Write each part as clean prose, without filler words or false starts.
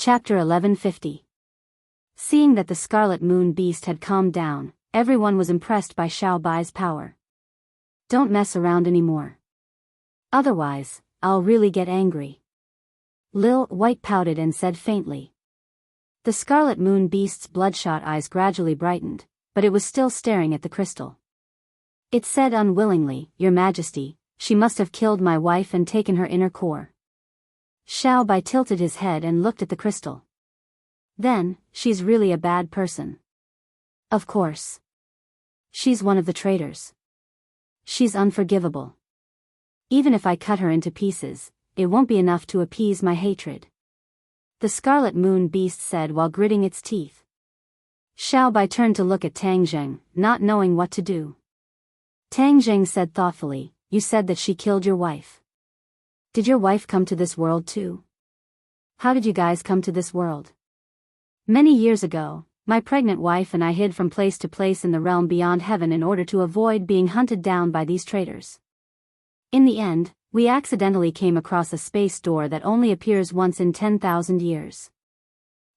Chapter 1150. Seeing that the Scarlet Moon Beast had calmed down, everyone was impressed by Xiao Bai's power. Don't mess around anymore. Otherwise, I'll really get angry. Lil White pouted and said faintly. The Scarlet Moon Beast's bloodshot eyes gradually brightened, but it was still staring at the crystal. It said unwillingly, Your Majesty, she must have killed my wife and taken her inner core. Xiao Bai tilted his head and looked at the crystal. Then, she's really a bad person. Of course. She's one of the traitors. She's unforgivable. Even if I cut her into pieces, it won't be enough to appease my hatred. The Scarlet Moon Beast said while gritting its teeth. Xiao Bai turned to look at Tang Zheng, not knowing what to do. Tang Zheng said thoughtfully, You said that she killed your wife. Did your wife come to this world too? How did you guys come to this world? Many years ago, my pregnant wife and I hid from place to place in the realm beyond heaven in order to avoid being hunted down by these traitors. In the end, we accidentally came across a space door that only appears once in 10,000 years.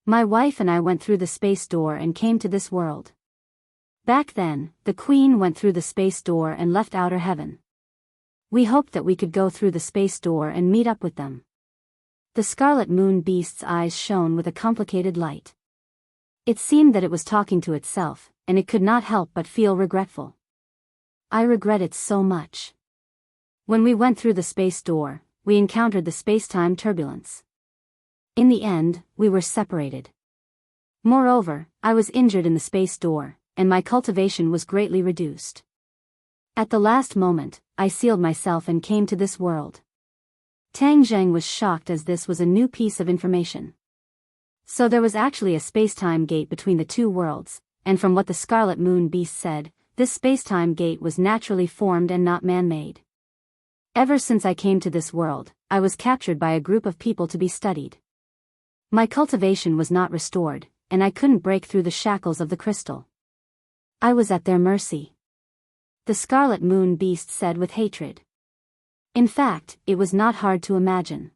My wife and I went through the space door and came to this world. Back then, the Queen went through the space door and left outer heaven. We hoped that we could go through the space door and meet up with them. The Scarlet Moon Beast's eyes shone with a complicated light. It seemed that it was talking to itself, and it could not help but feel regretful. I regret it so much. When we went through the space door, we encountered the space-time turbulence. In the end, we were separated. Moreover, I was injured in the space door, and my cultivation was greatly reduced. At the last moment, I sealed myself and came to this world. Tang Zheng was shocked as this was a new piece of information. So there was actually a space-time gate between the two worlds, and from what the Scarlet Moon Beast said, this space-time gate was naturally formed and not man-made. Ever since I came to this world, I was captured by a group of people to be studied. My cultivation was not restored, and I couldn't break through the shackles of the crystal. I was at their mercy. The Scarlet Moon Beast said with hatred. In fact, it was not hard to imagine.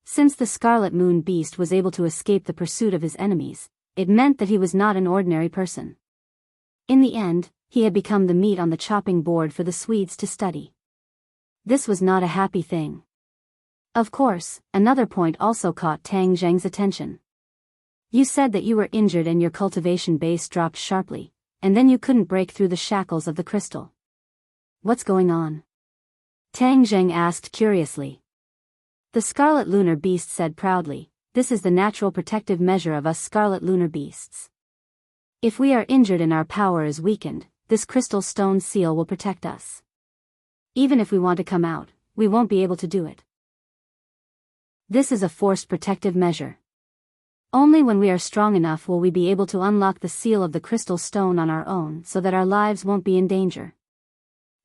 Since the Scarlet Moon Beast was able to escape the pursuit of his enemies, it meant that he was not an ordinary person. In the end, he had become the meat on the chopping board for the Swedes to study. This was not a happy thing. Of course, another point also caught Tang Zheng's attention. You said that you were injured and your cultivation base dropped sharply, and then you couldn't break through the shackles of the crystal. What's going on? Tang Zheng asked curiously. The Scarlet Lunar Beast said proudly, This is the natural protective measure of us Scarlet Lunar Beasts. If we are injured and our power is weakened, this crystal stone seal will protect us. Even if we want to come out, we won't be able to do it. This is a forced protective measure. Only when we are strong enough will we be able to unlock the seal of the crystal stone on our own so that our lives won't be in danger.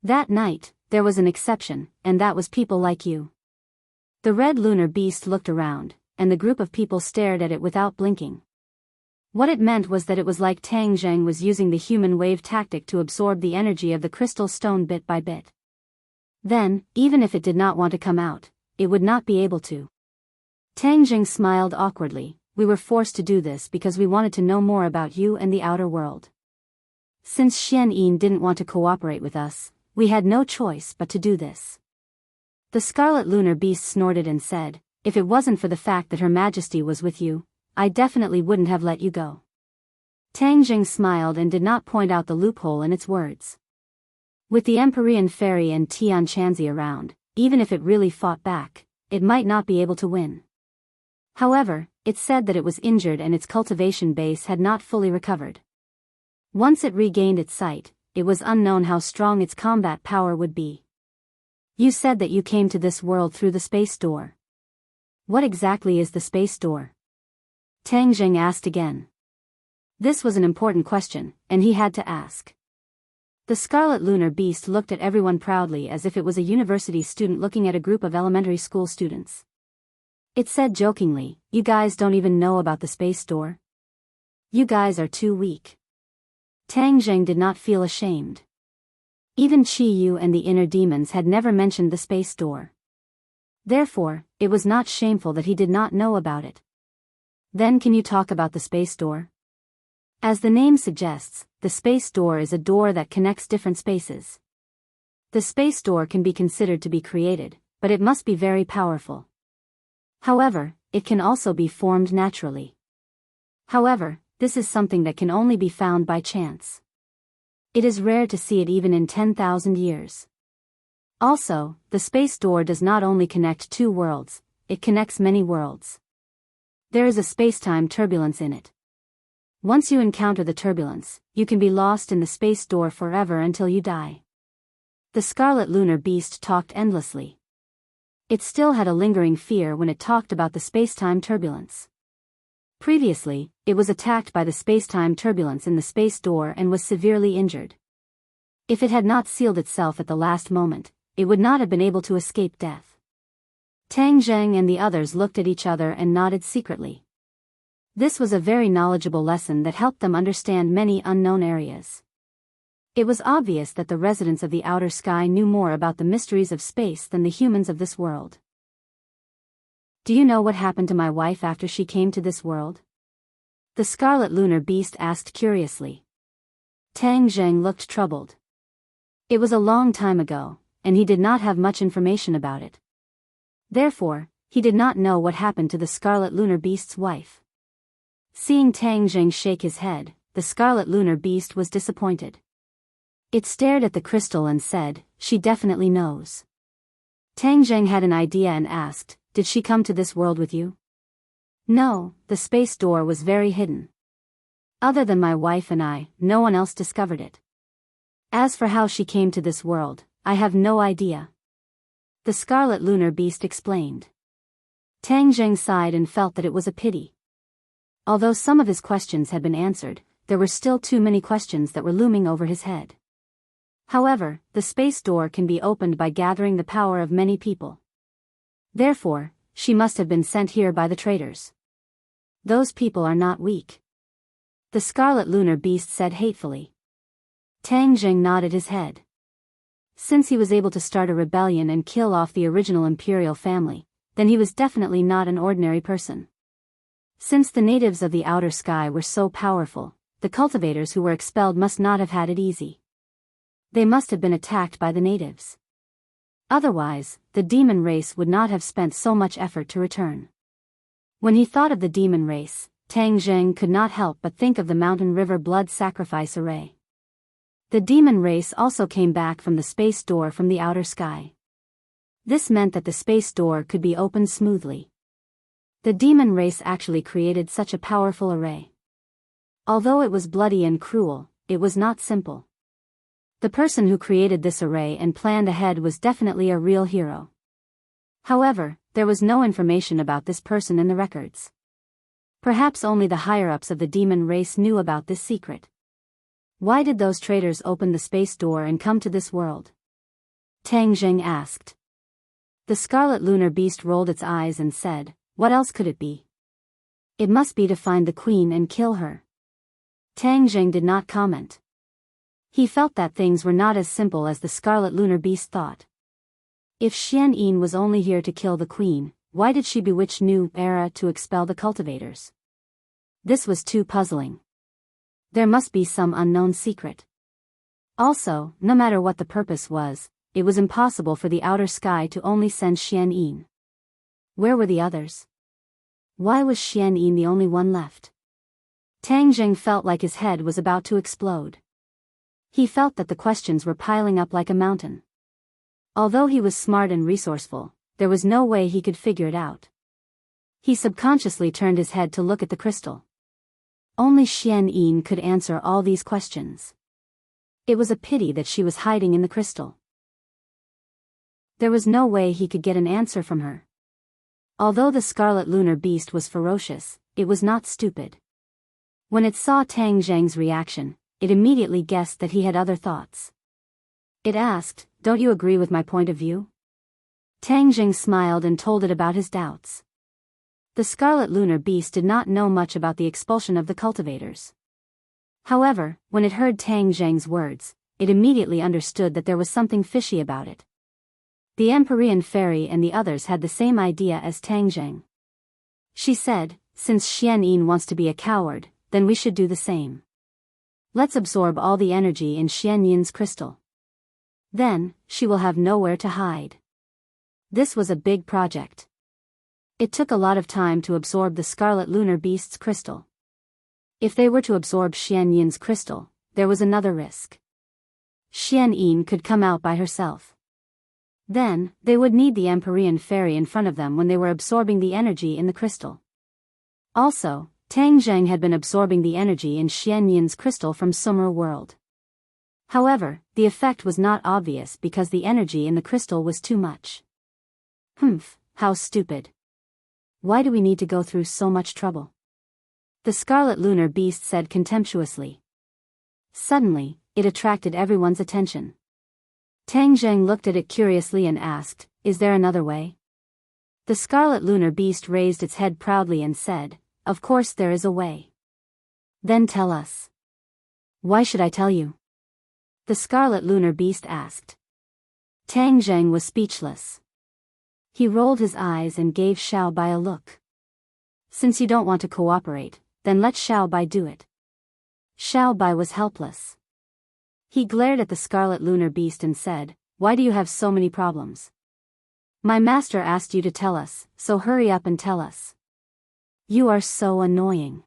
That night, there was an exception, and that was people like you. The Red Lunar Beast looked around, and the group of people stared at it without blinking. What it meant was that it was like Tang Zheng was using the human wave tactic to absorb the energy of the crystal stone bit by bit. Then, even if it did not want to come out, it would not be able to. Tang Zheng smiled awkwardly. We were forced to do this because we wanted to know more about you and the outer world. Since Xian Yin didn't want to cooperate with us, we had no choice but to do this. The Scarlet Lunar Beast snorted and said, If it wasn't for the fact that Her Majesty was with you, I definitely wouldn't have let you go. Tang Zheng smiled and did not point out the loophole in its words. With the Empyrean Fairy and Tian Chanzi around, even if it really fought back, it might not be able to win. However, it said that it was injured and its cultivation base had not fully recovered. Once it regained its sight, it was unknown how strong its combat power would be. You said that you came to this world through the space door. What exactly is the space door? Tang Zheng asked again. This was an important question, and he had to ask. The Scarlet Lunar Beast looked at everyone proudly as if it was a university student looking at a group of elementary school students. It said jokingly, You guys don't even know about the space door? You guys are too weak. Tang Zheng did not feel ashamed. Even Qi Yu and the inner demons had never mentioned the space door. Therefore, it was not shameful that he did not know about it. Then can you talk about the space door? As the name suggests, the space door is a door that connects different spaces. The space door can be considered to be created, but it must be very powerful. However, it can also be formed naturally. However, this is something that can only be found by chance. It is rare to see it even in 10,000 years. Also, the space door does not only connect two worlds, it connects many worlds. There is a space-time turbulence in it. Once you encounter the turbulence, you can be lost in the space door forever until you die. The Scarlet Lunar Beast talked endlessly. It still had a lingering fear when it talked about the space-time turbulence. Previously, it was attacked by the space-time turbulence in the space door and was severely injured. If it had not sealed itself at the last moment, it would not have been able to escape death. Tang Zheng and the others looked at each other and nodded secretly. This was a very knowledgeable lesson that helped them understand many unknown areas. It was obvious that the residents of the outer sky knew more about the mysteries of space than the humans of this world. Do you know what happened to my wife after she came to this world? The Scarlet Lunar Beast asked curiously. Tang Zheng looked troubled. It was a long time ago, and he did not have much information about it. Therefore, he did not know what happened to the Scarlet Lunar Beast's wife. Seeing Tang Zheng shake his head, the Scarlet Lunar Beast was disappointed. It stared at the crystal and said, "She definitely knows." Tang Zheng had an idea and asked, "Did she come to this world with you?" "No, the space door was very hidden. Other than my wife and I, no one else discovered it. As for how she came to this world, I have no idea." The Scarlet Lunar Beast explained. Tang Zheng sighed and felt that it was a pity. Although some of his questions had been answered, there were still too many questions that were looming over his head. However, the space door can be opened by gathering the power of many people. Therefore, she must have been sent here by the traitors. Those people are not weak. The Scarlet Lunar Beast said hatefully. Tang Zheng nodded his head. Since he was able to start a rebellion and kill off the original imperial family, then he was definitely not an ordinary person. Since the natives of the outer sky were so powerful, the cultivators who were expelled must not have had it easy. They must have been attacked by the natives. Otherwise, the demon race would not have spent so much effort to return. When he thought of the demon race, Tang Zheng could not help but think of the Mountain River blood sacrifice array. The demon race also came back from the space door from the outer sky. This meant that the space door could be opened smoothly. The demon race actually created such a powerful array. Although it was bloody and cruel, it was not simple. The person who created this array and planned ahead was definitely a real hero. However, there was no information about this person in the records. Perhaps only the higher-ups of the demon race knew about this secret. Why did those traitors open the space door and come to this world? Tang Zheng asked. The Scarlet Lunar Beast rolled its eyes and said, "What else could it be? It must be to find the queen and kill her." Tang Zheng did not comment. He felt that things were not as simple as the Scarlet Lunar Beast thought. If Xian Yin was only here to kill the queen, why did she bewitch New Era to expel the cultivators? This was too puzzling. There must be some unknown secret. Also, no matter what the purpose was, it was impossible for the outer sky to only send Xian Yin. Where were the others? Why was Xian Yin the only one left? Tang Zheng felt like his head was about to explode. He felt that the questions were piling up like a mountain. Although he was smart and resourceful, there was no way he could figure it out. He subconsciously turned his head to look at the crystal. Only Xian Yin could answer all these questions. It was a pity that she was hiding in the crystal. There was no way he could get an answer from her. Although the Scarlet Lunar Beast was ferocious, it was not stupid. When it saw Tang Zheng's reaction, it immediately guessed that he had other thoughts. It asked, "Don't you agree with my point of view?" Tang Zheng smiled and told it about his doubts. The Scarlet Lunar Beast did not know much about the expulsion of the cultivators. However, when it heard Tang Zheng's words, it immediately understood that there was something fishy about it. The Empyrean Fairy and the others had the same idea as Tang Zheng. She said, since Xianyin wants to be a coward, then we should do the same. Let's absorb all the energy in Xianyin's crystal. Then, she will have nowhere to hide. This was a big project. It took a lot of time to absorb the Scarlet Lunar Beast's crystal. If they were to absorb Xianyin's crystal, there was another risk. Xianyin could come out by herself. Then, they would need the Empyrean fairy in front of them when they were absorbing the energy in the crystal. Also, Tang Zheng had been absorbing the energy in Xianyin's crystal from Sumer world. However, the effect was not obvious because the energy in the crystal was too much. How stupid. Why do we need to go through so much trouble? The Scarlet Lunar Beast said contemptuously. Suddenly, it attracted everyone's attention. Tang Zheng looked at it curiously and asked, "Is there another way?" The Scarlet Lunar Beast raised its head proudly and said, "Of course there is a way." "Then tell us." "Why should I tell you?" The Scarlet Lunar Beast asked. Tang Zheng was speechless. He rolled his eyes and gave Xiao Bai a look. "Since you don't want to cooperate, then let Xiao Bai do it." Xiao Bai was helpless. He glared at the Scarlet Lunar Beast and said, "Why do you have so many problems? My master asked you to tell us, so hurry up and tell us. You are so annoying."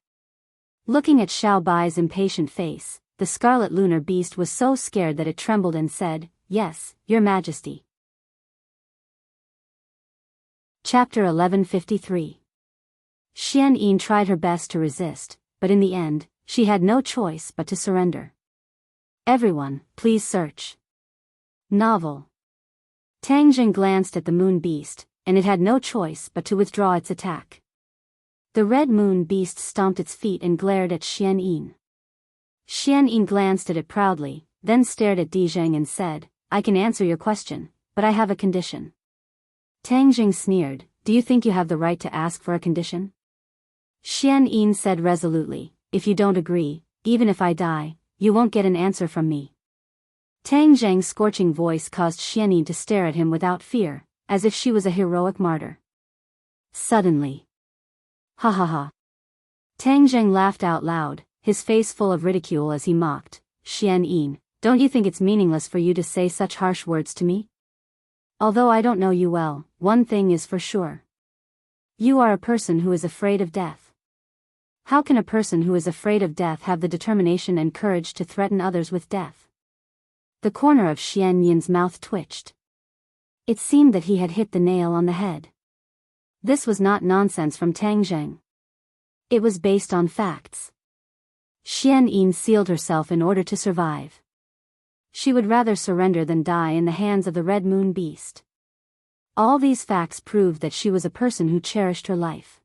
Looking at Xiao Bai's impatient face, the Scarlet Lunar Beast was so scared that it trembled and said, "Yes, Your Majesty." Chapter 1153. Xianyin tried her best to resist, but in the end, she had no choice but to surrender. Everyone, please search. Novel. Tang Zheng glanced at the Moon Beast, and it had no choice but to withdraw its attack. The Red Moon Beast stomped its feet and glared at Xianyin. Xianyin glanced at it proudly, then stared at Zheng and said, "I can answer your question, but I have a condition." Tang Zheng sneered, "Do you think you have the right to ask for a condition?" Xianyin said resolutely, "If you don't agree, even if I die, you won't get an answer from me." Tang Zheng's scorching voice caused Xianyin to stare at him without fear, as if she was a heroic martyr. Suddenly. Ha ha ha. Tang Zheng laughed out loud, his face full of ridicule as he mocked, "Xianyin, don't you think it's meaningless for you to say such harsh words to me? Although I don't know you well, one thing is for sure. You are a person who is afraid of death. How can a person who is afraid of death have the determination and courage to threaten others with death?" The corner of Xianyin's mouth twitched. It seemed that he had hit the nail on the head. This was not nonsense from Tang Zheng. It was based on facts. Xianyin sealed herself in order to survive. She would rather surrender than die in the hands of the Red Moon Beast. All these facts proved that she was a person who cherished her life.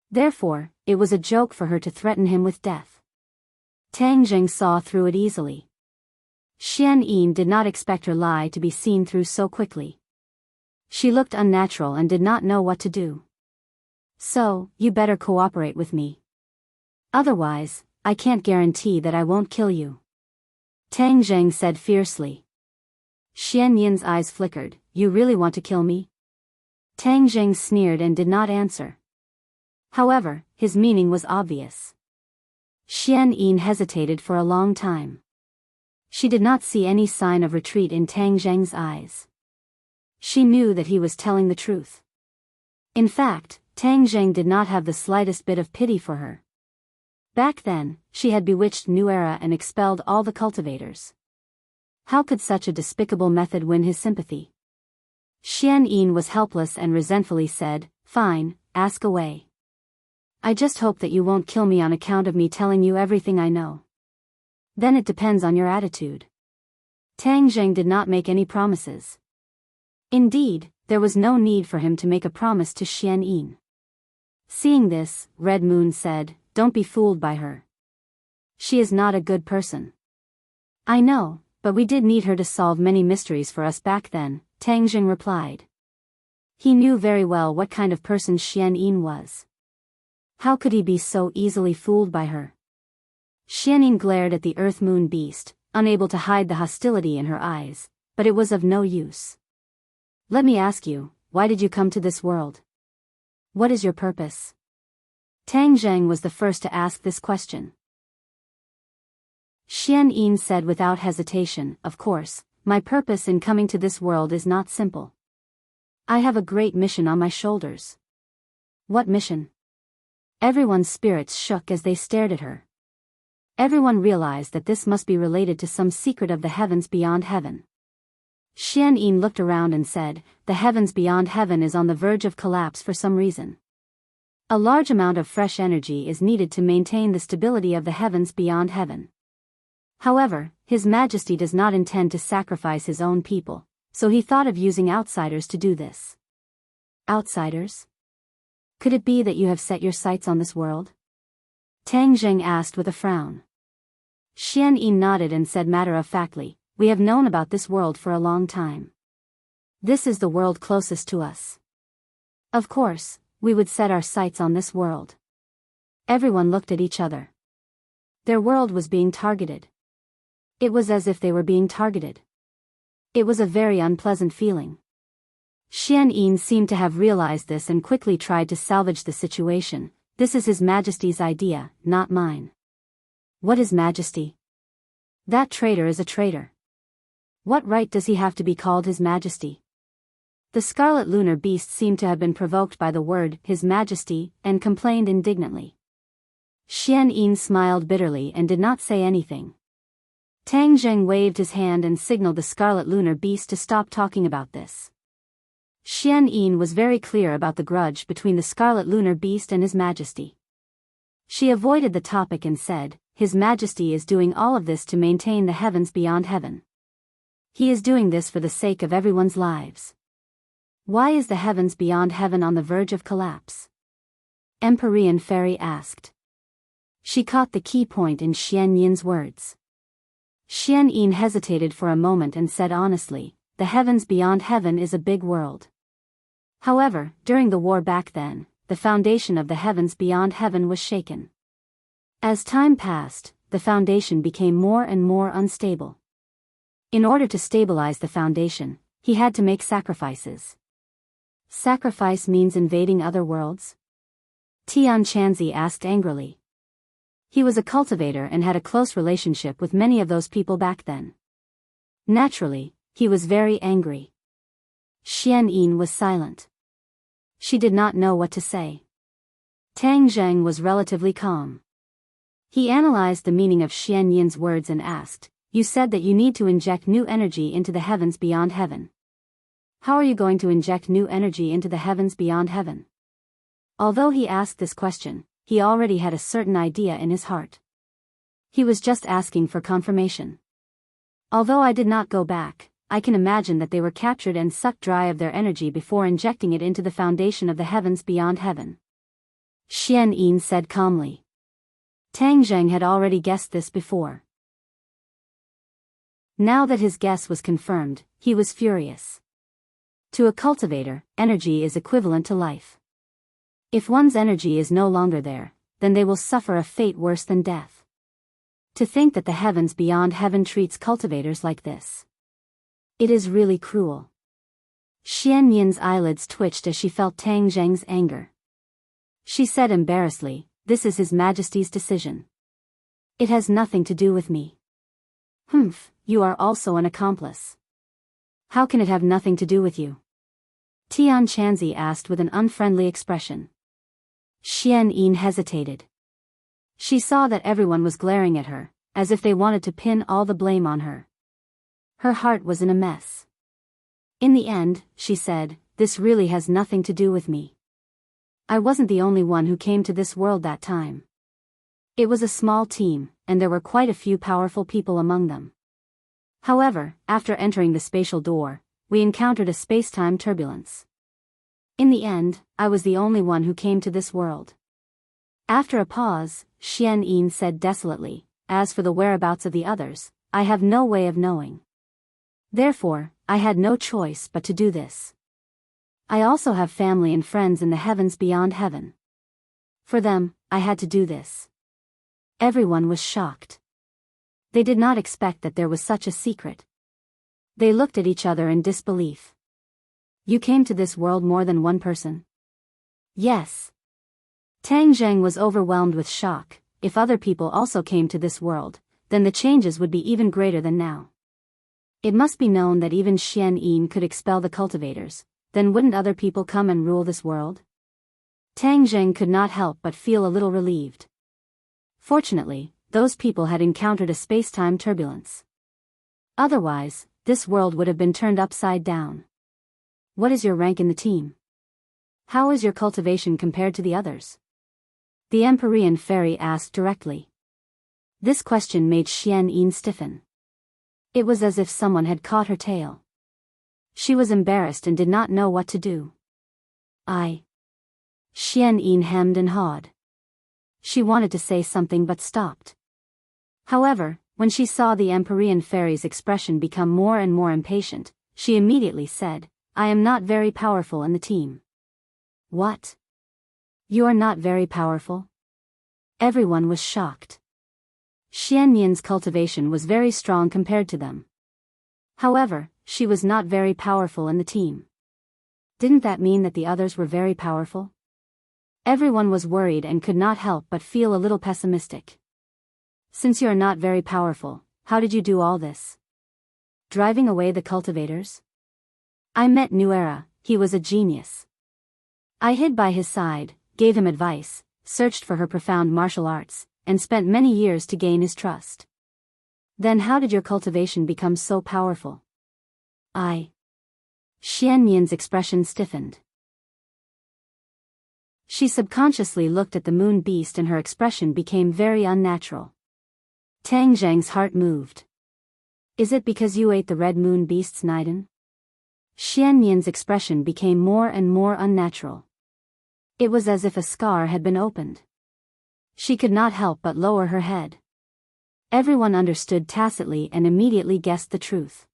Therefore, it was a joke for her to threaten him with death. Tang Zheng saw through it easily. Xianyin did not expect her lie to be seen through so quickly. She looked unnatural and did not know what to do. "So, you better cooperate with me. Otherwise, I can't guarantee that I won't kill you," Tang Zheng said fiercely. Xianyin's eyes flickered. "You really want to kill me?" Tang Zheng sneered and did not answer. However, his meaning was obvious. Xianyin hesitated for a long time. She did not see any sign of retreat in Tang Zheng's eyes. She knew that he was telling the truth. In fact, Tang Zheng did not have the slightest bit of pity for her. Back then, she had bewitched New Era and expelled all the cultivators. How could such a despicable method win his sympathy? Xianyin was helpless and resentfully said, "Fine, ask away. I just hope that you won't kill me on account of me telling you everything I know. Then it depends on your attitude." Tang Zheng did not make any promises. Indeed, there was no need for him to make a promise to Xianyin. Seeing this, Red Moon said, "Don't be fooled by her. She is not a good person." "I know, but we did need her to solve many mysteries for us back then," Tang Zheng replied. He knew very well what kind of person Xianyin was. How could he be so easily fooled by her? Xianyin glared at the Earth Moon Beast, unable to hide the hostility in her eyes, but it was of no use. "Let me ask you, why did you come to this world? What is your purpose?" Tang Zheng was the first to ask this question. Xian Yin said without hesitation, "Of course, my purpose in coming to this world is not simple. I have a great mission on my shoulders." "What mission?" Everyone's spirits shook as they stared at her. Everyone realized that this must be related to some secret of the heavens beyond heaven. Xian Yin looked around and said, "The heavens beyond heaven is on the verge of collapse for some reason. A large amount of fresh energy is needed to maintain the stability of the heavens beyond heaven. However, His Majesty does not intend to sacrifice his own people, so he thought of using outsiders to do this." "Outsiders? Could it be that you have set your sights on this world?" Tang Zheng asked with a frown. Xian Yin nodded and said matter-of-factly, "We have known about this world for a long time. This is the world closest to us. Of course, we would set our sights on this world." Everyone looked at each other. Their world was being targeted. It was as if they were being targeted. It was a very unpleasant feeling. Xian Yin seemed to have realized this and quickly tried to salvage the situation. "This is His Majesty's idea, not mine." "What is Majesty?" "That traitor is a traitor. What right does he have to be called His Majesty?" The scarlet lunar beast seemed to have been provoked by the word His Majesty and complained indignantly. Xian Yin smiled bitterly and did not say anything. Tang Zheng waved his hand and signaled the scarlet lunar beast to stop talking about this. Xian Yin was very clear about the grudge between the scarlet lunar beast and His Majesty. She avoided the topic and said, "His Majesty is doing all of this to maintain the heavens beyond heaven. He is doing this for the sake of everyone's lives." "Why is the heavens beyond heaven on the verge of collapse?" Empyrean Fairy asked. She caught the key point in Xian Yin's words. Xian Yin hesitated for a moment and said honestly, "The heavens beyond heaven is a big world. However, during the war back then, the foundation of the heavens beyond heaven was shaken. As time passed, the foundation became more and more unstable. In order to stabilize the foundation, he had to make sacrifices." "Sacrifice means invading other worlds?" Tian Chanzi asked angrily. He was a cultivator and had a close relationship with many of those people back then. Naturally, he was very angry. Xian Yin was silent. She did not know what to say. Tang Zheng was relatively calm. He analyzed the meaning of Xian Yin's words and asked, "You said that you need to inject new energy into the heavens beyond heaven. How are you going to inject new energy into the heavens beyond heaven?" Although he asked this question, he already had a certain idea in his heart. He was just asking for confirmation. "Although I did not go back, I can imagine that they were captured and sucked dry of their energy before injecting it into the foundation of the heavens beyond heaven," Xian Yin said calmly. Tang Zheng had already guessed this before. Now that his guess was confirmed, he was furious. To a cultivator, energy is equivalent to life. If one's energy is no longer there, then they will suffer a fate worse than death. To think that the heavens beyond heaven treats cultivators like this. It is really cruel. Xian Yin's eyelids twitched as she felt Tang Zheng's anger. She said embarrassedly, "This is His Majesty's decision. It has nothing to do with me." "Humph, you are also an accomplice. How can it have nothing to do with you?" Tian Chanzi asked with an unfriendly expression. Xian Yin hesitated. She saw that everyone was glaring at her, as if they wanted to pin all the blame on her. Her heart was in a mess. In the end, she said, "This really has nothing to do with me. I wasn't the only one who came to this world that time. It was a small team, and there were quite a few powerful people among them. However, after entering the spatial door, we encountered a space-time turbulence. In the end, I was the only one who came to this world." After a pause, Xian Yin said desolately, "As for the whereabouts of the others, I have no way of knowing. Therefore, I had no choice but to do this. I also have family and friends in the heavens beyond heaven. For them, I had to do this." Everyone was shocked. They did not expect that there was such a secret. They looked at each other in disbelief. "You came to this world more than one person?" "Yes." Tang Zheng was overwhelmed with shock. If other people also came to this world, then the changes would be even greater than now. It must be known that even Xian Yin could expel the cultivators, then wouldn't other people come and rule this world? Tang Zheng could not help but feel a little relieved. Fortunately, those people had encountered a space-time turbulence. Otherwise, this world would have been turned upside down. What is your rank in the team? How is your cultivation compared to the others? The Empyrean fairy asked directly. This question made Xian Yin stiffen. It was as if someone had caught her tail. She was embarrassed and did not know what to do. Xian Yin hemmed and hawed. She wanted to say something but stopped. However, when she saw the Empyrean fairy's expression become more and more impatient, she immediately said, I am not very powerful in the team. What? You are not very powerful? Everyone was shocked. Xian Yin's cultivation was very strong compared to them. However, she was not very powerful in the team. Didn't that mean that the others were very powerful? Everyone was worried and could not help but feel a little pessimistic. Since you are not very powerful, how did you do all this? Driving away the cultivators? I met New Era, he was a genius. I hid by his side, gave him advice, searched for her profound martial arts, and spent many years to gain his trust. Then how did your cultivation become so powerful? Xian Yin's expression stiffened. She subconsciously looked at the moon beast and her expression became very unnatural. Tang Zheng's heart moved. Is it because you ate the red moon beast's Niden? Xian Yin's expression became more and more unnatural. It was as if a scar had been opened. She could not help but lower her head. Everyone understood tacitly and immediately guessed the truth.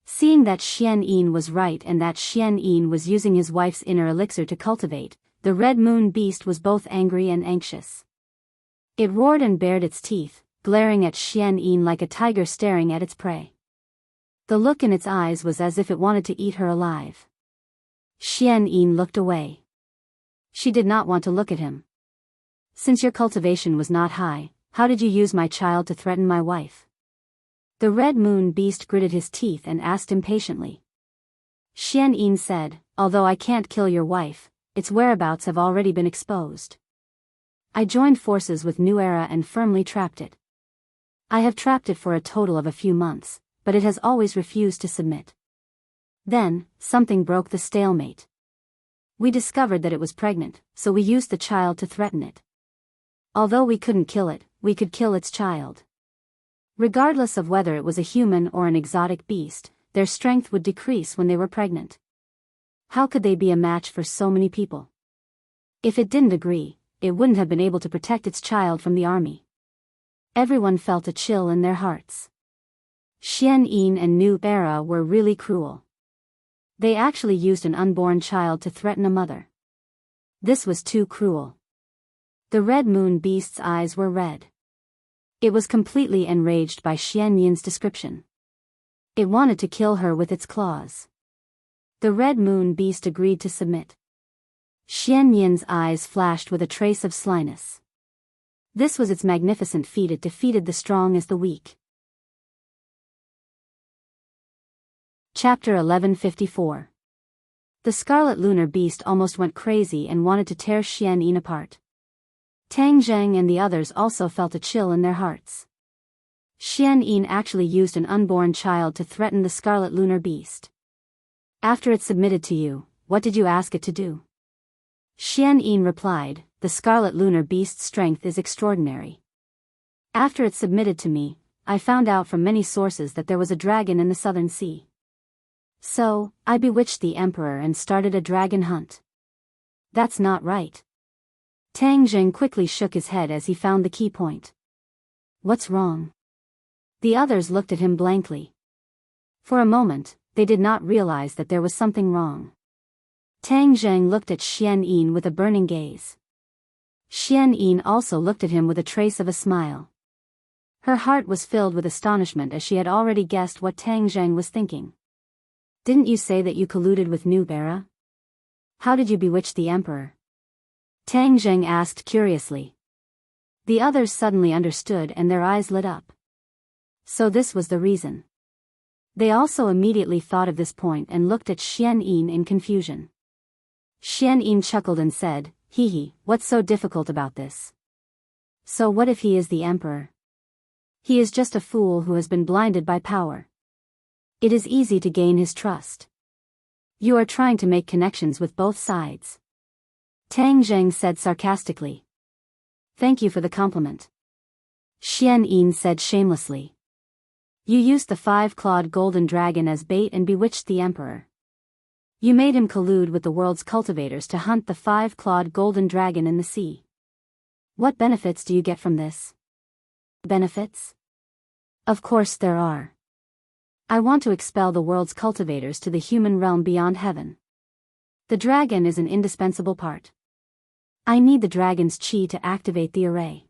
Seeing that Xian Yin was right and that Xian Yin was using his wife's inner elixir to cultivate, the red moon beast was both angry and anxious. It roared and bared its teeth, glaring at Xian Yin like a tiger staring at its prey. The look in its eyes was as if it wanted to eat her alive. Xian Yin looked away. She did not want to look at him. Since your cultivation was not high, how did you use my child to threaten my wife? The red moon beast gritted his teeth and asked impatiently. Xian Yin said, although I can't kill your wife, its whereabouts have already been exposed. I joined forces with New Era and firmly trapped it. I have trapped it for a total of a few months, but it has always refused to submit. Then, something broke the stalemate. We discovered that it was pregnant, so we used the child to threaten it. Although we couldn't kill it, we could kill its child. Regardless of whether it was a human or an exotic beast, their strength would decrease when they were pregnant. How could they be a match for so many people? If it didn't agree, it wouldn't have been able to protect its child from the army. Everyone felt a chill in their hearts. Xian Yin and New Era were really cruel. They actually used an unborn child to threaten a mother. This was too cruel. The red moon beast's eyes were red. It was completely enraged by Xian Yin's description. It wanted to kill her with its claws. The red moon beast agreed to submit. Xian Yin's eyes flashed with a trace of slyness. This was its magnificent feat. It defeated the strong as the weak. Chapter 1154. The scarlet lunar beast almost went crazy and wanted to tear Xian Yin apart. Tang Zheng and the others also felt a chill in their hearts. Xian Yin actually used an unborn child to threaten the scarlet lunar beast. After it submitted to you, what did you ask it to do? Xian Yin replied, the scarlet lunar beast's strength is extraordinary. After it submitted to me, I found out from many sources that there was a dragon in the southern sea. So, I bewitched the emperor and started a dragon hunt. That's not right. Tang Zheng quickly shook his head as he found the key point. What's wrong? The others looked at him blankly. For a moment, they did not realize that there was something wrong. Tang Zheng looked at Xian Yin with a burning gaze. Xian Yin also looked at him with a trace of a smile. Her heart was filled with astonishment as she had already guessed what Tang Zheng was thinking. Didn't you say that you colluded with New Era? How did you bewitch the emperor? Tang Zheng asked curiously. The others suddenly understood and their eyes lit up. So this was the reason. They also immediately thought of this point and looked at Xian Yin in confusion. Xian Yin chuckled and said, "Hee hee, what's so difficult about this? So what if he is the emperor? He is just a fool who has been blinded by power. It is easy to gain his trust. You are trying to make connections with both sides." Tang Zheng said sarcastically. "Thank you for the compliment." Xian Yin said shamelessly. "You used the 5-clawed golden dragon as bait and bewitched the emperor. You made him collude with the world's cultivators to hunt the 5-clawed golden dragon in the sea. What benefits do you get from this?" "Benefits? Of course there are. I want to expel the world's cultivators to the human realm beyond heaven. The dragon is an indispensable part. I need the dragon's chi to activate the array,"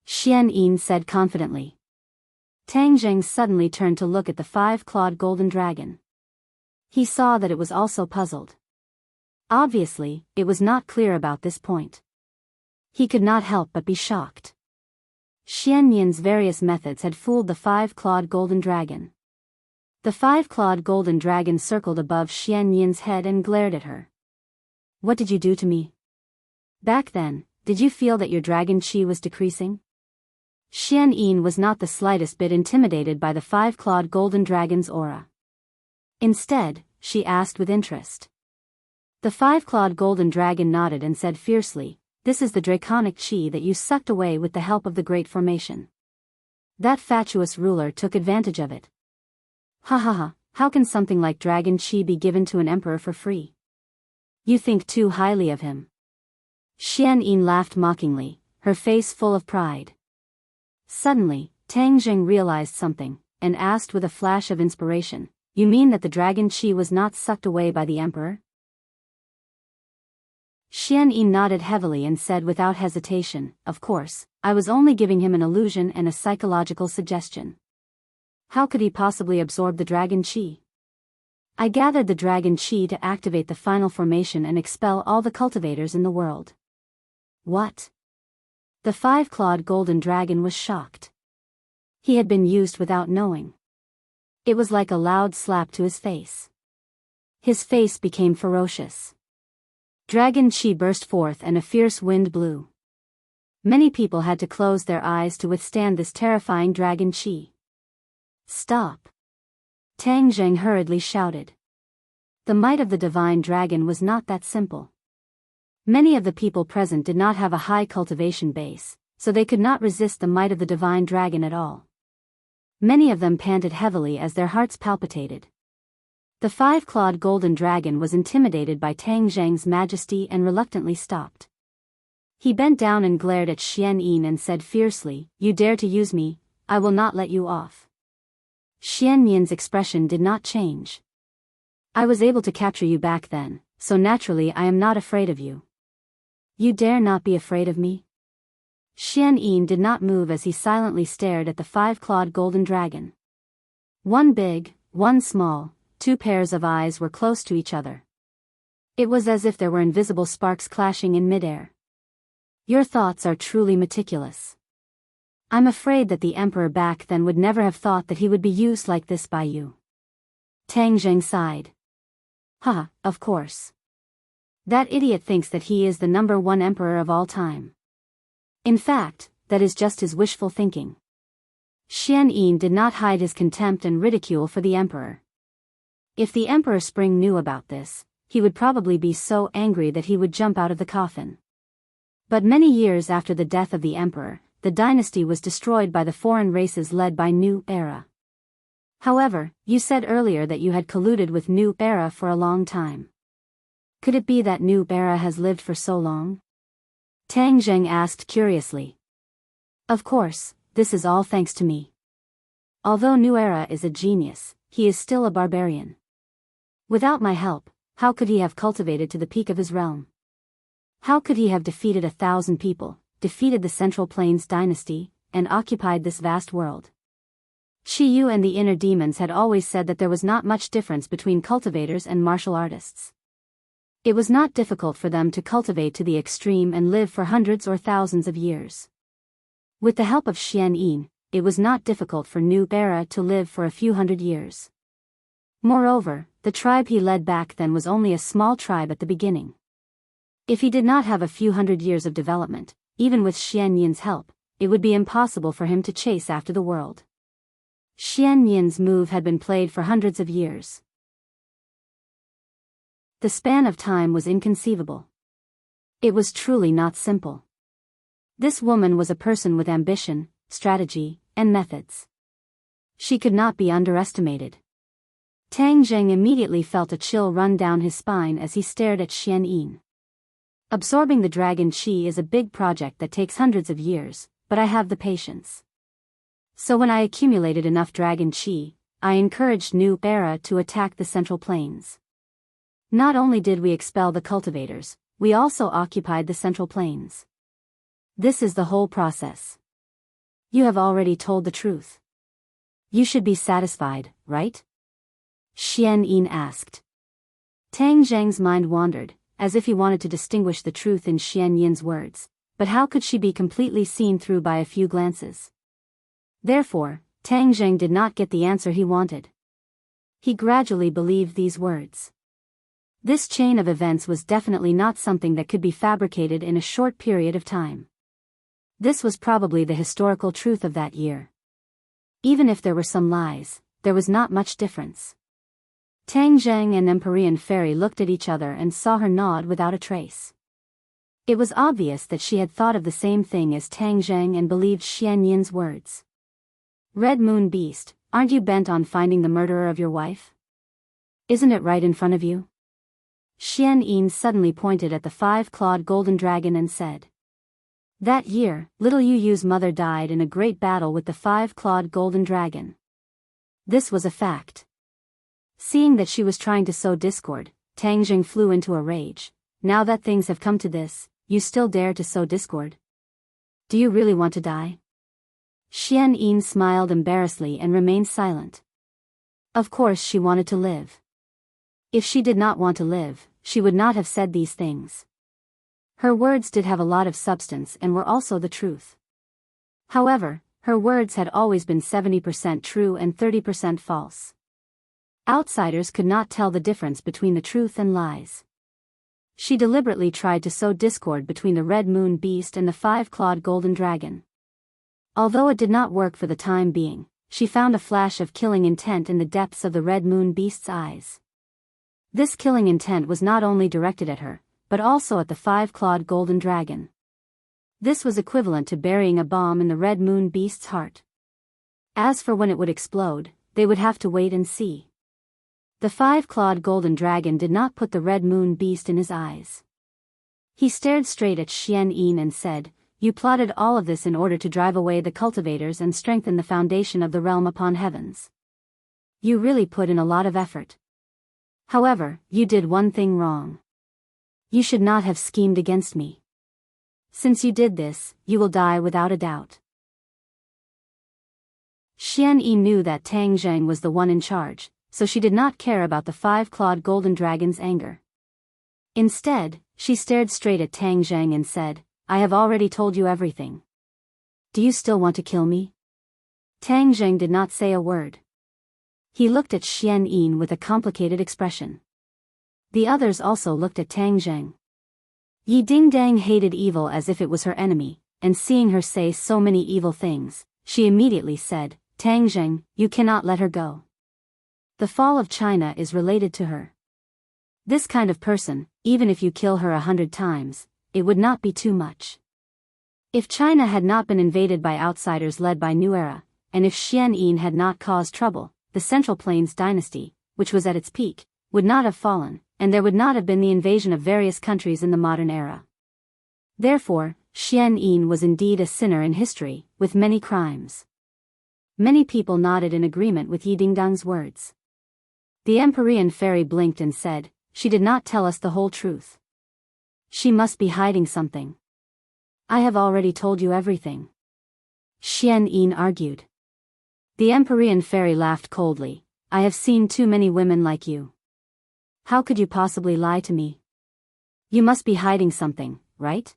Xian Yin said confidently. Tang Zheng suddenly turned to look at the 5-clawed golden dragon. He saw that it was also puzzled. Obviously, it was not clear about this point. He could not help but be shocked. Xian Yin's various methods had fooled the 5-clawed golden dragon. The 5-clawed golden dragon circled above Xian Yin's head and glared at her. "What did you do to me? Back then, did you feel that your dragon chi was decreasing?" Xian Yin was not the slightest bit intimidated by the 5-clawed golden dragon's aura. Instead, she asked with interest. The 5-clawed golden dragon nodded and said fiercely, "This is the draconic chi that you sucked away with the help of the Great Formation. That fatuous ruler took advantage of it. Ha ha ha, how can something like dragon chi be given to an emperor for free? You think too highly of him." Xian Yin laughed mockingly, her face full of pride. Suddenly, Tang Zheng realized something, and asked with a flash of inspiration, "You mean that the dragon chi was not sucked away by the emperor?" Xian Yin nodded heavily and said without hesitation, "Of course, I was only giving him an illusion and a psychological suggestion. How could he possibly absorb the dragon chi? I gathered the dragon chi to activate the final formation and expel all the cultivators in the world." "What?" The 5-clawed golden dragon was shocked. He had been used without knowing. It was like a loud slap to his face. His face became ferocious. Dragon chi burst forth and a fierce wind blew. Many people had to close their eyes to withstand this terrifying dragon chi. "Stop!" Tang Zheng hurriedly shouted. The might of the divine dragon was not that simple. Many of the people present did not have a high cultivation base, so they could not resist the might of the divine dragon at all. Many of them panted heavily as their hearts palpitated. The 5-clawed golden dragon was intimidated by Tang Zheng's majesty and reluctantly stopped. He bent down and glared at Xian Yin and said fiercely, "You dare to use me, I will not let you off." Xian Yin's expression did not change. "I was able to capture you back then, so naturally I am not afraid of you. You dare not be afraid of me?" Xian Yin did not move as he silently stared at the 5-clawed golden dragon. One big, one small, 2 pairs of eyes were close to each other. It was as if there were invisible sparks clashing in midair. "Your thoughts are truly meticulous. I'm afraid that the emperor back then would never have thought that he would be used like this by you." Tang Zheng sighed. "Ha, of course. That idiot thinks that he is the #1 emperor of all time. In fact, that is just his wishful thinking." Xian Yin did not hide his contempt and ridicule for the emperor. If the Emperor Spring knew about this, he would probably be so angry that he would jump out of the coffin. But many years after the death of the emperor, the dynasty was destroyed by the foreign races led by New Era. However, you said earlier that you had colluded with New Era for a long time. Could it be that New Era has lived for so long? Tang Zheng asked curiously. Of course, this is all thanks to me. Although New Era is a genius, he is still a barbarian. Without my help, how could he have cultivated to the peak of his realm? How could he have defeated 1,000 people, defeated the Central Plains dynasty, and occupied this vast world? Shiyu and the inner demons had always said that there was not much difference between cultivators and martial artists. It was not difficult for them to cultivate to the extreme and live for hundreds or thousands of years. With the help of Xian Yin, it was not difficult for New Era to live for a few hundred years. Moreover, the tribe he led back then was only a small tribe at the beginning. If he did not have a few hundred years of development, even with Xian Yin's help, it would be impossible for him to chase after the world. Xian Yin's move had been played for hundreds of years. The span of time was inconceivable. It was truly not simple. This woman was a person with ambition, strategy, and methods. She could not be underestimated. Tang Zheng immediately felt a chill run down his spine as he stared at Xian Yin. Absorbing the dragon qi is a big project that takes hundreds of years, but I have the patience. So when I accumulated enough dragon qi, I encouraged New Era to attack the Central Plains. Not only did we expel the cultivators, we also occupied the Central Plains. This is the whole process. You have already told the truth. You should be satisfied, right? Xian Yin asked. Tang Zheng's mind wandered, as if he wanted to distinguish the truth in Xian Yin's words, but how could she be completely seen through by a few glances? Therefore, Tang Zheng did not get the answer he wanted. He gradually believed these words. This chain of events was definitely not something that could be fabricated in a short period of time. This was probably the historical truth of that year. Even if there were some lies, there was not much difference. Tang Zheng and Empyrean Fairy looked at each other and saw her nod without a trace. It was obvious that she had thought of the same thing as Tang Zheng and believed Xian Yin's words. Red Moon Beast, aren't you bent on finding the murderer of your wife? Isn't it right in front of you? Xian Yin suddenly pointed at the 5-clawed golden dragon and said. That year, little Yu Yu's mother died in a great battle with the 5-clawed golden dragon. This was a fact. Seeing that she was trying to sow discord, Tang Zheng flew into a rage. Now that things have come to this, you still dare to sow discord? Do you really want to die? Xian Yin smiled embarrassedly and remained silent. Of course she wanted to live. If she did not want to live, she would not have said these things. Her words did have a lot of substance and were also the truth. However, her words had always been 70% true and 30% false. Outsiders could not tell the difference between the truth and lies. She deliberately tried to sow discord between the Red Moon Beast and the 5-clawed golden dragon. Although it did not work for the time being, she found a flash of killing intent in the depths of the Red Moon Beast's eyes. This killing intent was not only directed at her, but also at the 5-clawed golden dragon. This was equivalent to burying a bomb in the Red Moon Beast's heart. As for when it would explode, they would have to wait and see. The 5-clawed golden dragon did not put the Red Moon Beast in his eyes. He stared straight at Xian Yin and said, You plotted all of this in order to drive away the cultivators and strengthen the foundation of the realm upon heavens. You really put in a lot of effort. However, you did one thing wrong. You should not have schemed against me. Since you did this, you will die without a doubt. Xian Yi knew that Tang Zheng was the one in charge, so she did not care about the 5-clawed golden dragon's anger. Instead, she stared straight at Tang Zheng and said, I have already told you everything. Do you still want to kill me? Tang Zheng did not say a word. He looked at Xian Yin with a complicated expression. The others also looked at Tang Zheng. Yi Dingdang hated evil as if it was her enemy, and seeing her say so many evil things, she immediately said, Tang Zheng, you cannot let her go. The fall of China is related to her. This kind of person, even if you kill her 100 times, it would not be too much. If China had not been invaded by outsiders led by New Era, and if Xian Yin had not caused trouble, the Central Plains dynasty, which was at its peak, would not have fallen, and there would not have been the invasion of various countries in the modern era. Therefore, Xian Yin was indeed a sinner in history, with many crimes. Many people nodded in agreement with Yi Dingdang's words. The Empyrean Fairy blinked and said, She did not tell us the whole truth. She must be hiding something. I have already told you everything. Xian Yin argued. The Empyrean Fairy laughed coldly. I have seen too many women like you. How could you possibly lie to me? You must be hiding something, right?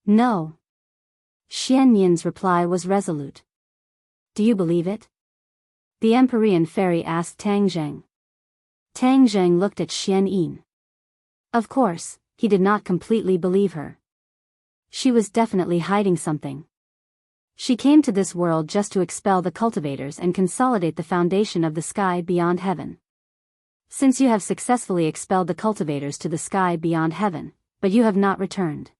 No. Xian Yin's reply was resolute. Do you believe it? The Empyrean fairy asked Tang Zheng. Tang Zheng looked at Xian Yin. Of course, he did not completely believe her. She was definitely hiding something. She came to this world just to expel the cultivators and consolidate the foundation of the sky beyond heaven. Since you have successfully expelled the cultivators to the sky beyond heaven, but you have not returned.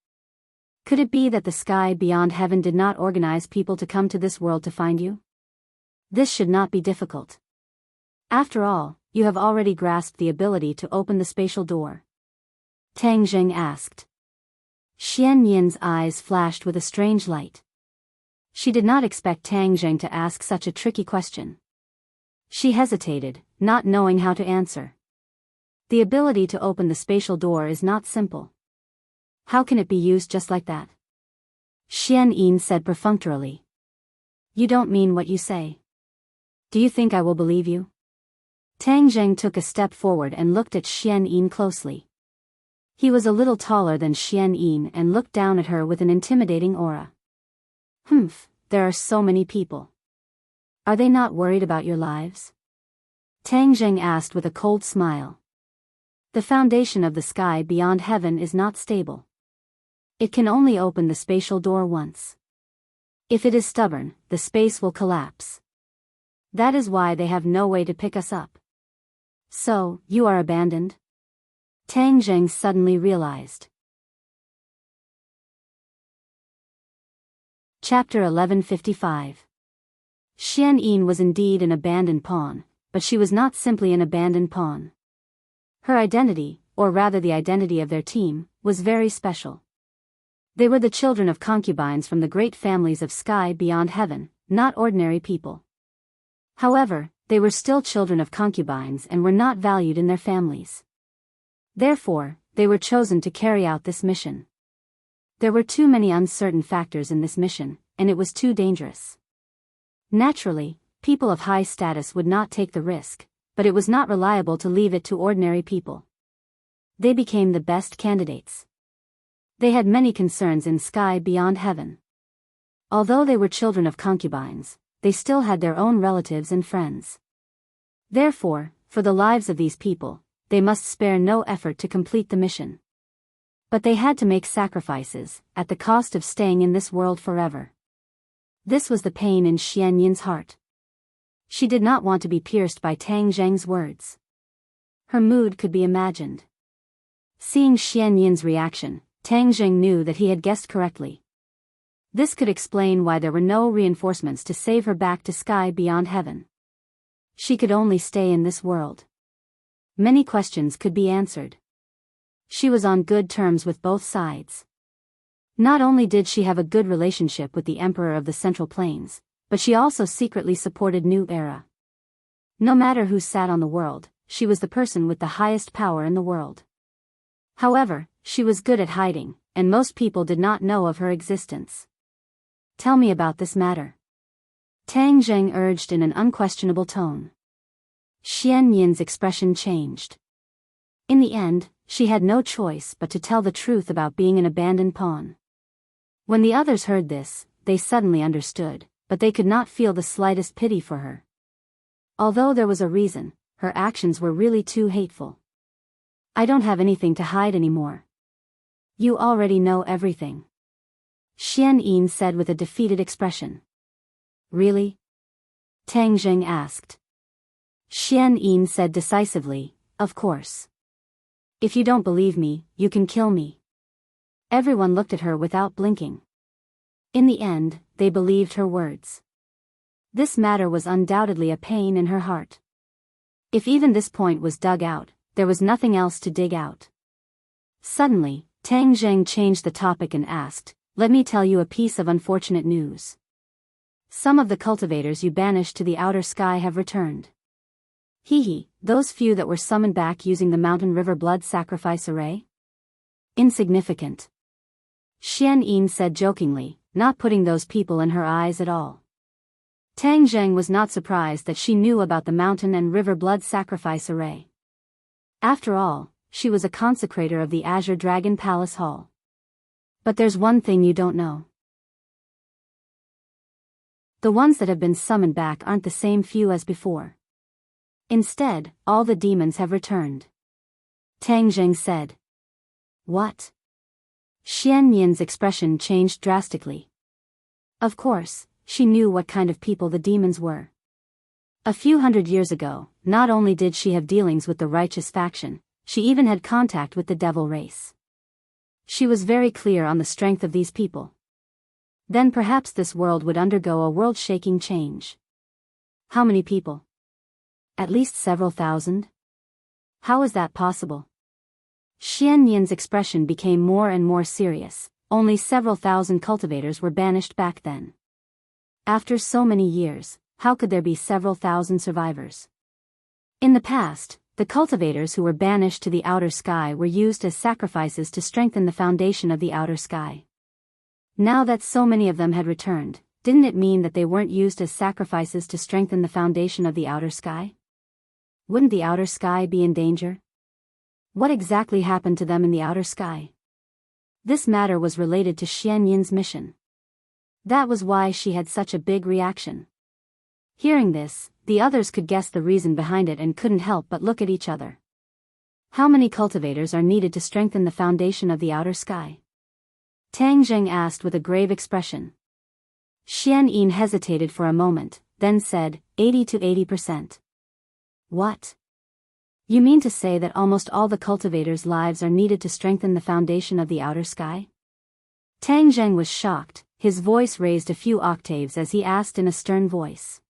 Could it be that the sky beyond heaven did not organize people to come to this world to find you? This should not be difficult. After all, you have already grasped the ability to open the spatial door. Tang Zheng asked. Xian Yin's eyes flashed with a strange light. She did not expect Tang Zheng to ask such a tricky question. She hesitated, not knowing how to answer. The ability to open the spatial door is not simple. How can it be used just like that? Xian Yin said perfunctorily. You don't mean what you say. Do you think I will believe you? Tang Zheng took a step forward and looked at Xian Yin closely. He was a little taller than Xian Yin and looked down at her with an intimidating aura. There are so many people. Are they not worried about your lives? Tang Zheng asked with a cold smile. The foundation of the sky beyond heaven is not stable. It can only open the spatial door once. If it is stubborn, the space will collapse. That is why they have no way to pick us up. So, you are abandoned? Tang Zheng suddenly realized. Chapter 1155. Xian Yin was indeed an abandoned pawn, but she was not simply an abandoned pawn. Her identity, or rather the identity of their team, was very special. They were the children of concubines from the great families of sky beyond heaven, not ordinary people. However, they were still children of concubines and were not valued in their families. Therefore, they were chosen to carry out this mission. There were too many uncertain factors in this mission, and it was too dangerous. Naturally, people of high status would not take the risk, but it was not reliable to leave it to ordinary people. They became the best candidates. They had many concerns in sky beyond heaven. Although they were children of concubines, they still had their own relatives and friends. Therefore, for the lives of these people, they must spare no effort to complete the mission. But they had to make sacrifices, at the cost of staying in this world forever. This was the pain in Xian Yin's heart. She did not want to be pierced by Tang Zheng's words. Her mood could be imagined. Seeing Xian Yin's reaction, Tang Zheng knew that he had guessed correctly. This could explain why there were no reinforcements to save her back to sky beyond heaven. She could only stay in this world. Many questions could be answered. She was on good terms with both sides. Not only did she have a good relationship with the Emperor of the Central Plains, but she also secretly supported New Era. No matter who sat on the world, she was the person with the highest power in the world. However, she was good at hiding, and most people did not know of her existence. Tell me about this matter. Tang Zheng urged in an unquestionable tone. Xian Yin's expression changed. In the end, she had no choice but to tell the truth about being an abandoned pawn. When the others heard this, they suddenly understood, but they could not feel the slightest pity for her. Although there was a reason, her actions were really too hateful. I don't have anything to hide anymore. You already know everything. Xian Yin said with a defeated expression. Really? Tang Zheng asked. Xian Yin said decisively, of course. If you don't believe me, you can kill me. Everyone looked at her without blinking. In the end, they believed her words. This matter was undoubtedly a pain in her heart. If even this point was dug out, there was nothing else to dig out. Suddenly, Tang Zheng changed the topic and asked, let me tell you a piece of unfortunate news. Some of the cultivators you banished to the outer sky have returned. Those few that were summoned back using the Mountain River blood sacrifice array? Insignificant. Xian Yin said jokingly, not putting those people in her eyes at all. Tang Zheng was not surprised that she knew about the Mountain and River blood sacrifice array. After all, she was a consecrator of the Azure Dragon Palace Hall. But there's one thing you don't know. The ones that have been summoned back aren't the same few as before. Instead, all the demons have returned. Tang Zheng said. What? Xian Yan's expression changed drastically. Of course, she knew what kind of people the demons were. A few hundred years ago, not only did she have dealings with the righteous faction, she even had contact with the devil race. She was very clear on the strength of these people. Then perhaps this world would undergo a world-shaking change. How many people? At least several thousand? How is that possible? Xian Yan's expression became more and more serious. Only several thousand cultivators were banished back then. After so many years, how could there be several thousand survivors? In the past, the cultivators who were banished to the outer sky were used as sacrifices to strengthen the foundation of the outer sky. Now that so many of them had returned, didn't it mean that they weren't used as sacrifices to strengthen the foundation of the outer sky? Wouldn't the outer sky be in danger? What exactly happened to them in the outer sky? This matter was related to Xian Yan's mission. That was why she had such a big reaction. Hearing this, the others could guess the reason behind it and couldn't help but look at each other. How many cultivators are needed to strengthen the foundation of the outer sky? Tang Zheng asked with a grave expression. Xian Yin hesitated for a moment, then said, 80 to 80%. What? You mean to say that almost all the cultivators' lives are needed to strengthen the foundation of the outer sky? Tang Zheng was shocked, his voice raised a few octaves as he asked in a stern voice.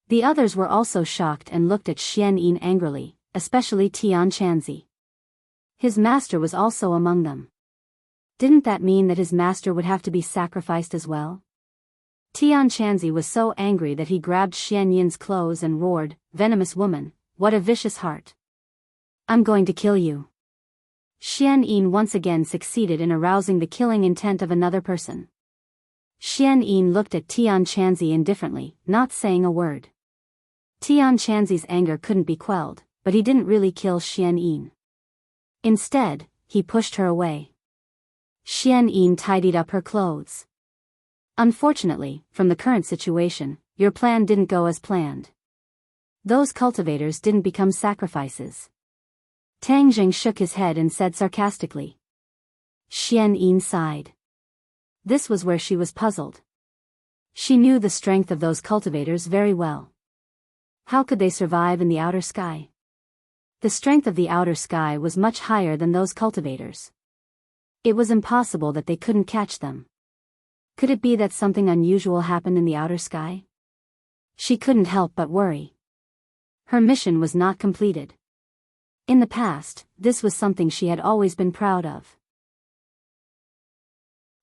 The others were also shocked and looked at Xian Yin angrily, especially Tian Chanzi. His master was also among them. Didn't that mean that his master would have to be sacrificed as well? Tian Chanzi was so angry that he grabbed Xian Yin's clothes and roared, "Venomous woman, what a vicious heart. I'm going to kill you." Xian Yin once again succeeded in arousing the killing intent of another person. Xian Yin looked at Tian Chanzi indifferently, not saying a word. Tian Chanzi's anger couldn't be quelled, but he didn't really kill Xian Yin. Instead, he pushed her away. Xian Yin tidied up her clothes. Unfortunately, from the current situation, your plan didn't go as planned. Those cultivators didn't become sacrifices. Tang Zheng shook his head and said sarcastically. Xian Yin sighed. This was where she was puzzled. She knew the strength of those cultivators very well. How could they survive in the outer sky? The strength of the outer sky was much higher than those cultivators. It was impossible that they couldn't catch them. Could it be that something unusual happened in the outer sky? She couldn't help but worry. Her mission was not completed. In the past, this was something she had always been proud of.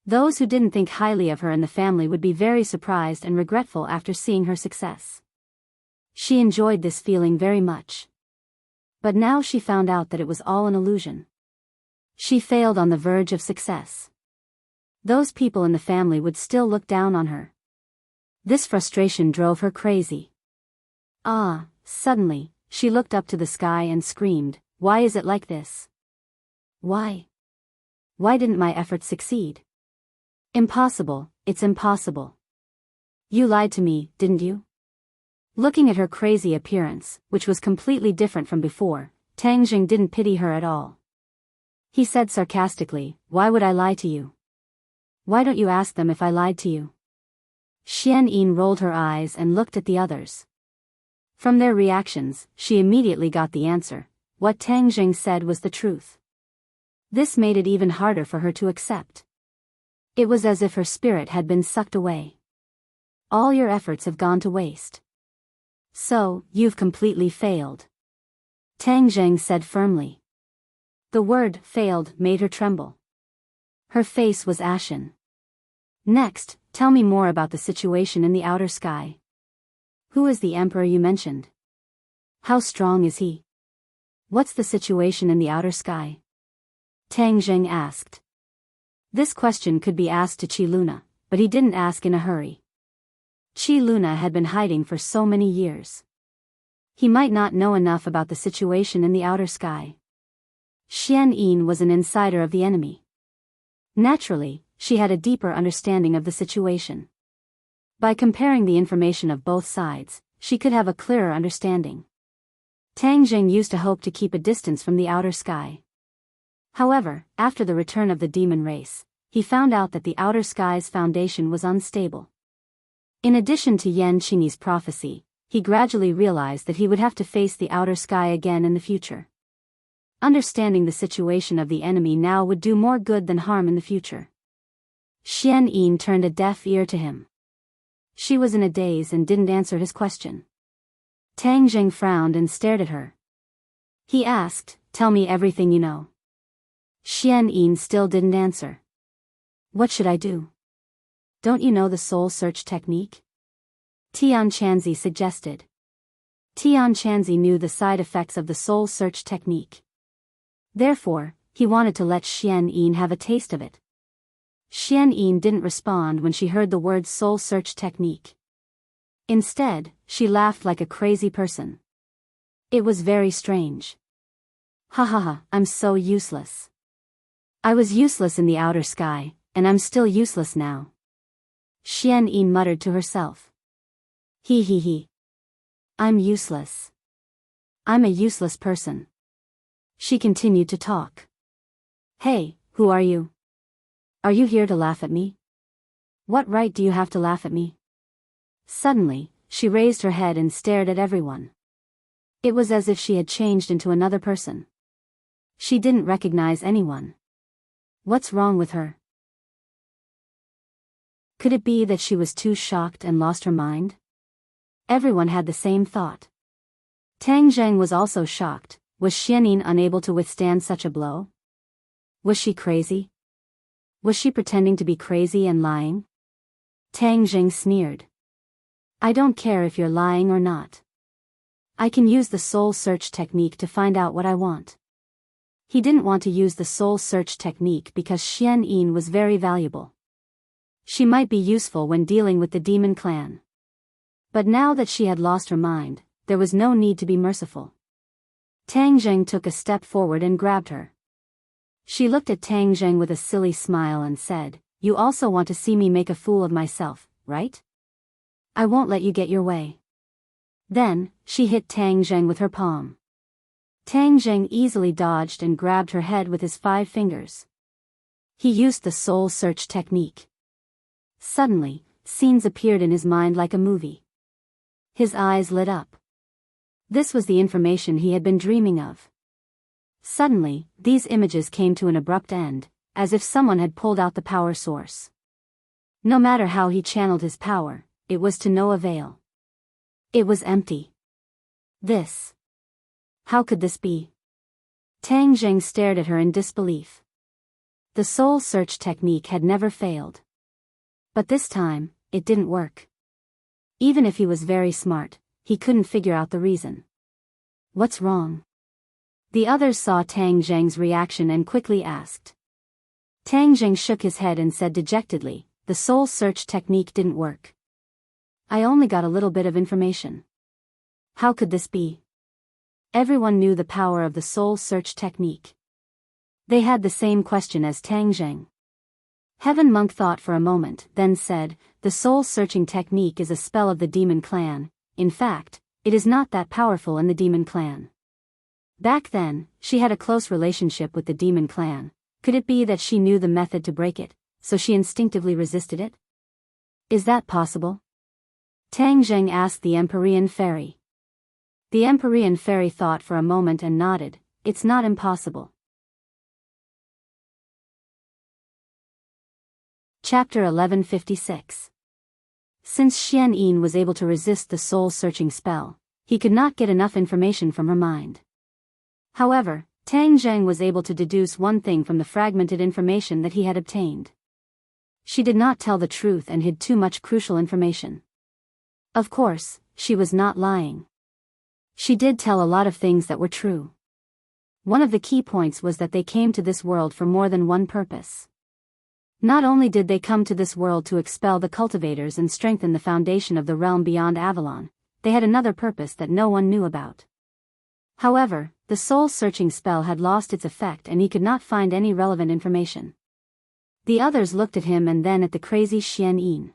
Those who didn't think highly of her in the family would be very surprised and regretful after seeing her success. She enjoyed this feeling very much. But now she found out that it was all an illusion. She failed on the verge of success. Those people in the family would still look down on her. This frustration drove her crazy. Suddenly, she looked up to the sky and screamed, "Why is it like this? Why? Why didn't my efforts succeed? Impossible, it's impossible. You lied to me, didn't you?" Looking at her crazy appearance, which was completely different from before, Tang Zheng didn't pity her at all. He said sarcastically, "Why would I lie to you? Why don't you ask them if I lied to you?" Xian Yin rolled her eyes and looked at the others. From their reactions, she immediately got the answer. What Tang Zheng said was the truth. This made it even harder for her to accept. It was as if her spirit had been sucked away. All your efforts have gone to waste. So, you've completely failed. Tang Zheng said firmly. The word failed made her tremble. Her face was ashen. Next, tell me more about the situation in the outer sky. Who is the emperor you mentioned? How strong is he? What's the situation in the outer sky? Tang Zheng asked. This question could be asked to Qi Luna, but he didn't ask in a hurry. Qi Luna had been hiding for so many years. He might not know enough about the situation in the outer sky. Xian Yin was an insider of the enemy. Naturally, she had a deeper understanding of the situation. By comparing the information of both sides, she could have a clearer understanding. Tang Jing used to hope to keep a distance from the outer sky. However, after the return of the demon race, he found out that the outer sky's foundation was unstable. In addition to Yan Qingyi's prophecy, he gradually realized that he would have to face the outer sky again in the future. Understanding the situation of the enemy now would do more good than harm in the future. Xian Yin turned a deaf ear to him. She was in a daze and didn't answer his question. Tang Jing frowned and stared at her. He asked, "Tell me everything you know." Xian Yin still didn't answer. "What should I do? Don't you know the soul search technique?" Tian Chanzi suggested. Tian Chanzi knew the side effects of the soul search technique. Therefore, he wanted to let Xian Yin have a taste of it. Xian Yin didn't respond when she heard the word soul search technique. Instead, she laughed like a crazy person. It was very strange. "Ha ha ha, I'm so useless. I was useless in the outer sky, and I'm still useless now." Xian Yin muttered to herself. He. I'm useless. I'm a useless person." She continued to talk. "Hey, who are you? Are you here to laugh at me? What right do you have to laugh at me?" Suddenly, she raised her head and stared at everyone. It was as if she had changed into another person. She didn't recognize anyone. What's wrong with her? Could it be that she was too shocked and lost her mind? Everyone had the same thought. Tang Zheng was also shocked. Was Xianyin unable to withstand such a blow? Was she crazy? Was she pretending to be crazy and lying? Tang Zheng sneered. "I don't care if you're lying or not. I can use the soul search technique to find out what I want." He didn't want to use the soul search technique because Xianyin was very valuable. She might be useful when dealing with the demon clan. But now that she had lost her mind, there was no need to be merciful. Tang Zheng took a step forward and grabbed her. She looked at Tang Zheng with a silly smile and said, "You also want to see me make a fool of myself, right? I won't let you get your way." Then, she hit Tang Zheng with her palm. Tang Zheng easily dodged and grabbed her head with his 5 fingers. He used the soul search technique. Suddenly, scenes appeared in his mind like a movie. His eyes lit up. This was the information he had been dreaming of. Suddenly, these images came to an abrupt end, as if someone had pulled out the power source. No matter how he channeled his power, it was to no avail. It was empty. How could this be? Tang Zheng stared at her in disbelief. The soul search technique had never failed. But this time, it didn't work. Even if he was very smart, he couldn't figure out the reason. What's wrong? The others saw Tang Zheng's reaction and quickly asked. Tang Zheng shook his head and said dejectedly, "The soul search technique didn't work. I only got a little bit of information. How could this be?" Everyone knew the power of the soul search technique. They had the same question as Tang Zheng. Heaven Monk thought for a moment, then said, "The soul-searching technique is a spell of the demon clan. In fact, it is not that powerful in the demon clan." Back then, she had a close relationship with the demon clan. Could it be that she knew the method to break it, so she instinctively resisted it? Is that possible? Tang Zheng asked the Empyrean fairy. The Empyrean fairy thought for a moment and nodded. It's not impossible. Chapter 1156. Since Xianyin was able to resist the soul-searching spell, he could not get enough information from her mind. However, Tang Zheng was able to deduce one thing from the fragmented information that he had obtained. She did not tell the truth and hid too much crucial information. Of course, she was not lying. She did tell a lot of things that were true. One of the key points was that they came to this world for more than one purpose. Not only did they come to this world to expel the cultivators and strengthen the foundation of the realm beyond Avalon, they had another purpose that no one knew about. However, the soul-searching spell had lost its effect and he could not find any relevant information. The others looked at him and then at the crazy Xian Yin.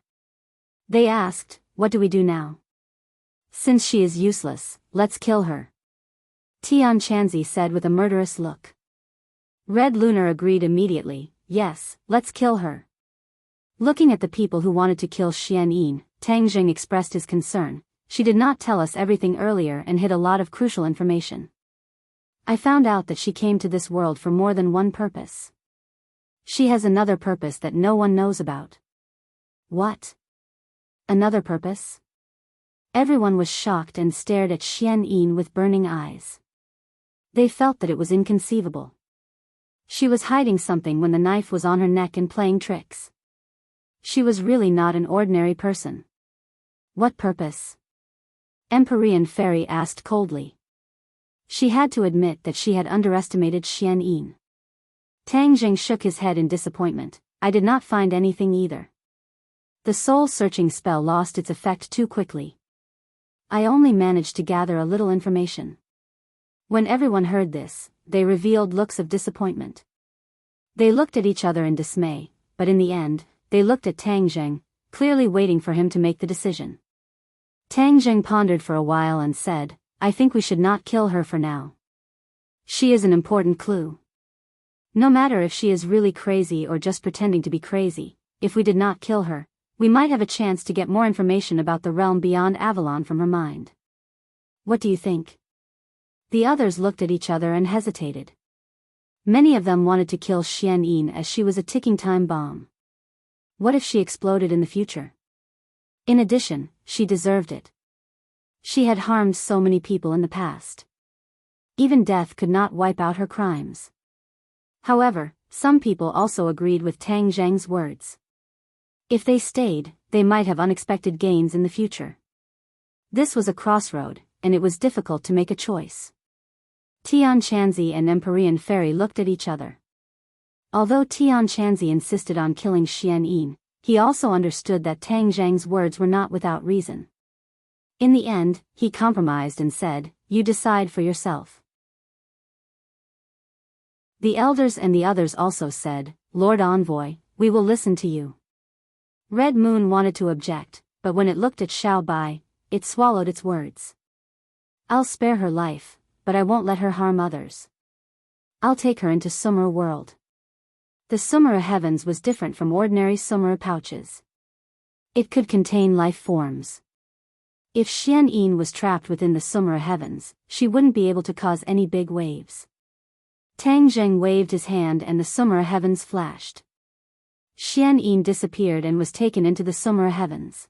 They asked, "What do we do now?" "Since she is useless, let's kill her," Tian Chanzi said with a murderous look. Red Lunar agreed immediately, "Yes, let's kill her." Looking at the people who wanted to kill Xian Yin, Tang Jing expressed his concern. "She did not tell us everything earlier and hid a lot of crucial information. I found out that she came to this world for more than one purpose. She has another purpose that no one knows about." "What? Another purpose?" Everyone was shocked and stared at Xian Yin with burning eyes. They felt that it was inconceivable. She was hiding something when the knife was on her neck and playing tricks. She was really not an ordinary person. "What purpose?" Empyrean Fairy asked coldly. She had to admit that she had underestimated Xian Yin. Tang Jing shook his head in disappointment. "I did not find anything either. The soul-searching spell lost its effect too quickly. I only managed to gather a little information." When everyone heard this, they revealed looks of disappointment. They looked at each other in dismay, but in the end, they looked at Tang Jing, clearly waiting for him to make the decision. Tang Jing pondered for a while and said, "I think we should not kill her for now. She is an important clue. No matter if she is really crazy or just pretending to be crazy, if we did not kill her, we might have a chance to get more information about the realm beyond Avalon from her mind. What do you think?" The others looked at each other and hesitated. Many of them wanted to kill Xian Yin as she was a ticking time bomb. What if she exploded in the future? In addition, she deserved it. She had harmed so many people in the past. Even death could not wipe out her crimes. However, some people also agreed with Tang Zheng's words. If they stayed, they might have unexpected gains in the future. This was a crossroad, and it was difficult to make a choice. Tian Chanzi and Empyrean Fairy looked at each other. Although Tian Chanzi insisted on killing Xian Yin, he also understood that Tang Zheng's words were not without reason. In the end, he compromised and said, "You decide for yourself." The elders and the others also said, "Lord Envoy, we will listen to you." Red Moon wanted to object, but when it looked at Xiao Bai, it swallowed its words. "I'll spare her life, but I won't let her harm others. I'll take her into Sumera world." The Sumera heavens was different from ordinary Sumera pouches. It could contain life forms. If Xian Yin was trapped within the Sumera heavens, she wouldn't be able to cause any big waves. Tang Zheng waved his hand and the Sumera heavens flashed. Xian Yin disappeared and was taken into the Sumera heavens.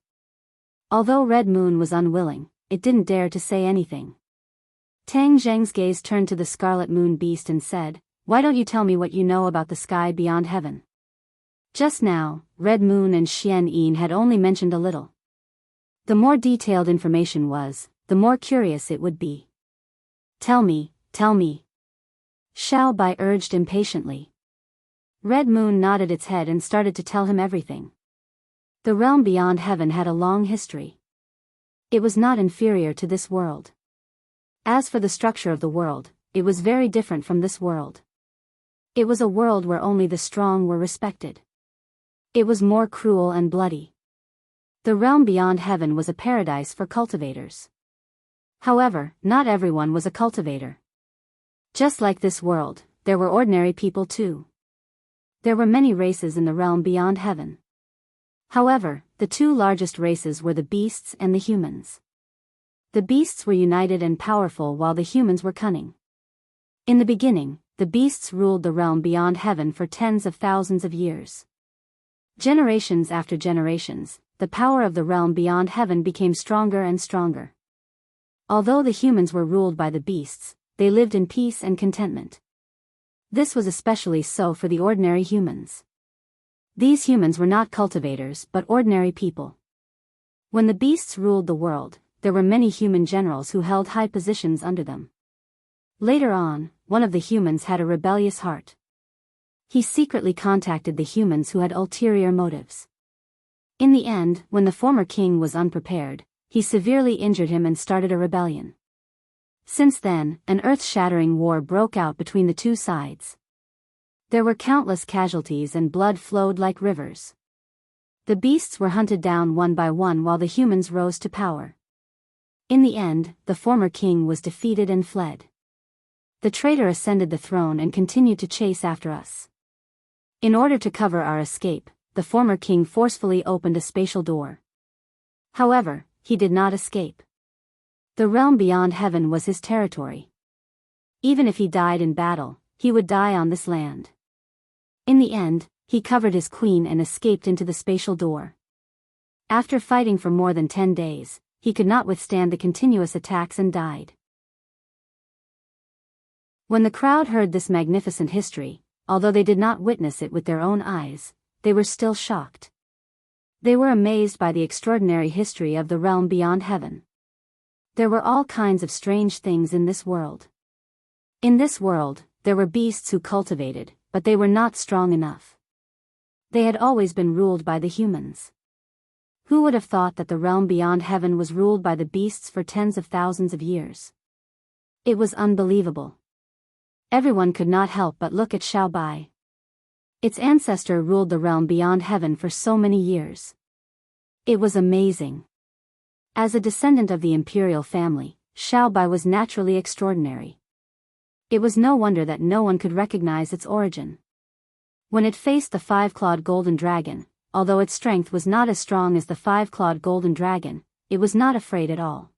Although Red Moon was unwilling, it didn't dare to say anything. Tang Zheng's gaze turned to the Scarlet Moon Beast and said, "Why don't you tell me what you know about the sky beyond heaven?" Just now, Red Moon and Xian Yin had only mentioned a little. The more detailed information was, the more curious it would be. Tell me, Xiao Bai urged impatiently. Red Moon nodded its head and started to tell him everything. The realm beyond heaven had a long history. It was not inferior to this world. As for the structure of the world, it was very different from this world. It was a world where only the strong were respected. It was more cruel and bloody. The realm beyond heaven was a paradise for cultivators. However, not everyone was a cultivator. Just like this world, there were ordinary people too. There were many races in the realm beyond heaven. However, the two largest races were the beasts and the humans. The beasts were united and powerful while the humans were cunning. In the beginning, the beasts ruled the realm beyond heaven for tens of thousands of years. Generations after generations, the power of the realm beyond heaven became stronger and stronger. Although the humans were ruled by the beasts, they lived in peace and contentment. This was especially so for the ordinary humans. These humans were not cultivators but ordinary people. When the beasts ruled the world, there were many human generals who held high positions under them. Later on, one of the humans had a rebellious heart. He secretly contacted the humans who had ulterior motives. In the end, when the former king was unprepared, he severely injured him and started a rebellion. Since then, an earth-shattering war broke out between the two sides. There were countless casualties and blood flowed like rivers. The beasts were hunted down one by one while the humans rose to power. In the end, the former king was defeated and fled. The traitor ascended the throne and continued to chase after us. In order to cover our escape, the former king forcefully opened a spatial door. However, he did not escape. The realm beyond heaven was his territory. Even if he died in battle, he would die on this land. In the end, he covered his queen and escaped into the spatial door. After fighting for more than 10 days, he could not withstand the continuous attacks and died. When the crowd heard this magnificent history, although they did not witness it with their own eyes, they were still shocked. They were amazed by the extraordinary history of the realm beyond heaven. There were all kinds of strange things in this world. In this world, there were beasts who cultivated, but they were not strong enough. They had always been ruled by the humans. Who would have thought that the realm beyond heaven was ruled by the beasts for tens of thousands of years? It was unbelievable. Everyone could not help but look at Xiaobai. Its ancestor ruled the realm beyond heaven for so many years. It was amazing. As a descendant of the imperial family, Xiaobai was naturally extraordinary. It was no wonder that no one could recognize its origin. When it faced the five-clawed golden dragon, although its strength was not as strong as the five-clawed golden dragon, it was not afraid at all.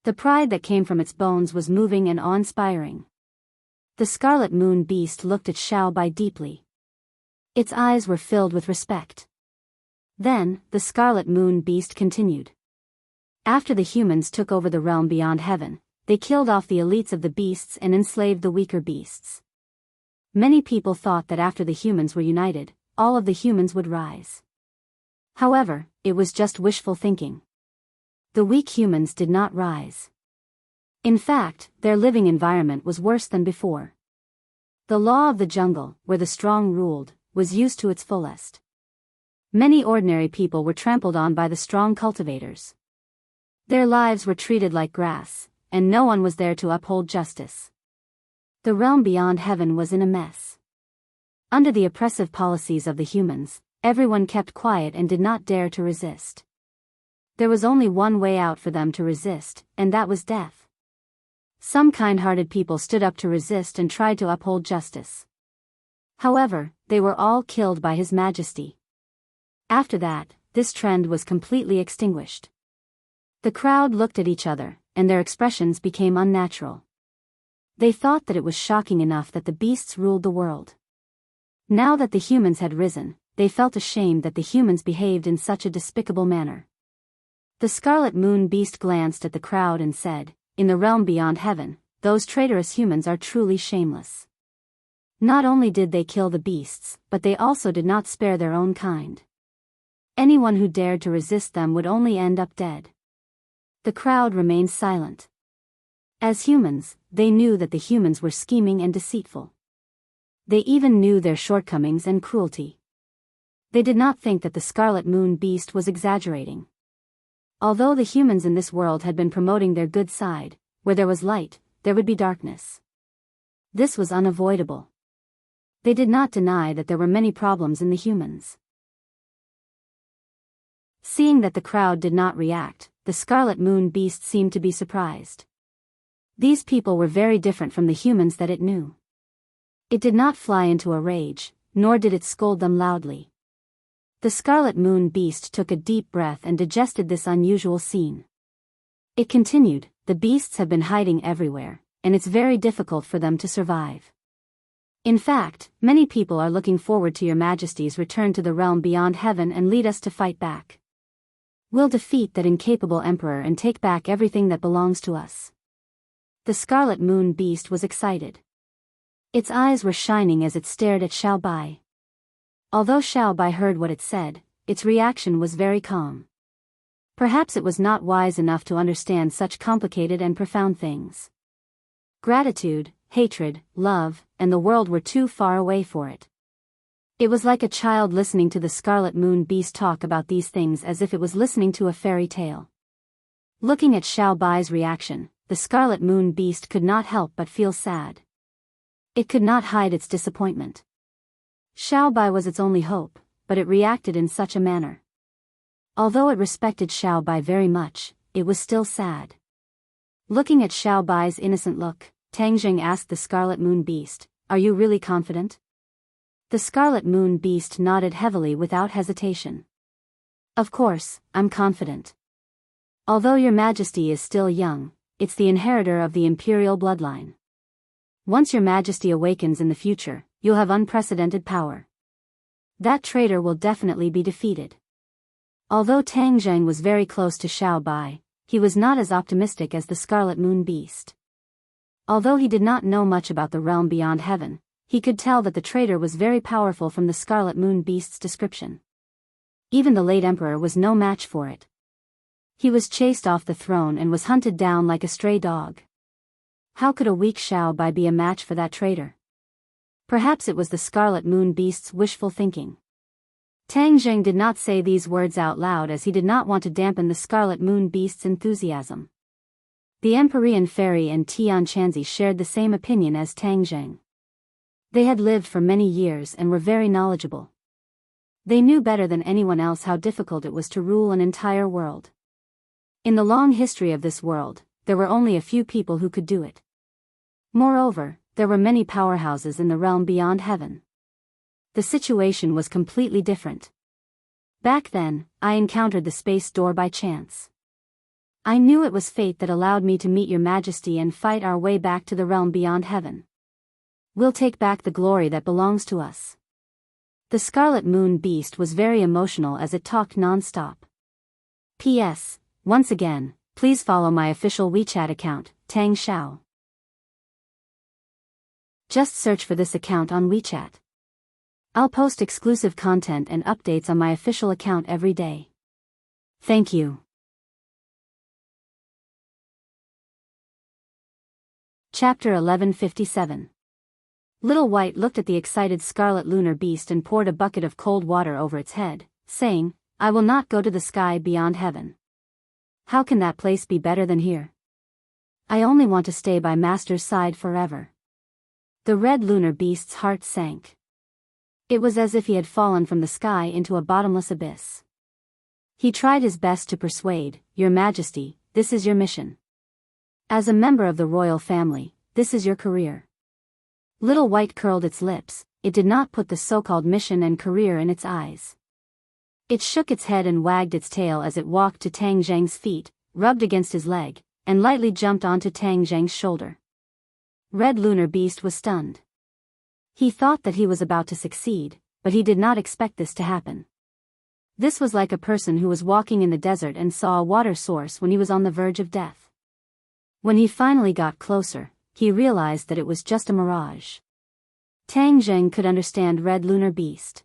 The pride that came from its bones was moving and awe-inspiring. The Scarlet Moon Beast looked at Xiaobai deeply. Its eyes were filled with respect. Then, the Scarlet Moon Beast continued. After the humans took over the realm beyond heaven, they killed off the elites of the beasts and enslaved the weaker beasts. Many people thought that after the humans were united, all of the humans would rise. However, it was just wishful thinking. The weak humans did not rise. In fact, their living environment was worse than before. The law of the jungle, where the strong ruled, was used to its fullest. Many ordinary people were trampled on by the strong cultivators. Their lives were treated like grass, and no one was there to uphold justice. The realm beyond heaven was in a mess. Under the oppressive policies of the humans, everyone kept quiet and did not dare to resist. There was only one way out for them to resist, and that was death. Some kind-hearted people stood up to resist and tried to uphold justice. However, they were all killed by His Majesty. After that, this trend was completely extinguished. The crowd looked at each other, and their expressions became unnatural. They thought that it was shocking enough that the beasts ruled the world. Now that the humans had risen, they felt ashamed that the humans behaved in such a despicable manner. The Scarlet Moon Beast glanced at the crowd and said, "In the realm beyond heaven, those traitorous humans are truly shameless. Not only did they kill the beasts, but they also did not spare their own kind. Anyone who dared to resist them would only end up dead." The crowd remained silent. As humans, they knew that the humans were scheming and deceitful. They even knew their shortcomings and cruelty. They did not think that the Scarlet Moon Beast was exaggerating. Although the humans in this world had been promoting their good side, where there was light, there would be darkness. This was unavoidable. They did not deny that there were many problems in the humans. Seeing that the crowd did not react, the Scarlet Moon Beast seemed to be surprised. These people were very different from the humans that it knew. It did not fly into a rage, nor did it scold them loudly. The Scarlet Moon Beast took a deep breath and digested this unusual scene. It continued, "The beasts have been hiding everywhere, and it's very difficult for them to survive. In fact, many people are looking forward to Your Majesty's return to the realm beyond heaven and lead us to fight back. We'll defeat that incapable emperor and take back everything that belongs to us." The Scarlet Moon Beast was excited. Its eyes were shining as it stared at Xiaobai. Although Xiaobai heard what it said, its reaction was very calm. Perhaps it was not wise enough to understand such complicated and profound things. Gratitude, hatred, love, and the world were too far away for it. It was like a child listening to the Scarlet Moon Beast talk about these things as if it was listening to a fairy tale. Looking at Xiaobai's reaction, the Scarlet Moon Beast could not help but feel sad. It could not hide its disappointment. Xiao Bai was its only hope, but it reacted in such a manner. Although it respected Xiao Bai very much, it was still sad. Looking at Xiao Bai's innocent look, Tang Jing asked the Scarlet Moon Beast, "Are you really confident?" The Scarlet Moon Beast nodded heavily without hesitation. "Of course, I'm confident. Although your Majesty is still young, it's the inheritor of the imperial bloodline. Once your Majesty awakens in the future, you'll have unprecedented power. That traitor will definitely be defeated." Although Tang Zheng was very close to Xiao Bai, he was not as optimistic as the Scarlet Moon Beast. Although he did not know much about the realm beyond heaven, he could tell that the traitor was very powerful from the Scarlet Moon Beast's description. Even the late emperor was no match for it. He was chased off the throne and was hunted down like a stray dog. How could a weak Xiao Bai be a match for that traitor? Perhaps it was the Scarlet Moon Beast's wishful thinking. Tang Zheng did not say these words out loud as he did not want to dampen the Scarlet Moon Beast's enthusiasm. The Empyrean Fairy and Tian Chanzi shared the same opinion as Tang Zheng. They had lived for many years and were very knowledgeable. They knew better than anyone else how difficult it was to rule an entire world. In the long history of this world, there were only a few people who could do it. Moreover, there were many powerhouses in the realm beyond heaven. The situation was completely different. Back then, I encountered the space door by chance. I knew it was fate that allowed me to meet your Majesty and fight our way back to the realm beyond heaven. We'll take back the glory that belongs to us. The Scarlet Moon Beast was very emotional as it talked non-stop. P.S. Once again, please follow my official WeChat account, Tang Xiao. Just search for this account on WeChat. I'll post exclusive content and updates on my official account every day. Thank you. Chapter 1157. Little White looked at the excited Scarlet Lunar Beast and poured a bucket of cold water over its head, saying, "I will not go to the sky beyond heaven. How can that place be better than here? I only want to stay by Master's side forever." The Red Lunar Beast's heart sank. It was as if he had fallen from the sky into a bottomless abyss. He tried his best to persuade, "Your Majesty, this is your mission. As a member of the royal family, this is your career." Little White curled its lips. It did not put the so-called mission and career in its eyes. It shook its head and wagged its tail as it walked to Tang Zheng's feet, rubbed against his leg, and lightly jumped onto Tang Zheng's shoulder. Red Lunar Beast was stunned. He thought that he was about to succeed, but he did not expect this to happen. This was like a person who was walking in the desert and saw a water source when he was on the verge of death. When he finally got closer, he realized that it was just a mirage. Tang Zheng could understand Red Lunar Beast.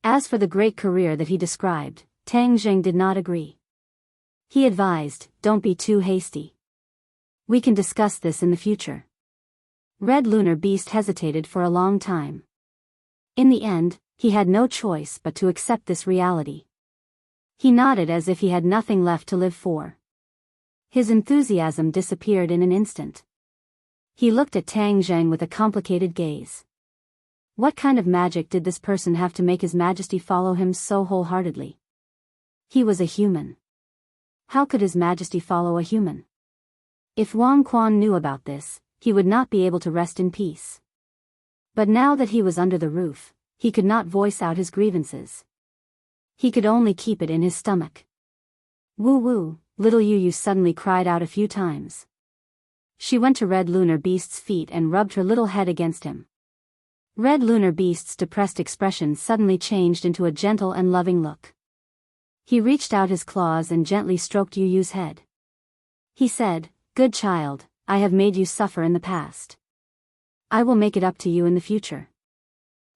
As for the great career that he described, Tang Zheng did not agree. He advised, "Don't be too hasty. We can discuss this in the future." Red Lunar Beast hesitated for a long time. In the end, he had no choice but to accept this reality. He nodded as if he had nothing left to live for. His enthusiasm disappeared in an instant. He looked at Tang Zheng with a complicated gaze. What kind of magic did this person have to make His Majesty follow him so wholeheartedly? He was a human. How could His Majesty follow a human? If Wang Quan knew about this, he would not be able to rest in peace. But now that he was under the roof, he could not voice out his grievances. He could only keep it in his stomach. "Woo woo," little Yu Yu suddenly cried out a few times. She went to Red Lunar Beast's feet and rubbed her little head against him. Red Lunar Beast's depressed expression suddenly changed into a gentle and loving look. He reached out his claws and gently stroked Yu Yu's head. He said, "Good child, I have made you suffer in the past. I will make it up to you in the future."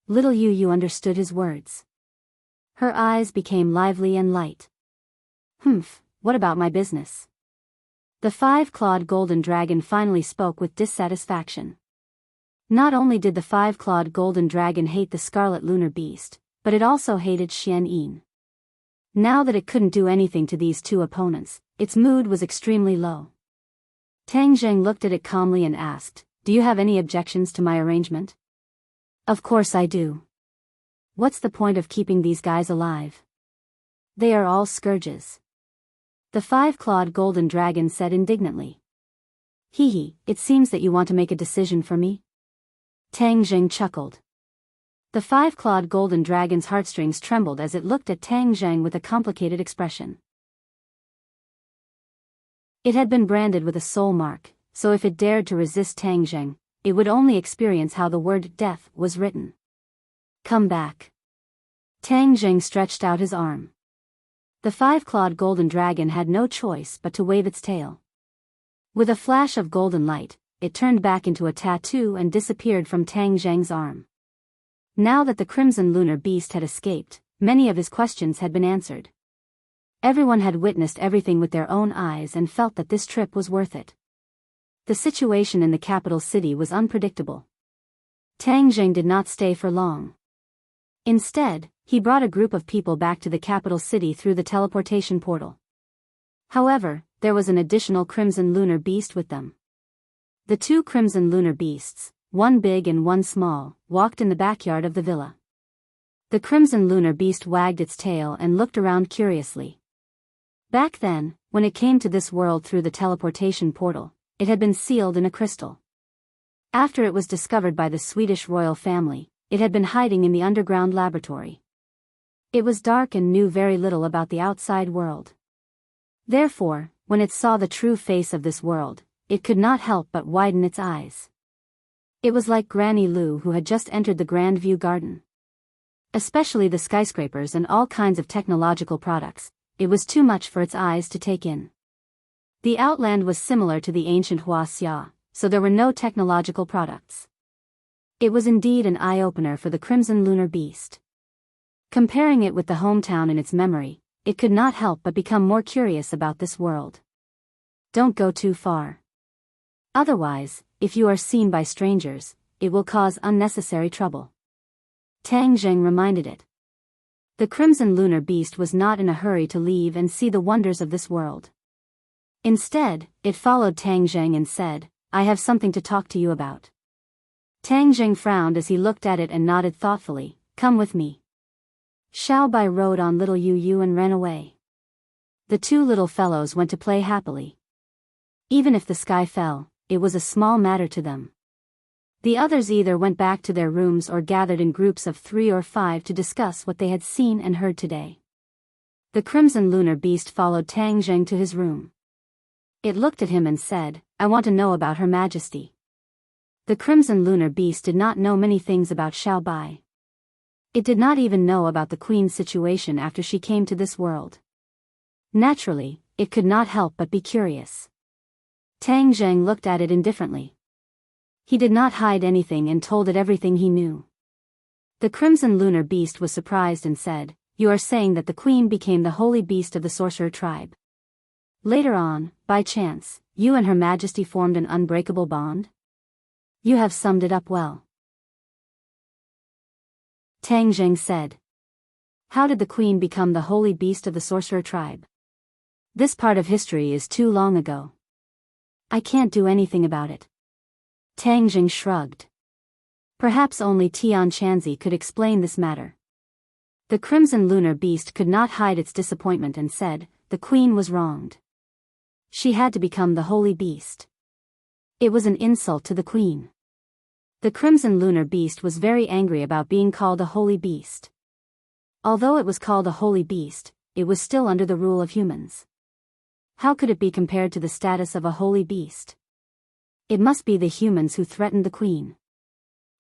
Little Yu Yu understood his words. Her eyes became lively and light. "Humph, what about my business?" The five-clawed golden dragon finally spoke with dissatisfaction. Not only did the five-clawed golden dragon hate the Scarlet Lunar Beast, but it also hated Xian Yin. Now that it couldn't do anything to these two opponents, its mood was extremely low. Tang Zheng looked at it calmly and asked, "Do you have any objections to my arrangement?" "Of course I do. What's the point of keeping these guys alive? They are all scourges." The five-clawed golden dragon said indignantly. "Hee, it seems that you want to make a decision for me?" Tang Zheng chuckled. The five-clawed golden dragon's heartstrings trembled as it looked at Tang Zheng with a complicated expression. It had been branded with a soul mark, so if it dared to resist Tang Zheng, it would only experience how the word death was written. "Come back." Tang Zheng stretched out his arm. The five-clawed golden dragon had no choice but to wave its tail. With a flash of golden light, it turned back into a tattoo and disappeared from Tang Zheng's arm. Now that the crimson lunar beast had escaped, many of his questions had been answered. Everyone had witnessed everything with their own eyes and felt that this trip was worth it. The situation in the capital city was unpredictable. Tang Zheng did not stay for long. Instead, he brought a group of people back to the capital city through the teleportation portal. However, there was an additional crimson lunar beast with them. The two crimson lunar beasts, one big and one small, walked in the backyard of the villa. The crimson lunar beast wagged its tail and looked around curiously. Back then, when it came to this world through the teleportation portal, it had been sealed in a crystal. After it was discovered by the Swedish royal family, it had been hiding in the underground laboratory. It was dark and knew very little about the outside world. Therefore, when it saw the true face of this world, it could not help but widen its eyes. It was like Granny Lu who had just entered the Grand View Garden. Especially the skyscrapers and all kinds of technological products, it was too much for its eyes to take in. The Outland was similar to the ancient Huaxia, so there were no technological products. It was indeed an eye-opener for the crimson lunar beast. Comparing it with the hometown in its memory, it could not help but become more curious about this world. Don't go too far. Otherwise, if you are seen by strangers, it will cause unnecessary trouble. Tang Zheng reminded it. The crimson lunar beast was not in a hurry to leave and see the wonders of this world. Instead, it followed Tang Zheng and said, "I have something to talk to you about." Tang Zheng frowned as he looked at it and nodded thoughtfully, "Come with me." Xiao Bai rode on little Yu Yu and ran away. The two little fellows went to play happily. Even if the sky fell, it was a small matter to them. The others either went back to their rooms or gathered in groups of 3 or 5 to discuss what they had seen and heard today. The crimson lunar beast followed Tang Zheng to his room. It looked at him and said, "I want to know about Her Majesty." The crimson lunar beast did not know many things about Xiao Bai. It did not even know about the queen's situation after she came to this world. Naturally, it could not help but be curious. Tang Zheng looked at it indifferently. He did not hide anything and told it everything he knew. The crimson lunar beast was surprised and said, "You are saying that the queen became the holy beast of the sorcerer tribe. Later on, by chance, you and Her Majesty formed an unbreakable bond? You have summed it up well." Tang Zheng said. "How did the queen become the holy beast of the sorcerer tribe? This part of history is too long ago. I can't do anything about it." Tang Zheng shrugged. Perhaps only Tian Chanzi could explain this matter. The crimson lunar beast could not hide its disappointment and said, "The queen was wronged. She had to become the holy beast. It was an insult to the queen." The crimson lunar beast was very angry about being called a holy beast. Although it was called a holy beast, it was still under the rule of humans. How could it be compared to the status of a holy beast? It must be the humans who threatened the queen.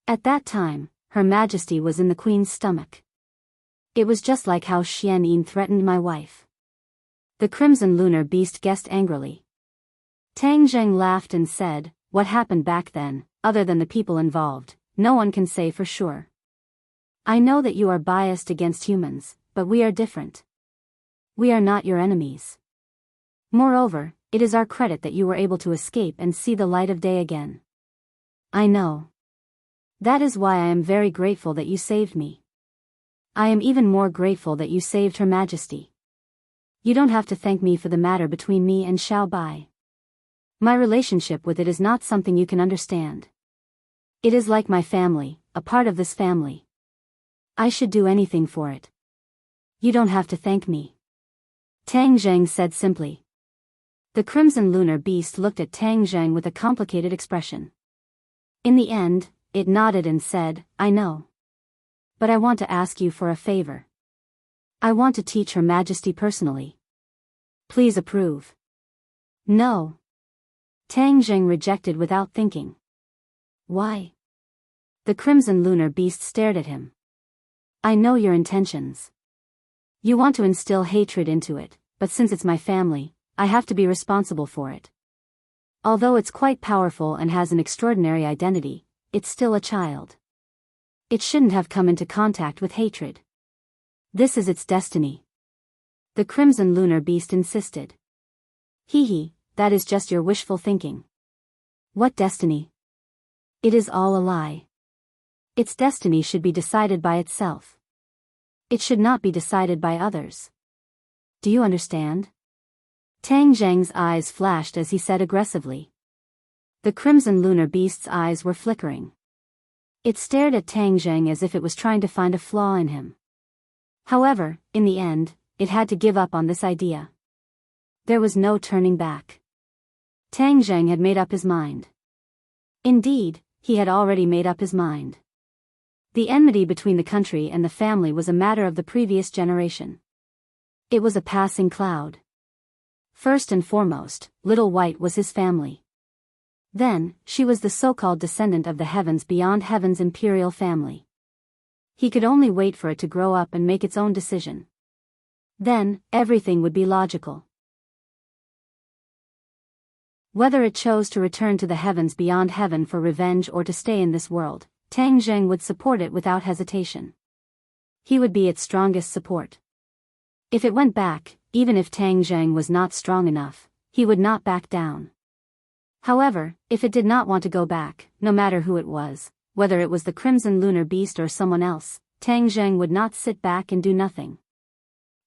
At that time, Her Majesty was in the queen's stomach. It was just like how Xian Yin threatened my wife. The crimson lunar beast guessed angrily. Tang Zheng laughed and said, "What happened back then, other than the people involved, no one can say for sure. I know that you are biased against humans, but we are different. We are not your enemies. Moreover, it is our credit that you were able to escape and see the light of day again. I know. That is why I am very grateful that you saved me. I am even more grateful that you saved Her Majesty. You don't have to thank me for the matter between me and Xiao Bai. My relationship with it is not something you can understand. It is like my family, a part of this family. I should do anything for it. You don't have to thank me. Tang Zheng said simply. The crimson lunar beast looked at Tang Zheng with a complicated expression. In the end, it nodded and said, I know. But I want to ask you for a favor. I want to teach Her Majesty personally. Please approve. No. Tang Zheng rejected without thinking. Why? The crimson lunar beast stared at him. I know your intentions. You want to instill hatred into it, but since it's my family, I have to be responsible for it. Although it's quite powerful and has an extraordinary identity, it's still a child. It shouldn't have come into contact with hatred. This is its destiny. The crimson lunar beast insisted. Hee, that is just your wishful thinking. What destiny? It is all a lie. Its destiny should be decided by itself. It should not be decided by others. Do you understand? Tang Zheng's eyes flashed as he said aggressively. The crimson lunar beast's eyes were flickering. It stared at Tang Zheng as if it was trying to find a flaw in him. However, in the end, it had to give up on this idea. There was no turning back. Tang Zheng had made up his mind. Indeed, he had already made up his mind. The enmity between the country and the family was a matter of the previous generation. It was a passing cloud. First and foremost, Little White was his family. Then, she was the so-called descendant of the heavens beyond heaven's imperial family. He could only wait for it to grow up and make its own decision. Then, everything would be logical. Whether it chose to return to the heavens beyond heaven for revenge or to stay in this world, Tang Zheng would support it without hesitation. He would be its strongest support. If it went back, even if Tang Zheng was not strong enough, he would not back down. However, if it did not want to go back, no matter who it was, whether it was the crimson lunar beast or someone else, Tang Zheng would not sit back and do nothing.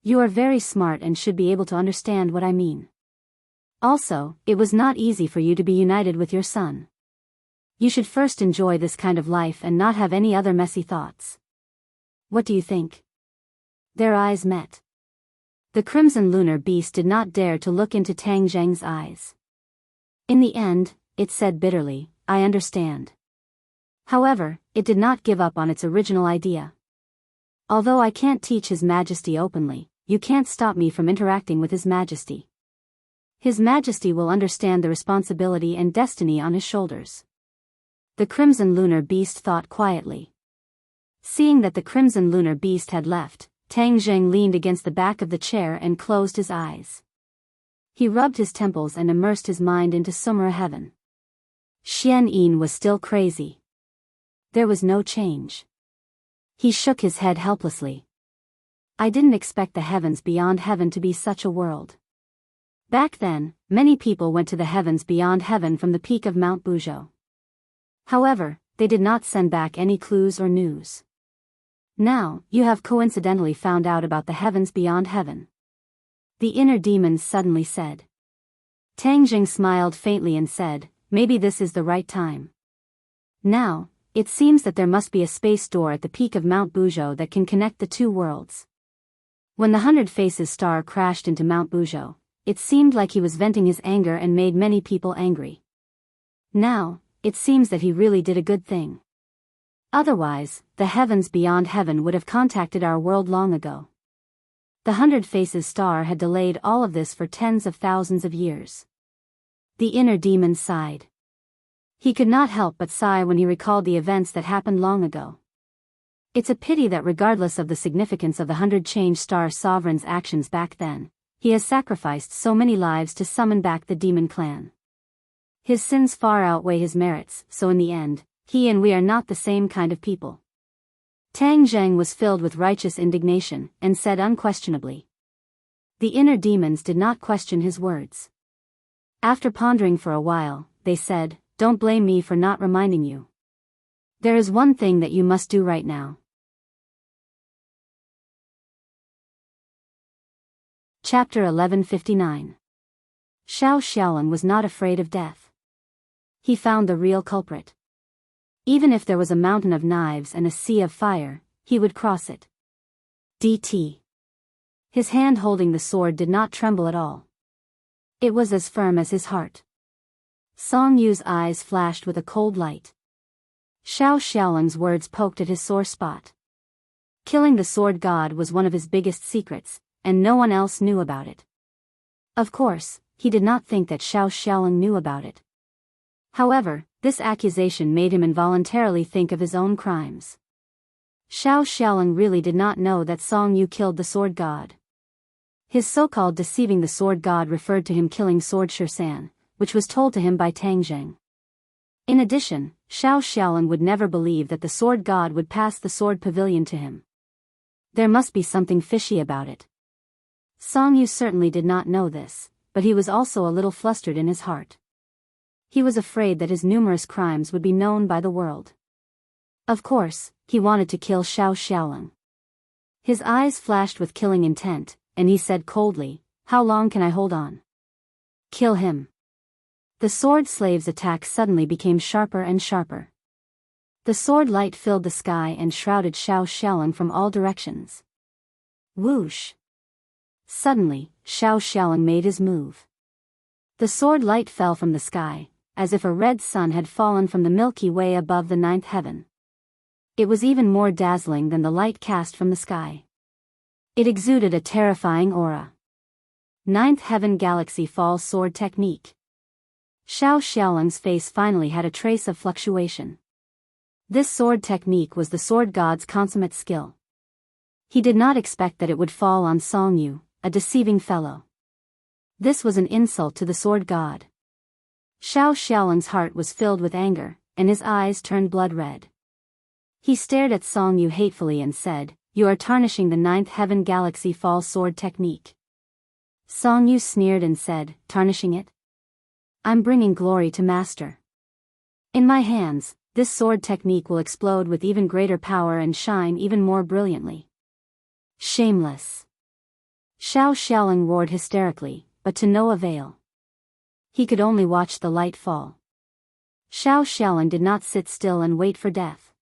You are very smart and should be able to understand what I mean. Also, it was not easy for you to be united with your son. You should first enjoy this kind of life and not have any other messy thoughts. What do you think? Their eyes met. The crimson lunar beast did not dare to look into Tang Zheng's eyes. In the end, it said bitterly, I understand. However, it did not give up on its original idea. Although I can't teach His Majesty openly, you can't stop me from interacting with His Majesty. His Majesty will understand the responsibility and destiny on his shoulders. The crimson lunar beast thought quietly. Seeing that the crimson lunar beast had left, Tang Zheng leaned against the back of the chair and closed his eyes. He rubbed his temples and immersed his mind into Sumera heaven. Xian Yin was still crazy. There was no change. He shook his head helplessly. I didn't expect the heavens beyond heaven to be such a world. Back then, many people went to the heavens beyond heaven from the peak of Mount Buzhou. However, they did not send back any clues or news. Now, you have coincidentally found out about the heavens beyond heaven. The inner demons suddenly said. Tang Zheng smiled faintly and said, maybe this is the right time. Now, it seems that there must be a space door at the peak of Mount Buzhou that can connect the two worlds. When the 100 Faces star crashed into Mount Buzhou, it seemed like he was venting his anger and made many people angry. Now, it seems that he really did a good thing. Otherwise, the heavens beyond heaven would have contacted our world long ago. The 100 Faces star had delayed all of this for tens of thousands of years. The inner demon sighed. He could not help but sigh when he recalled the events that happened long ago. It's a pity that regardless of the significance of the 100 Change Star Sovereign's actions back then, he has sacrificed so many lives to summon back the demon clan. His sins far outweigh his merits, so in the end, he and we are not the same kind of people. Tang Zheng was filled with righteous indignation, and said unquestionably. The inner demons did not question his words. After pondering for a while, they said, don't blame me for not reminding you. There is one thing that you must do right now. Chapter 1159. Xiao Xiaolong was not afraid of death. He found the real culprit. Even if there was a mountain of knives and a sea of fire, he would cross it. DT. His hand holding the sword did not tremble at all. It was as firm as his heart. Song Yu's eyes flashed with a cold light. Xiao Xiaolong's words poked at his sore spot. Killing the sword god was one of his biggest secrets, and no one else knew about it. Of course, he did not think that Xiao Xiaolong knew about it. However, this accusation made him involuntarily think of his own crimes. Xiao Xiaolong really did not know that Song Yu killed the sword god. His so-called deceiving the sword god referred to him killing Sword Shirsan, which was told to him by Tang Zheng. In addition, Xiao Xiaolong would never believe that the sword god would pass the sword pavilion to him. There must be something fishy about it. Song Yu certainly did not know this, but he was also a little flustered in his heart. He was afraid that his numerous crimes would be known by the world. Of course, he wanted to kill Xiao Xiaolong. His eyes flashed with killing intent, and he said coldly, "How long can I hold on?" "Kill him." The sword slave's attack suddenly became sharper and sharper. The sword light filled the sky and shrouded Xiao Xiaolong from all directions. Whoosh! Suddenly, Xiao Xiaolong made his move. The sword light fell from the sky, as if a red sun had fallen from the Milky Way above the ninth heaven. It was even more dazzling than the light cast from the sky. It exuded a terrifying aura. Ninth Heaven Galaxy Fall Sword Technique. Xiao Xiaolong's face finally had a trace of fluctuation. This sword technique was the sword god's consummate skill. He did not expect that it would fall on Song Yu, a deceiving fellow. This was an insult to the sword god. Xiao Xiaolong's heart was filled with anger, and his eyes turned blood red. He stared at Song Yu hatefully and said, "You are tarnishing the ninth heaven galaxy fall sword technique." Song Yu sneered and said, "Tarnishing it? I'm bringing glory to Master. In my hands, this sword technique will explode with even greater power and shine even more brilliantly." Shameless! Xiao Xiaolong roared hysterically, but to no avail. He could only watch the light fall. Xiao Xiaolong did not sit still and wait for death.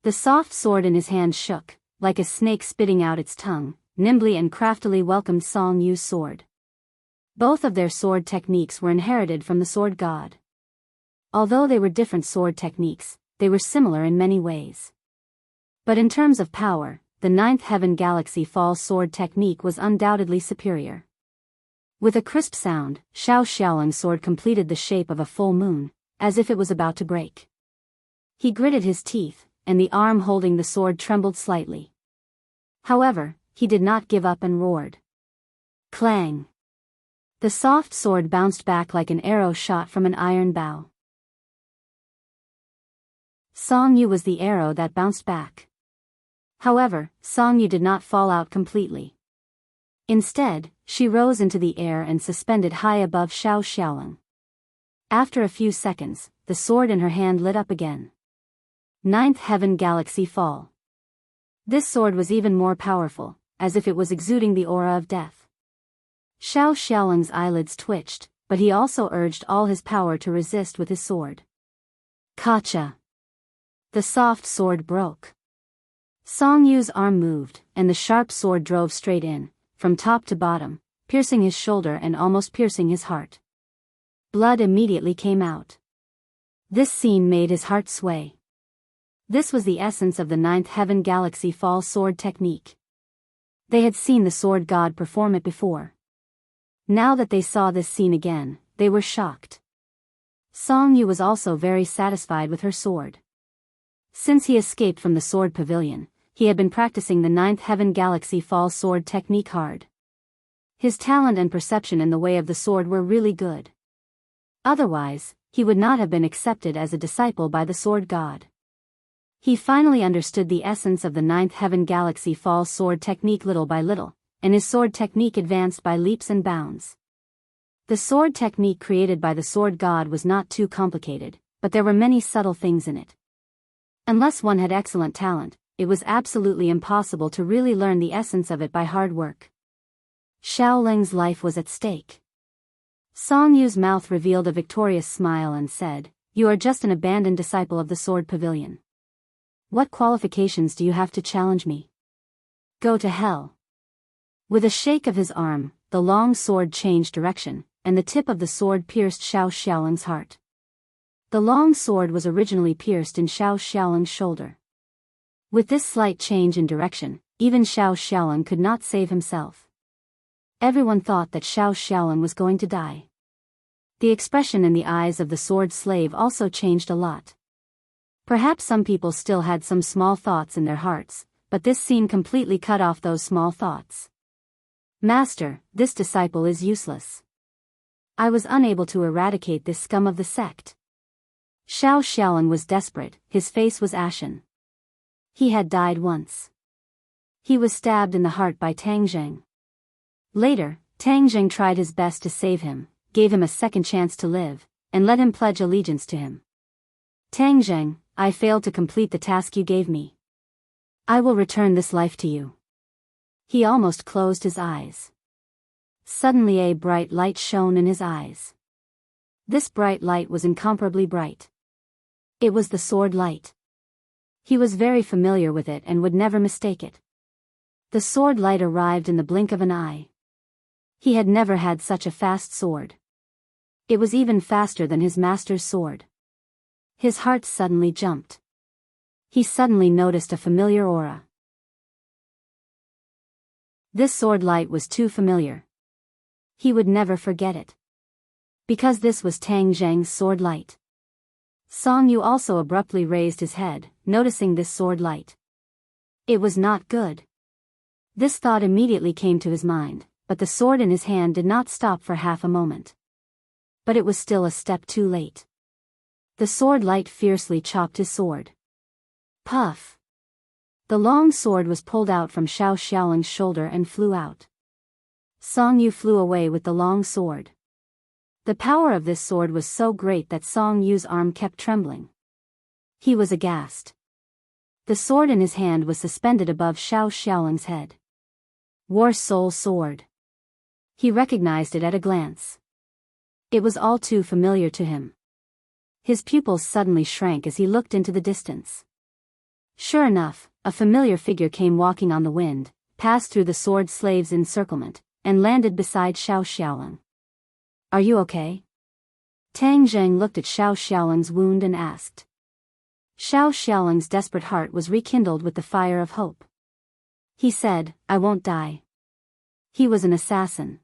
The soft sword in his hand shook, like a snake spitting out its tongue, nimbly and craftily welcomed Song Yu's sword. Both of their sword techniques were inherited from the sword god. Although they were different sword techniques, they were similar in many ways. But in terms of power, the ninth heaven galaxy fall sword technique was undoubtedly superior. With a crisp sound, Xiao Xiaolong's sword completed the shape of a full moon, as if it was about to break. He gritted his teeth, and the arm holding the sword trembled slightly. However, he did not give up and roared. Clang! The soft sword bounced back like an arrow shot from an iron bow. Song Yu was the arrow that bounced back. However, Song Yu did not fall out completely. Instead, she rose into the air and suspended high above Xiao Xiaolong. After a few seconds, the sword in her hand lit up again. Ninth Heaven Galaxy Fall. This sword was even more powerful, as if it was exuding the aura of death. Xiao Xiaolong's eyelids twitched, but he also urged all his power to resist with his sword. Kacha! The soft sword broke. Song Yu's arm moved, and the sharp sword drove straight in, from top to bottom, piercing his shoulder and almost piercing his heart. Blood immediately came out. This scene made his heart sway. This was the essence of the ninth heaven galaxy fall sword technique. They had seen the sword god perform it before. Now that they saw this scene again, they were shocked. Song Yu was also very satisfied with her sword. Since he escaped from the sword pavilion, he had been practicing the ninth heaven galaxy fall sword technique hard. His talent and perception in the way of the sword were really good. Otherwise, he would not have been accepted as a disciple by the sword god. He finally understood the essence of the ninth heaven galaxy fall sword technique little by little, and his sword technique advanced by leaps and bounds. The sword technique created by the sword god was not too complicated, but there were many subtle things in it. Unless one had excellent talent, it was absolutely impossible to really learn the essence of it by hard work. Xiao Ling's life was at stake. Song Yu's mouth revealed a victorious smile and said, "You are just an abandoned disciple of the Sword Pavilion. What qualifications do you have to challenge me? Go to hell." With a shake of his arm, the long sword changed direction, and the tip of the sword pierced Xiao Xiaoling's heart. The long sword was originally pierced in Xiao Xiaoling's shoulder. With this slight change in direction, even Xiao Xiaoling could not save himself. Everyone thought that Xiao Xiaoling was going to die. The expression in the eyes of the sword slave also changed a lot. Perhaps some people still had some small thoughts in their hearts, but this scene completely cut off those small thoughts. "Master, this disciple is useless. I was unable to eradicate this scum of the sect." Xiao Xiaoling was desperate, his face was ashen. He had died once. He was stabbed in the heart by Tang Zheng. Later, Tang Zheng tried his best to save him, gave him a second chance to live, and let him pledge allegiance to him. "Tang Zheng, I failed to complete the task you gave me. I will return this life to you." He almost closed his eyes. Suddenly a bright light shone in his eyes. This bright light was incomparably bright. It was the sword light. He was very familiar with it and would never mistake it. The sword light arrived in the blink of an eye. He had never had such a fast sword. It was even faster than his master's sword. His heart suddenly jumped. He suddenly noticed a familiar aura. This sword light was too familiar. He would never forget it. Because this was Tang Zheng's sword light. Song Yu also abruptly raised his head, noticing this sword light. It was not good. This thought immediately came to his mind, but the sword in his hand did not stop for half a moment. But it was still a step too late. The sword light fiercely chopped his sword. Puff! The long sword was pulled out from Xiao Xiaoling's shoulder and flew out. Song Yu flew away with the long sword. The power of this sword was so great that Song Yu's arm kept trembling. He was aghast. The sword in his hand was suspended above Xiao Xiaoling's head. War Soul Sword. He recognized it at a glance. It was all too familiar to him. His pupils suddenly shrank as he looked into the distance. Sure enough, a familiar figure came walking on the wind, passed through the sword slave's encirclement, and landed beside Xiao Xiaoling. "Are you okay?" Tang Zheng looked at Xiao Xiaoling's wound and asked. Xiao Xiaoling's desperate heart was rekindled with the fire of hope. He said, "I won't die." He was an assassin.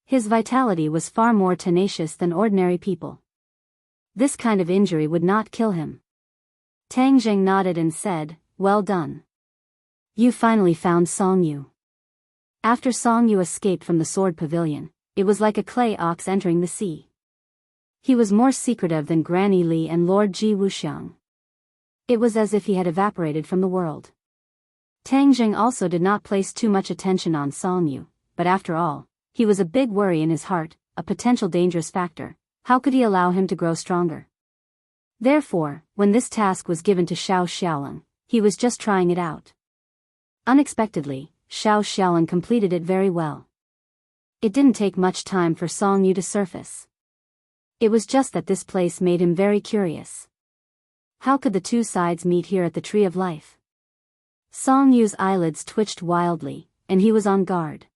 His vitality was far more tenacious than ordinary people. This kind of injury would not kill him. Tang Zheng nodded and said, "Well done. You finally found Song Yu." After Song Yu escaped from the sword pavilion, it was like a clay ox entering the sea. He was more secretive than Granny Li and Lord Ji Wuxiang. It was as if he had evaporated from the world. Tang Zheng also did not place too much attention on Song Yu, but after all, he was a big worry in his heart, a potential dangerous factor. How could he allow him to grow stronger? Therefore, when this task was given to Xiao Xiaoling, he was just trying it out. Unexpectedly, Xiao Xiaoling completed it very well. It didn't take much time for Song Yu to surface. It was just that this place made him very curious. How could the two sides meet here at the Tree of Life? Song Yu's eyelids twitched wildly, and he was on guard.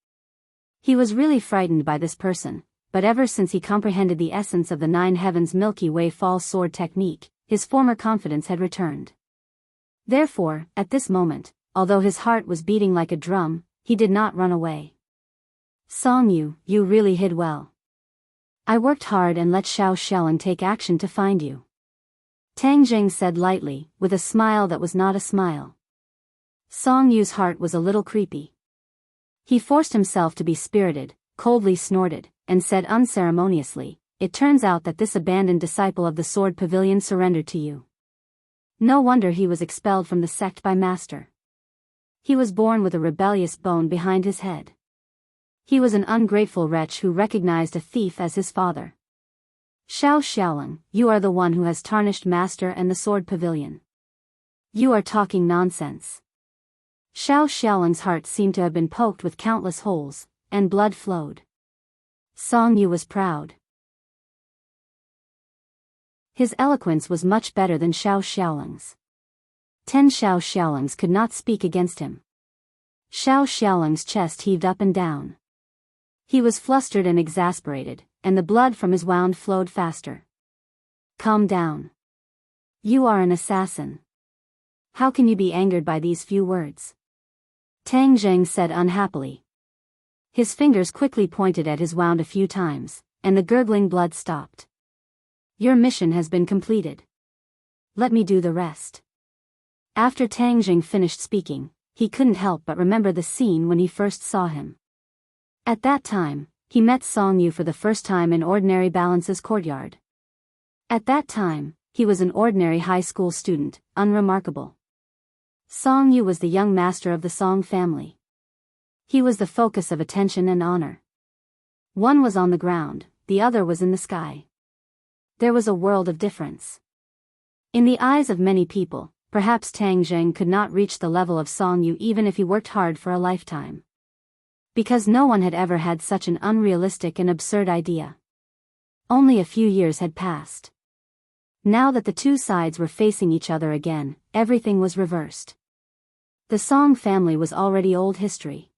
He was really frightened by this person, but ever since he comprehended the essence of the Nine Heavens Milky Way Fall Sword technique, his former confidence had returned. Therefore, at this moment, although his heart was beating like a drum, he did not run away. "Song Yu, you really hid well. I worked hard and let Xiao Xiaoling take action to find you," Tang Zheng said lightly, with a smile that was not a smile. Song Yu's heart was a little creepy. He forced himself to be spirited, coldly snorted, and said unceremoniously, "It turns out that this abandoned disciple of the Sword Pavilion surrendered to you. No wonder he was expelled from the sect by Master. He was born with a rebellious bone behind his head. He was an ungrateful wretch who recognized a thief as his father. Xiao Xiaoling, you are the one who has tarnished Master and the Sword Pavilion. You are talking nonsense." Xiao Xiaoling's heart seemed to have been poked with countless holes, and blood flowed. Song Yu was proud. His eloquence was much better than Xiao Xiaoling's. 10 Xiao Xiaolings could not speak against him. Xiao Xiaoling's chest heaved up and down. He was flustered and exasperated, and the blood from his wound flowed faster. Calm down. You are an assassin. How can you be angered by these few words? Tang Zheng said unhappily. His fingers quickly pointed at his wound a few times, and the gurgling blood stopped. Your mission has been completed. Let me do the rest. After Tang Zheng finished speaking, he couldn't help but remember the scene when he first saw him. At that time, he met Song Yu for the first time in Ordinary Balance's courtyard. At that time, he was an ordinary high school student, unremarkable. Song Yu was the young master of the Song family. He was the focus of attention and honor. One was on the ground, the other was in the sky. There was a world of difference. In the eyes of many people, perhaps Tang Zheng could not reach the level of Song Yu even if he worked hard for a lifetime. Because no one had ever had such an unrealistic and absurd idea. Only a few years had passed. Now that the two sides were facing each other again, everything was reversed. The Song family was already old history.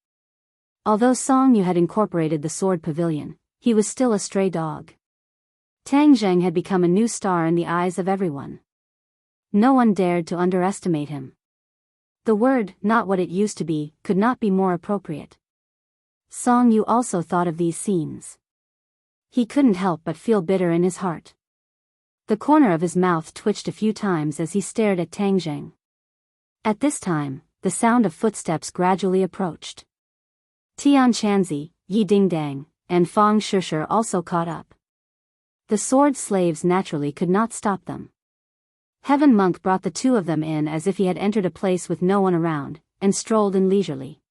Although Song Yu had incorporated the sword pavilion, he was still a stray dog. Tang Zheng had become a new star in the eyes of everyone. No one dared to underestimate him. The word, not what it used to be, could not be more appropriate. Song Yu also thought of these scenes. He couldn't help but feel bitter in his heart. The corner of his mouth twitched a few times as he stared at Tang Zheng. At this time, the sound of footsteps gradually approached. Tian Chanzi, Yi Dingdang, and Fang Shishir also caught up. The sword slaves naturally could not stop them. Heaven Monk brought the two of them in as if he had entered a place with no one around, and strolled in leisurely.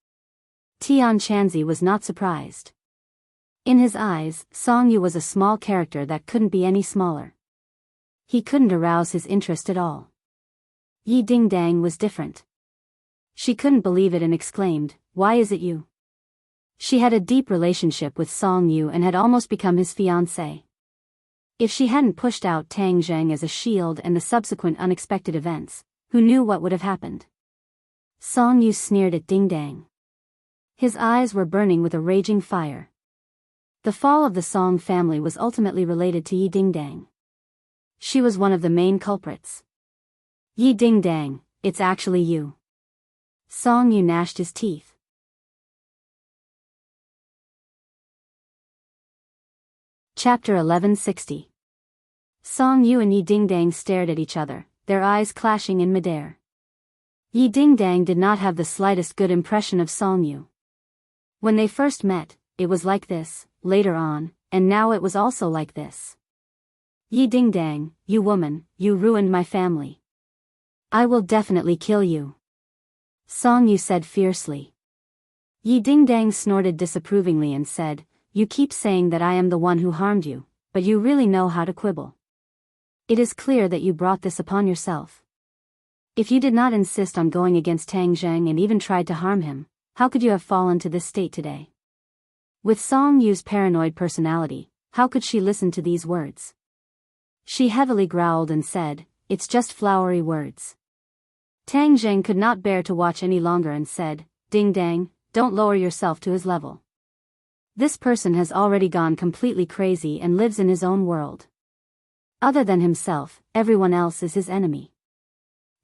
Tian Chanzi was not surprised. In his eyes, Song Yu was a small character that couldn't be any smaller. He couldn't arouse his interest at all. Yi Dingdang was different. She couldn't believe it and exclaimed, "Why is it you?" She had a deep relationship with Song Yu and had almost become his fiancé. If she hadn't pushed out Tang Zheng as a shield and the subsequent unexpected events, who knew what would have happened? Song Yu sneered at Dingdang. His eyes were burning with a raging fire. The fall of the Song family was ultimately related to Yi Dingdang. She was one of the main culprits. Yi Dingdang, it's actually you. Song Yu gnashed his teeth. Chapter 1160. Song Yu and Yi Dingdang stared at each other, their eyes clashing in midair. Yi Dingdang did not have the slightest good impression of Song Yu. When they first met, it was like this, later on, and now it was also like this. Yi Dingdang, you woman, you ruined my family. I will definitely kill you. Song Yu said fiercely. Yi Dingdang snorted disapprovingly and said, You keep saying that I am the one who harmed you, but you really know how to quibble. It is clear that you brought this upon yourself. If you did not insist on going against Tang Zheng and even tried to harm him, how could you have fallen to this state today? With Song Yu's paranoid personality, how could she listen to these words? She heavily growled and said, It's just flowery words. Tang Zheng could not bear to watch any longer and said, Dingdang, don't lower yourself to his level. This person has already gone completely crazy and lives in his own world. Other than himself, everyone else is his enemy.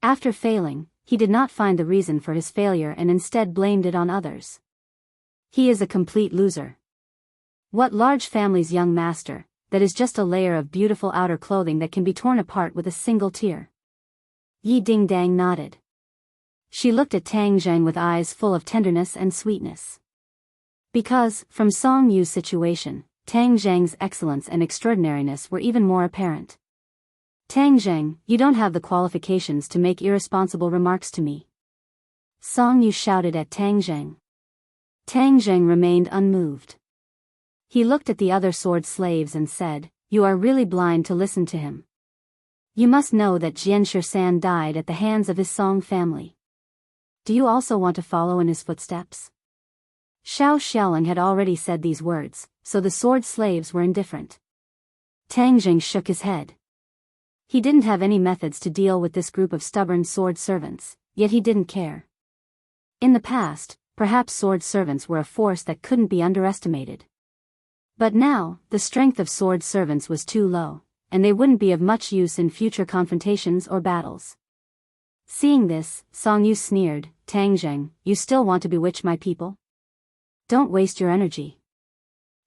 After failing, he did not find the reason for his failure and instead blamed it on others. He is a complete loser. What large family's young master, that is just a layer of beautiful outer clothing that can be torn apart with a single tear. Yi Dingdang nodded. She looked at Tang Zheng with eyes full of tenderness and sweetness. Because, from Song Yu's situation, Tang Zheng's excellence and extraordinariness were even more apparent. Tang Zheng, you don't have the qualifications to make irresponsible remarks to me. Song Yu shouted at Tang Zheng. Tang Zheng remained unmoved. He looked at the other sword slaves and said, You are really blind to listen to him. You must know that Jian Shisan died at the hands of his Song family. Do you also want to follow in his footsteps? Xiao Xiaoling had already said these words, so the sword slaves were indifferent. Tang Jing shook his head. He didn't have any methods to deal with this group of stubborn sword servants, yet he didn't care. In the past, perhaps sword servants were a force that couldn't be underestimated. But now, the strength of sword servants was too low, and they wouldn't be of much use in future confrontations or battles. Seeing this, Song Yu sneered, "Tang Jing, you still want to bewitch my people? Don't waste your energy."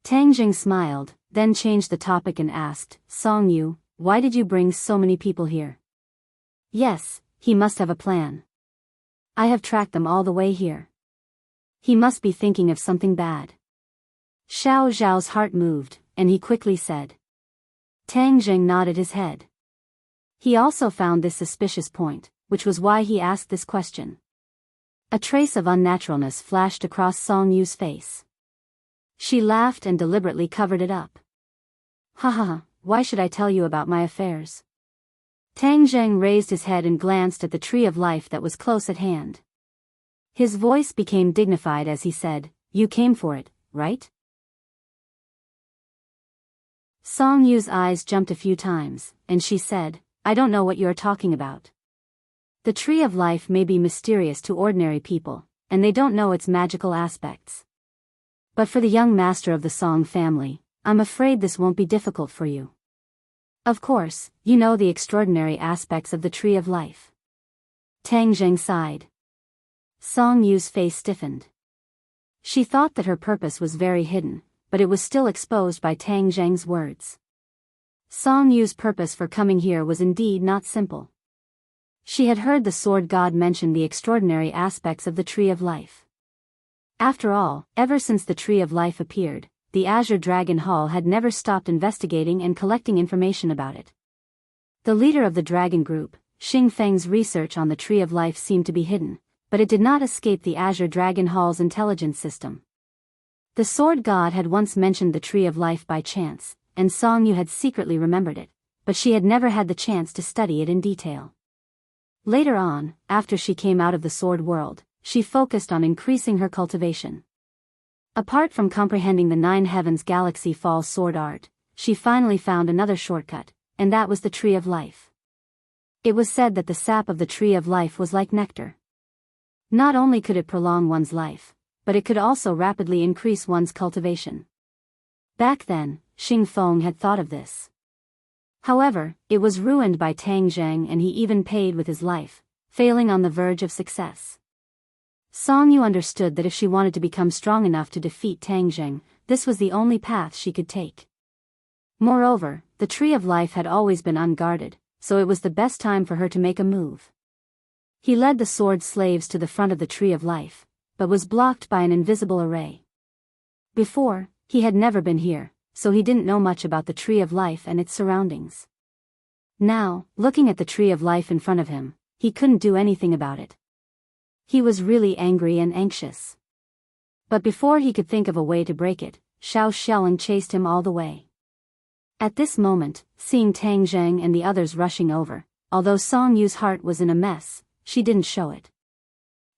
Tang Jing smiled, then changed the topic and asked, "Song Yu, why did you bring so many people here?" "Yes, he must have a plan. I have tracked them all the way here. He must be thinking of something bad." Xiao Zhao's heart moved, and he quickly said. Tang Jing nodded his head. He also found this suspicious point, which was why he asked this question. A trace of unnaturalness flashed across Song Yu's face. She laughed and deliberately covered it up. "Ha ha ha, why should I tell you about my affairs?" Tang Jing raised his head and glanced at the tree of life that was close at hand. His voice became dignified as he said, "You came for it, right?" Song Yu's eyes jumped a few times, and she said, "I don't know what you are talking about. The tree of life may be mysterious to ordinary people, and they don't know its magical aspects. But for the young master of the Song family, I'm afraid this won't be difficult for you. Of course, you know the extraordinary aspects of the tree of life." Tang Jing sighed. Song Yu's face stiffened. She thought that her purpose was very hidden, but it was still exposed by Tang Jing's words. Song Yu's purpose for coming here was indeed not simple. She had heard the sword god mention the extraordinary aspects of the tree of life. After all, ever since the tree of life appeared, the Azure Dragon Hall had never stopped investigating and collecting information about it. The leader of the dragon group, Xing Feng's research on the tree of life seemed to be hidden, but it did not escape the Azure Dragon Hall's intelligence system. The sword god had once mentioned the tree of life by chance, and Song Yu had secretly remembered it, but she had never had the chance to study it in detail. Later on, after she came out of the sword world, she focused on increasing her cultivation. Apart from comprehending the Nine Heavens Galaxy Fall sword art, she finally found another shortcut, and that was the tree of life. It was said that the sap of the tree of life was like nectar. Not only could it prolong one's life, but it could also rapidly increase one's cultivation. Back then, Xing Feng had thought of this. However, it was ruined by Tang Jing and he even paid with his life, failing on the verge of success. Song Yu understood that if she wanted to become strong enough to defeat Tang Jing, this was the only path she could take. Moreover, the tree of life had always been unguarded, so it was the best time for her to make a move. He led the sword slaves to the front of the tree of life, but was blocked by an invisible array. Before, he had never been here, so he didn't know much about the tree of life and its surroundings. Now, looking at the tree of life in front of him, he couldn't do anything about it. He was really angry and anxious. But before he could think of a way to break it, Xiao Xiaoling chased him all the way. At this moment, seeing Tang Jing and the others rushing over, although Song Yu's heart was in a mess, she didn't show it.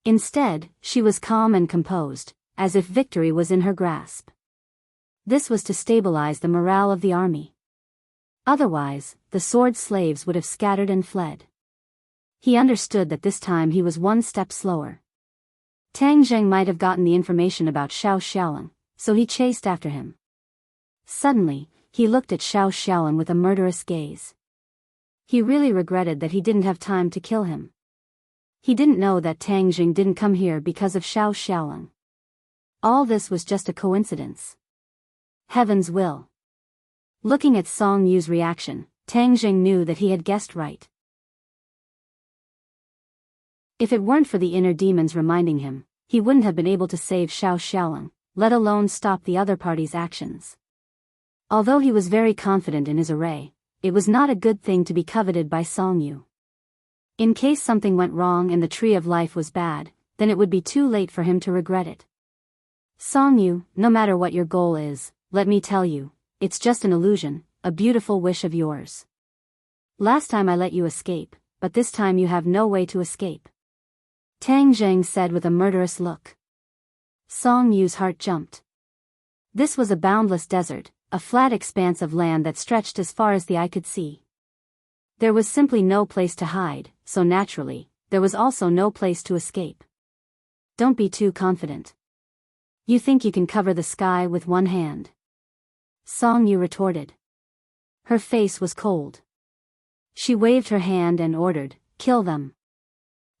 Instead, she was calm and composed, as if victory was in her grasp. This was to stabilize the morale of the army. Otherwise, the sword slaves would have scattered and fled. He understood that this time he was one step slower. Tang Jing might have gotten the information about Xiao Xiaoling, so he chased after him. Suddenly, he looked at Xiao Xiaoling with a murderous gaze. He really regretted that he didn't have time to kill him. He didn't know that Tang Jing didn't come here because of Xiao Xiaoling. All this was just a coincidence. Heaven's will. Looking at Song Yu's reaction, Tang Jing knew that he had guessed right. If it weren't for the inner demons reminding him, he wouldn't have been able to save Xiao Xiaoling, let alone stop the other party's actions. Although he was very confident in his array, it was not a good thing to be coveted by Song Yu. In case something went wrong and the tree of life was bad, then it would be too late for him to regret it. Song Yu, no matter what your goal is, let me tell you, it's just an illusion, a beautiful wish of yours. Last time I let you escape, but this time you have no way to escape. Tang Jing said with a murderous look. Song Yu's heart jumped. This was a boundless desert, a flat expanse of land that stretched as far as the eye could see. There was simply no place to hide, so naturally, there was also no place to escape. Don't be too confident. You think you can cover the sky with one hand? Song Yu retorted. Her face was cold. She waved her hand and ordered, "Kill them."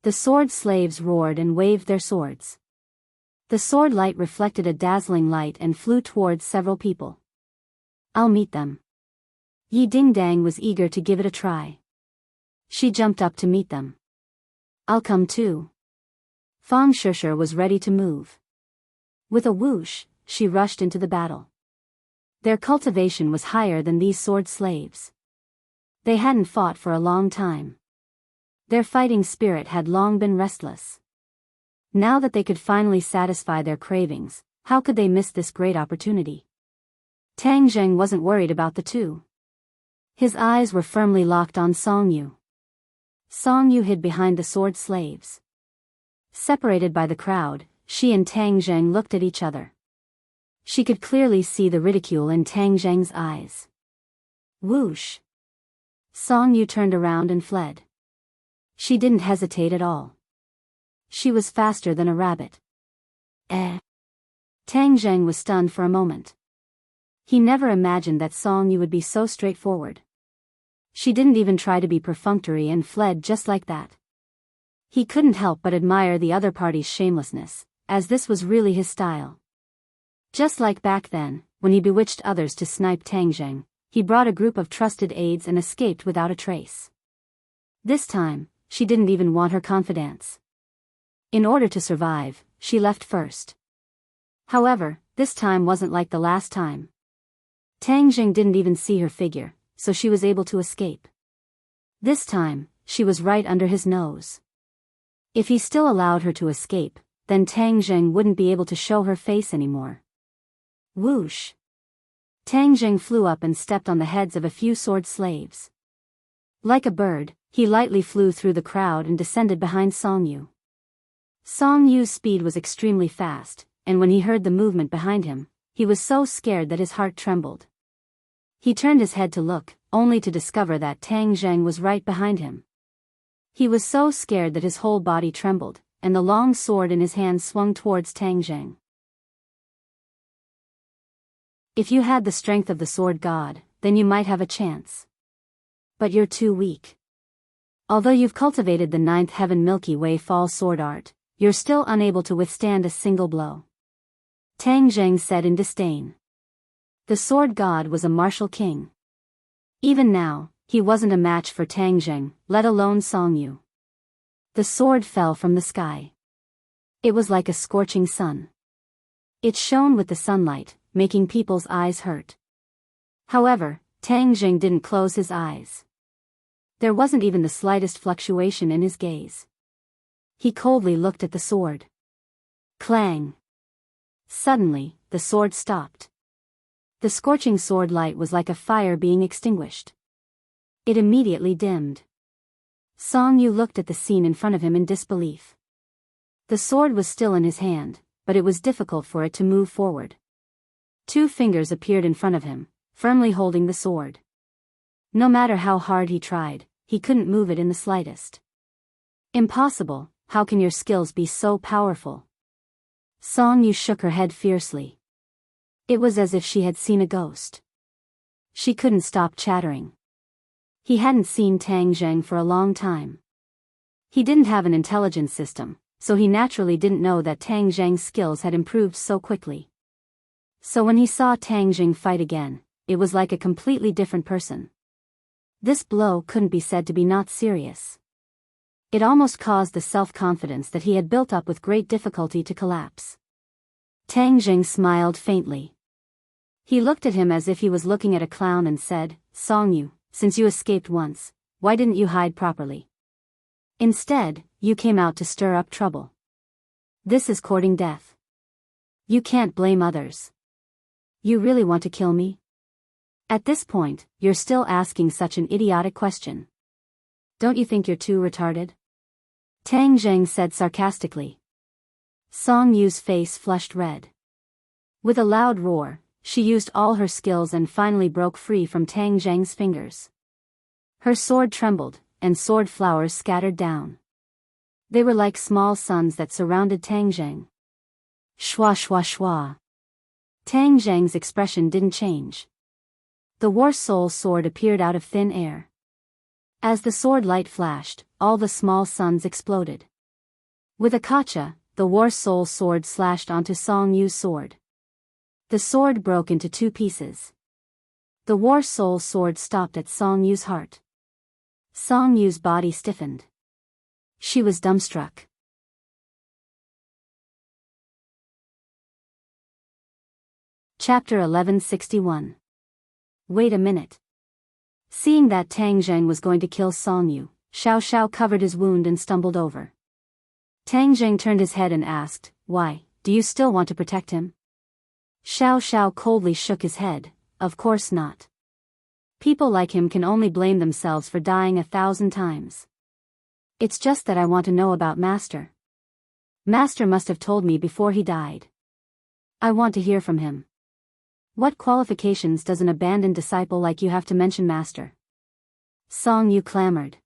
The sword slaves roared and waved their swords. The sword light reflected a dazzling light and flew towards several people. "I'll meet them." Yi Dingdang was eager to give it a try. She jumped up to meet them. "I'll come too." Fang Shishir was ready to move. With a whoosh, she rushed into the battle. Their cultivation was higher than these sword slaves. They hadn't fought for a long time. Their fighting spirit had long been restless. Now that they could finally satisfy their cravings, how could they miss this great opportunity? Tang Zheng wasn't worried about the two. His eyes were firmly locked on Song Yu. Song Yu hid behind the sword slaves. Separated by the crowd, she and Tang Zheng looked at each other. She could clearly see the ridicule in Tang Zheng's eyes. Whoosh! Song Yu turned around and fled. She didn't hesitate at all. She was faster than a rabbit. Tang Zheng was stunned for a moment. He never imagined that Song Yu would be so straightforward. She didn't even try to be perfunctory and fled just like that. He couldn't help but admire the other party's shamelessness, as this was really his style. Just like back then, when he bewitched others to snipe Tang Zheng, he brought a group of trusted aides and escaped without a trace. This time, she didn't even want her confidants. In order to survive, she left first. However, this time wasn't like the last time. Tang Zheng didn't even see her figure, so she was able to escape. This time, she was right under his nose. If he still allowed her to escape, then Tang Zheng wouldn't be able to show her face anymore. Whoosh! Tang Zheng flew up and stepped on the heads of a few sword slaves. Like a bird, he lightly flew through the crowd and descended behind Song Yu. Song Yu's speed was extremely fast, and when he heard the movement behind him, he was so scared that his heart trembled. He turned his head to look, only to discover that Tang Zheng was right behind him. He was so scared that his whole body trembled, and the long sword in his hand swung towards Tang Zheng. If you had the strength of the sword god, then you might have a chance. But you're too weak. Although you've cultivated the 9th heaven Milky Way fall sword art, you're still unable to withstand a single blow. Tang Zheng said in disdain. The sword god was a martial king. Even now, he wasn't a match for Tang Zheng, let alone Song Yu. The sword fell from the sky. It was like a scorching sun. It shone with the sunlight, making people's eyes hurt. However, Tang Zheng didn't close his eyes. There wasn't even the slightest fluctuation in his gaze. He coldly looked at the sword. Clang! Suddenly, the sword stopped. The scorching sword light was like a fire being extinguished. It immediately dimmed. Song Yu looked at the scene in front of him in disbelief. The sword was still in his hand, but it was difficult for it to move forward. 2 fingers appeared in front of him, firmly holding the sword. No matter how hard he tried, he couldn't move it in the slightest. Impossible, how can your skills be so powerful? Song Yu shook her head fiercely. It was as if she had seen a ghost. She couldn't stop chattering. He hadn't seen Tang Zheng for a long time. He didn't have an intelligence system, so he naturally didn't know that Tang Zheng's skills had improved so quickly. So when he saw Tang Zheng fight again, it was like a completely different person. This blow couldn't be said to be not serious. It almost caused the self-confidence that he had built up with great difficulty to collapse. Tang Zheng smiled faintly. He looked at him as if he was looking at a clown and said, Song Yu, since you escaped once, why didn't you hide properly? Instead, you came out to stir up trouble. This is courting death. You can't blame others. You really want to kill me? At this point, you're still asking such an idiotic question. Don't you think you're too retarded? Tang Zheng said sarcastically. Song Yu's face flushed red. With a loud roar, she used all her skills and finally broke free from Tang Zheng's fingers. Her sword trembled, and sword flowers scattered down. They were like small suns that surrounded Tang Zheng. Shwa shwa shwa. Tang Zheng's expression didn't change. The War Soul sword appeared out of thin air. As the sword light flashed, all the small suns exploded. With a kacha, the War Soul sword slashed onto Song Yu's sword. The sword broke into 2 pieces. The War Soul sword stopped at Song Yu's heart. Song Yu's body stiffened. She was dumbstruck. Chapter 1161. Wait a minute. Seeing that Tang Zheng was going to kill Song Yu, Xiao Xiao covered his wound and stumbled over. Tang Zheng turned his head and asked, "Why, do you still want to protect him?" Xiao Xiao coldly shook his head, "Of course not. People like him can only blame themselves for dying 1,000 times. It's just that I want to know about Master. Master must have told me before he died. I want to hear from him. What qualifications does an abandoned disciple like you have to mention Master?" Song Yu clamored.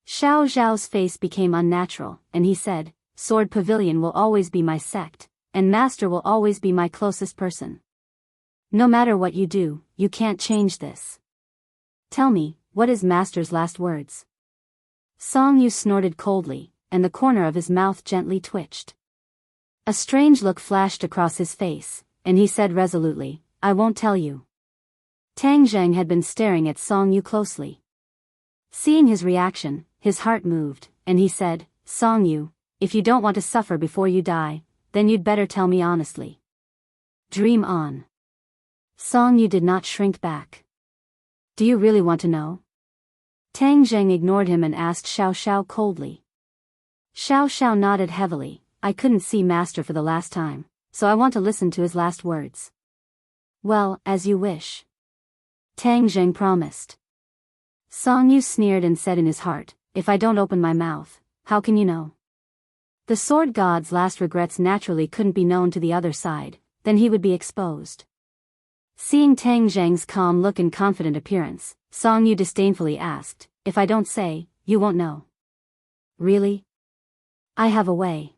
Xiao Zhao's face became unnatural, and he said, "Sword Pavilion will always be my sect, and Master will always be my closest person. No matter what you do, you can't change this. Tell me, what is Master's last words?" Song Yu snorted coldly, and the corner of his mouth gently twitched. A strange look flashed across his face, and he said resolutely, "I won't tell you." Tang Zheng had been staring at Song Yu closely. Seeing his reaction, his heart moved, and he said, "Song Yu, if you don't want to suffer before you die, then you'd better tell me honestly." "Dream on." Song Yu did not shrink back. "Do you really want to know?" Tang Zheng ignored him and asked Xiao Xiao coldly. Xiao Xiao nodded heavily. "I couldn't see Master for the last time, so I want to listen to his last words." "Well, as you wish." Tang Zheng promised. Song Yu sneered and said in his heart, "If I don't open my mouth, how can you know?" The sword god's last regrets naturally couldn't be known to the other side, then he would be exposed. Seeing Tang Zheng's calm look and confident appearance, Song Yu disdainfully asked, "If I don't say, you won't know?" "Really? I have a way.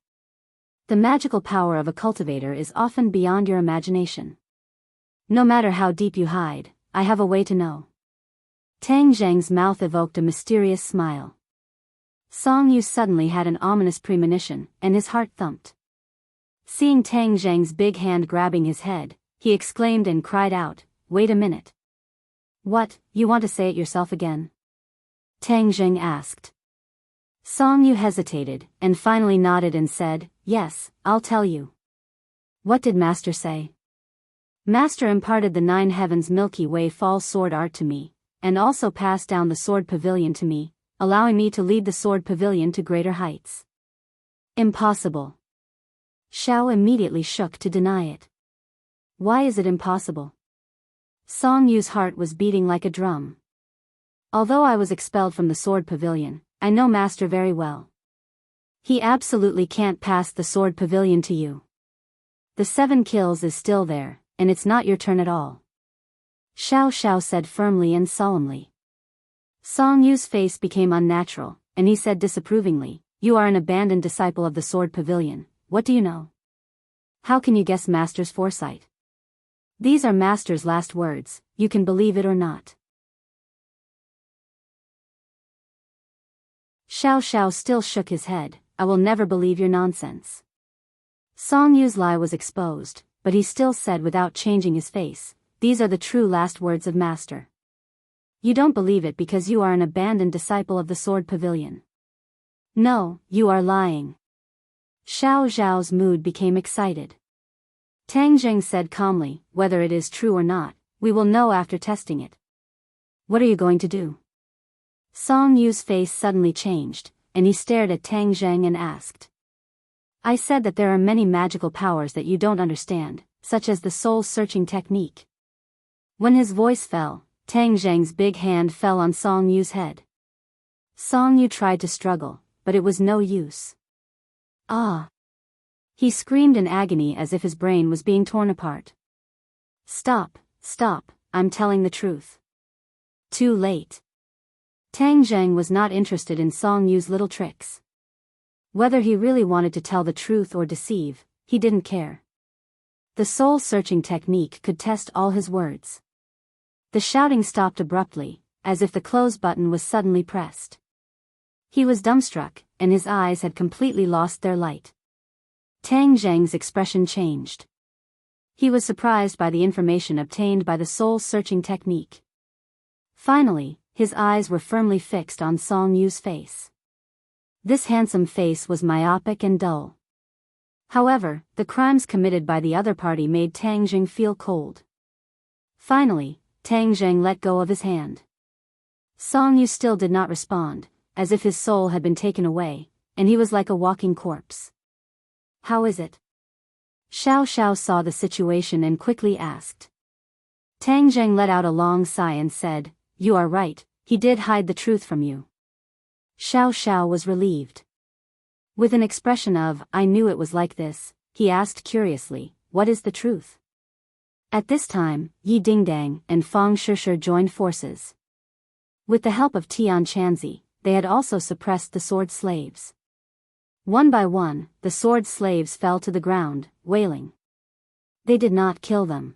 The magical power of a cultivator is often beyond your imagination. No matter how deep you hide, I have a way to know." Tang Zheng's mouth evoked a mysterious smile. Song Yu suddenly had an ominous premonition, and his heart thumped. Seeing Tang Zheng's big hand grabbing his head, he exclaimed and cried out, "Wait a minute. What, you want to say it yourself again?" Tang Zheng asked. Song Yu hesitated, and finally nodded and said, "Yes, I'll tell you." "What did Master say?" "Master imparted the 9 heavens Milky Way fall sword art to me, and also passed down the sword pavilion to me, allowing me to lead the sword pavilion to greater heights." "Impossible." Xiao immediately shook to deny it. "Why is it impossible?" Song Yu's heart was beating like a drum. "Although I was expelled from the sword pavilion, I know Master very well. He absolutely can't pass the sword pavilion to you. The 7 kills is still there, and it's not your turn at all." Xiao Xiao said firmly and solemnly. Song Yu's face became unnatural, and he said disapprovingly, "You are an abandoned disciple of the sword pavilion, what do you know? How can you guess Master's foresight? These are Master's last words, you can believe it or not." Xiao Xiao still shook his head, "I will never believe your nonsense." Song Yu's lie was exposed, but he still said without changing his face, "These are the true last words of Master. You don't believe it because you are an abandoned disciple of the sword pavilion. No, you are lying." Xiao Zhao's mood became excited. Tang Zheng said calmly, "Whether it is true or not, we will know after testing it." "What are you going to do?" Song Yu's face suddenly changed, and he stared at Tang Zheng and asked. "I said that there are many magical powers that you don't understand, such as the soul-searching technique." When his voice fell, Tang Zheng's big hand fell on Song Yu's head. Song Yu tried to struggle, but it was no use. "Ah!" He screamed in agony as if his brain was being torn apart. Stop, stop, I'm telling the truth. Too late. Tang Zheng was not interested in Song Yu's little tricks. Whether he really wanted to tell the truth or deceive, he didn't care. The soul-searching technique could test all his words. The shouting stopped abruptly, as if the close button was suddenly pressed. He was dumbstruck, and his eyes had completely lost their light. Tang Zheng's expression changed. He was surprised by the information obtained by the soul-searching technique. Finally, his eyes were firmly fixed on Song Yu's face. This handsome face was myopic and dull. However, the crimes committed by the other party made Tang Zheng feel cold. Finally, Tang Zheng let go of his hand. Song Yu still did not respond, as if his soul had been taken away, and he was like a walking corpse. How is it? Xiao Xiao saw the situation and quickly asked. Tang Zheng let out a long sigh and said, "You are right, he did hide the truth from you." Xiao Xiao was relieved. With an expression of, "I knew it was like this," he asked curiously, "What is the truth?" At this time, Yi Dingdang and Fang Shishir joined forces. With the help of Tian Chanzi, they had also suppressed the sword slaves. One by one, the sword slaves fell to the ground, wailing. They did not kill them.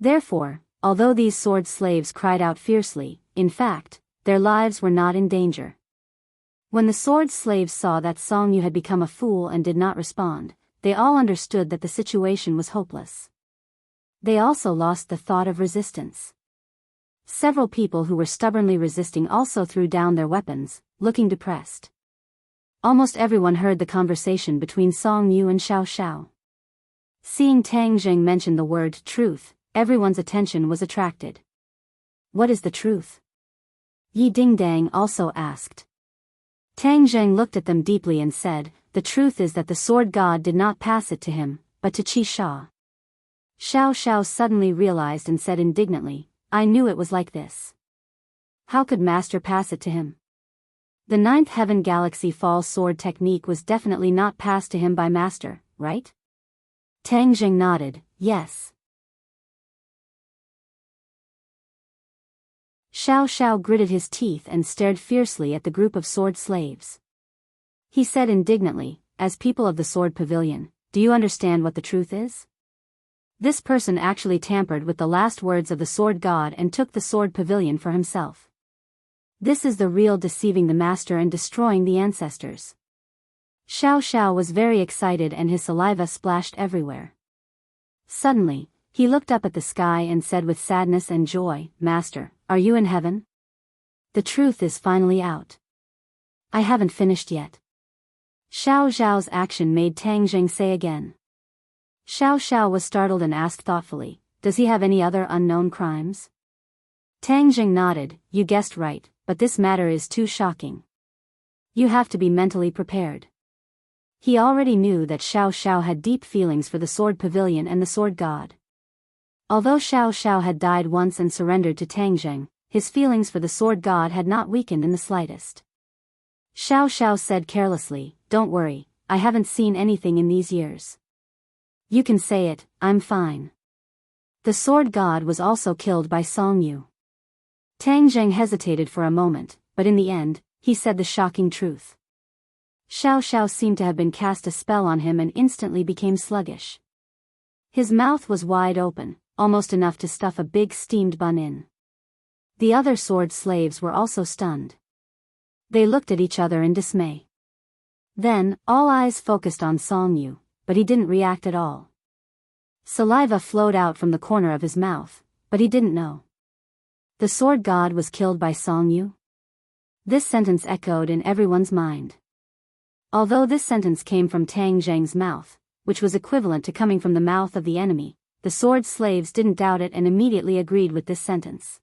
Therefore, although these sword slaves cried out fiercely, in fact, their lives were not in danger. When the sword slaves saw that Song Yu had become a fool and did not respond, they all understood that the situation was hopeless. They also lost the thought of resistance. Several people who were stubbornly resisting also threw down their weapons, looking depressed. Almost everyone heard the conversation between Song Yu and Xiao Xiao. Seeing Tang Zheng mention the word truth, everyone's attention was attracted. What is the truth? Yi Dingdang also asked. Tang Zheng looked at them deeply and said, "The truth is that the sword god did not pass it to him, but to Qi Sha." Xiao Xiao suddenly realized and said indignantly, "I knew it was like this. How could Master pass it to him?" The ninth heaven galaxy fall sword technique was definitely not passed to him by Master, right? Tang Zheng nodded, yes. Xiao Xiao gritted his teeth and stared fiercely at the group of sword slaves. He said indignantly, "As people of the sword pavilion, do you understand what the truth is? This person actually tampered with the last words of the sword god and took the sword pavilion for himself. This is the real deceiving the master and destroying the ancestors." Xiao Xiao was very excited and his saliva splashed everywhere. Suddenly, he looked up at the sky and said with sadness and joy, "Master, are you in heaven? The truth is finally out." "I haven't finished yet." Xiao Xiao's action made Tang Zheng say again. Xiao Xiao was startled and asked thoughtfully, "Does he have any other unknown crimes?" Tang Zheng nodded, "You guessed right, but this matter is too shocking. You have to be mentally prepared." He already knew that Xiao Xiao had deep feelings for the sword pavilion and the sword god. Although Xiao Xiao had died once and surrendered to Tang Zheng, his feelings for the sword god had not weakened in the slightest. Xiao Xiao said carelessly, "Don't worry, I haven't seen anything in these years." "You can say it, I'm fine." The sword god was also killed by Song Yu. Tang Zheng hesitated for a moment, but in the end, he said the shocking truth. Xiao Xiao seemed to have been cast a spell on him and instantly became sluggish. His mouth was wide open, almost enough to stuff a big steamed bun in. The other sword slaves were also stunned. They looked at each other in dismay. Then, all eyes focused on Song Yu, but he didn't react at all. Saliva flowed out from the corner of his mouth, but he didn't know. The sword god was killed by Song Yu? This sentence echoed in everyone's mind. Although this sentence came from Tang Zheng's mouth, which was equivalent to coming from the mouth of the enemy, the sword slaves didn't doubt it and immediately agreed with this sentence.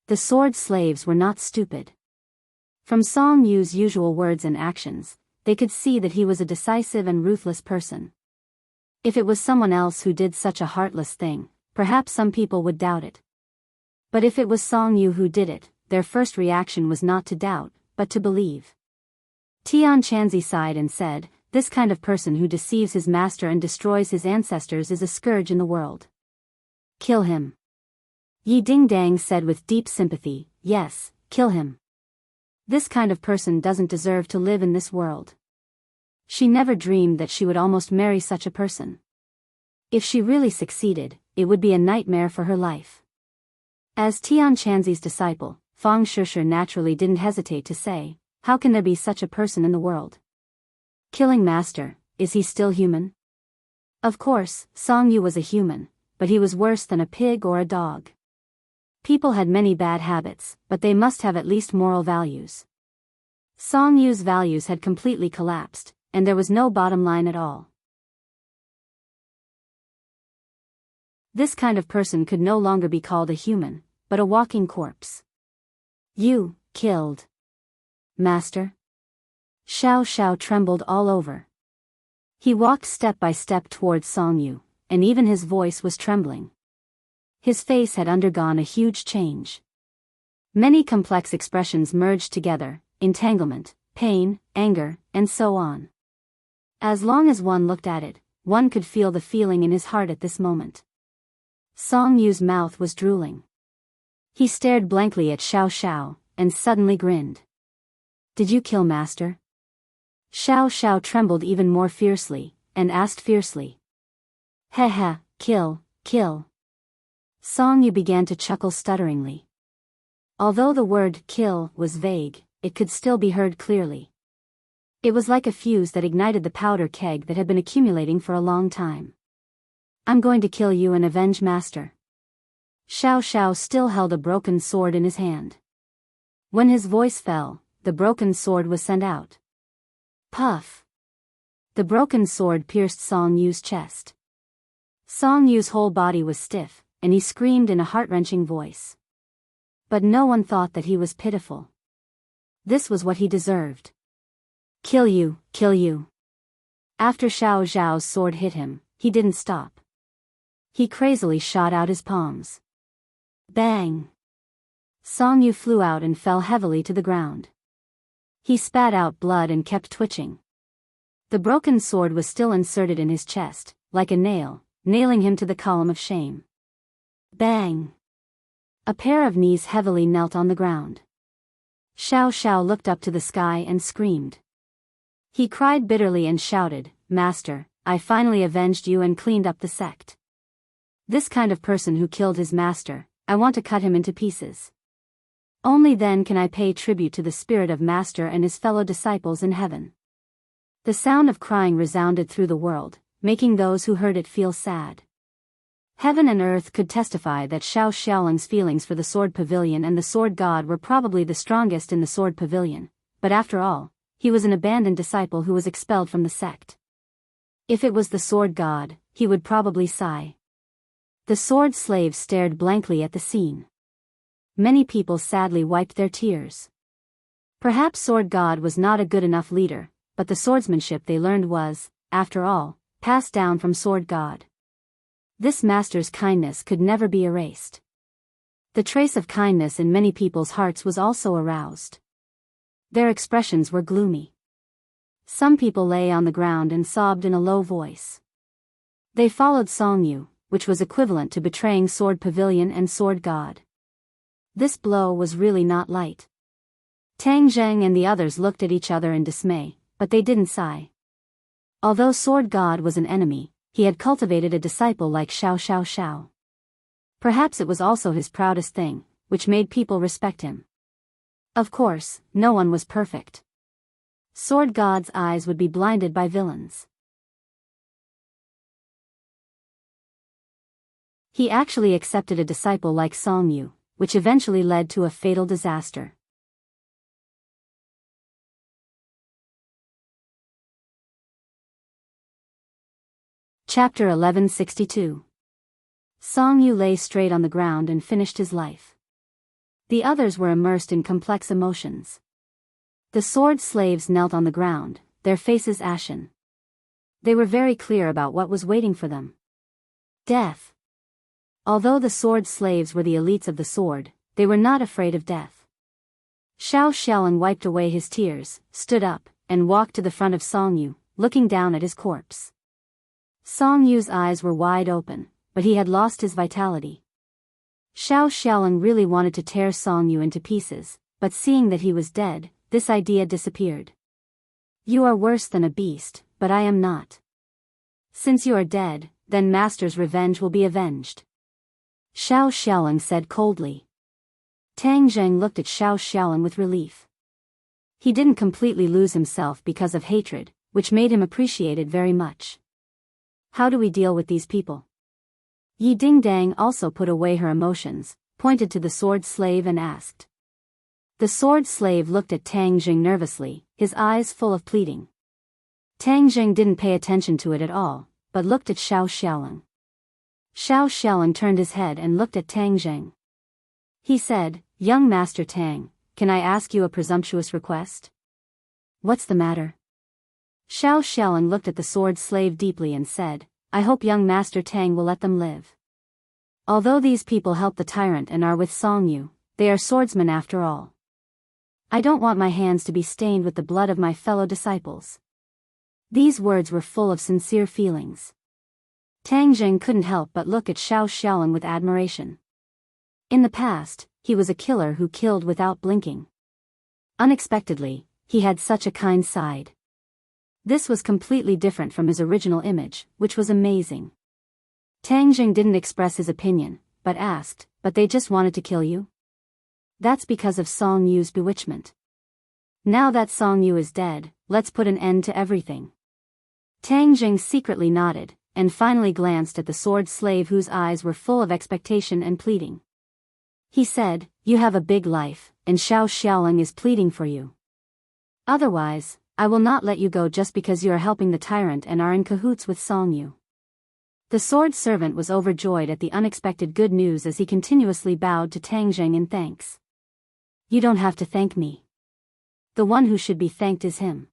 The sword slaves were not stupid. From Song Yu's usual words and actions, they could see that he was a decisive and ruthless person. If it was someone else who did such a heartless thing, perhaps some people would doubt it. But if it was Song Yu who did it, their first reaction was not to doubt, but to believe. Tian Chanzi sighed and said, this kind of person who deceives his master and destroys his ancestors is a scourge in the world. Kill him. Yi Ding Dang said with deep sympathy, yes, kill him. This kind of person doesn't deserve to live in this world. She never dreamed that she would almost marry such a person. If she really succeeded, it would be a nightmare for her life. As Tian Chanzi's disciple, Fang Shishir naturally didn't hesitate to say, how can there be such a person in the world? Killing master, is he still human? Of course, Song Yu was a human, but he was worse than a pig or a dog. People had many bad habits, but they must have at least moral values. Song Yu's values had completely collapsed, and there was no bottom line at all. This kind of person could no longer be called a human, but a walking corpse. You, killed. Master? Xiao Xiao trembled all over. He walked step by step towards Song Yu, and even his voice was trembling. His face had undergone a huge change. Many complex expressions merged together, entanglement, pain, anger, and so on. As long as one looked at it, one could feel the feeling in his heart at this moment. Song Yu's mouth was drooling. He stared blankly at Xiao Xiao, and suddenly grinned. Did you kill master? Xiao Xiao trembled even more fiercely, and asked fiercely. Heh, kill. Song Yu began to chuckle stutteringly. Although the word kill was vague, it could still be heard clearly. It was like a fuse that ignited the powder keg that had been accumulating for a long time. I'm going to kill you and avenge master. Xiao Xiao still held a broken sword in his hand. When his voice fell, the broken sword was sent out. Puff! The broken sword pierced Song Yu's chest. Song Yu's whole body was stiff, and he screamed in a heart-wrenching voice. But no one thought that he was pitiful. This was what he deserved. Kill you. After Xiao Xiao's sword hit him, he didn't stop. He crazily shot out his palms. Bang! Song Yu flew out and fell heavily to the ground. He spat out blood and kept twitching. The broken sword was still inserted in his chest, like a nail, nailing him to the column of shame. Bang! A pair of knees heavily knelt on the ground. Xiao Xiao looked up to the sky and screamed. He cried bitterly and shouted, Master, I finally avenged you and cleaned up the sect. This kind of person who killed his master, I want to cut him into pieces. Only then can I pay tribute to the spirit of master and his fellow disciples in heaven. The sound of crying resounded through the world, making those who heard it feel sad. Heaven and earth could testify that Xiao Xiaoling's feelings for the Sword Pavilion and the Sword God were probably the strongest in the Sword Pavilion, but after all, he was an abandoned disciple who was expelled from the sect. If it was the Sword God, he would probably sigh. The sword slaves stared blankly at the scene. Many people sadly wiped their tears. Perhaps Sword God was not a good enough leader, but the swordsmanship they learned was, after all, passed down from Sword God. This master's kindness could never be erased. The trace of kindness in many people's hearts was also aroused. Their expressions were gloomy. Some people lay on the ground and sobbed in a low voice. They followed Song Yu, which was equivalent to betraying Sword Pavilion and Sword God. This blow was really not light. Tang Zheng and the others looked at each other in dismay, but they didn't sigh. Although Sword God was an enemy, he had cultivated a disciple like Xiao. Perhaps it was also his proudest thing, which made people respect him. Of course, no one was perfect. Sword God's eyes would be blinded by villains. He actually accepted a disciple like Song Yu, which eventually led to a fatal disaster. Chapter 1162. Song Yu lay straight on the ground and finished his life. The others were immersed in complex emotions. The sword slaves knelt on the ground, their faces ashen. They were very clear about what was waiting for them. Death. Although the sword slaves were the elites of the sword, they were not afraid of death. Xiao Xiaoling wiped away his tears, stood up, and walked to the front of Song Yu, looking down at his corpse. Song Yu's eyes were wide open, but he had lost his vitality. Xiao Xiaolong really wanted to tear Song Yu into pieces, but seeing that he was dead, this idea disappeared. You are worse than a beast, but I am not. Since you are dead, then Master's revenge will be avenged. Xiao Xiaolong said coldly. Tang Zheng looked at Xiao Xiaolong with relief. He didn't completely lose himself because of hatred, which made him appreciate it very much. How do we deal with these people? Yi Dingdang also put away her emotions, pointed to the sword slave and asked. The sword slave looked at Tang Jing nervously, his eyes full of pleading. Tang Jing didn't pay attention to it at all, but looked at Xiao Xiaolong. Xiao Xiaolong turned his head and looked at Tang Jing. He said, Young Master Tang, can I ask you a presumptuous request? What's the matter? Xiao Xiaolong looked at the sword slave deeply and said, I hope young Master Tang will let them live. Although these people help the tyrant and are with Song Yu, they are swordsmen after all. I don't want my hands to be stained with the blood of my fellow disciples. These words were full of sincere feelings. Tang Jing couldn't help but look at Xiao Xiaolong with admiration. In the past, he was a killer who killed without blinking. Unexpectedly, he had such a kind side. This was completely different from his original image, which was amazing. Tang Jing didn't express his opinion, but asked, but they just wanted to kill you? That's because of Song Yu's bewitchment. Now that Song Yu is dead, let's put an end to everything. Tang Jing secretly nodded, and finally glanced at the sword slave whose eyes were full of expectation and pleading. He said, You have a big life, and Xiao Xiaolong is pleading for you. Otherwise, I will not let you go just because you are helping the tyrant and are in cahoots with Song Yu. The sword servant was overjoyed at the unexpected good news as he continuously bowed to Tang Jing in thanks. You don't have to thank me. The one who should be thanked is him.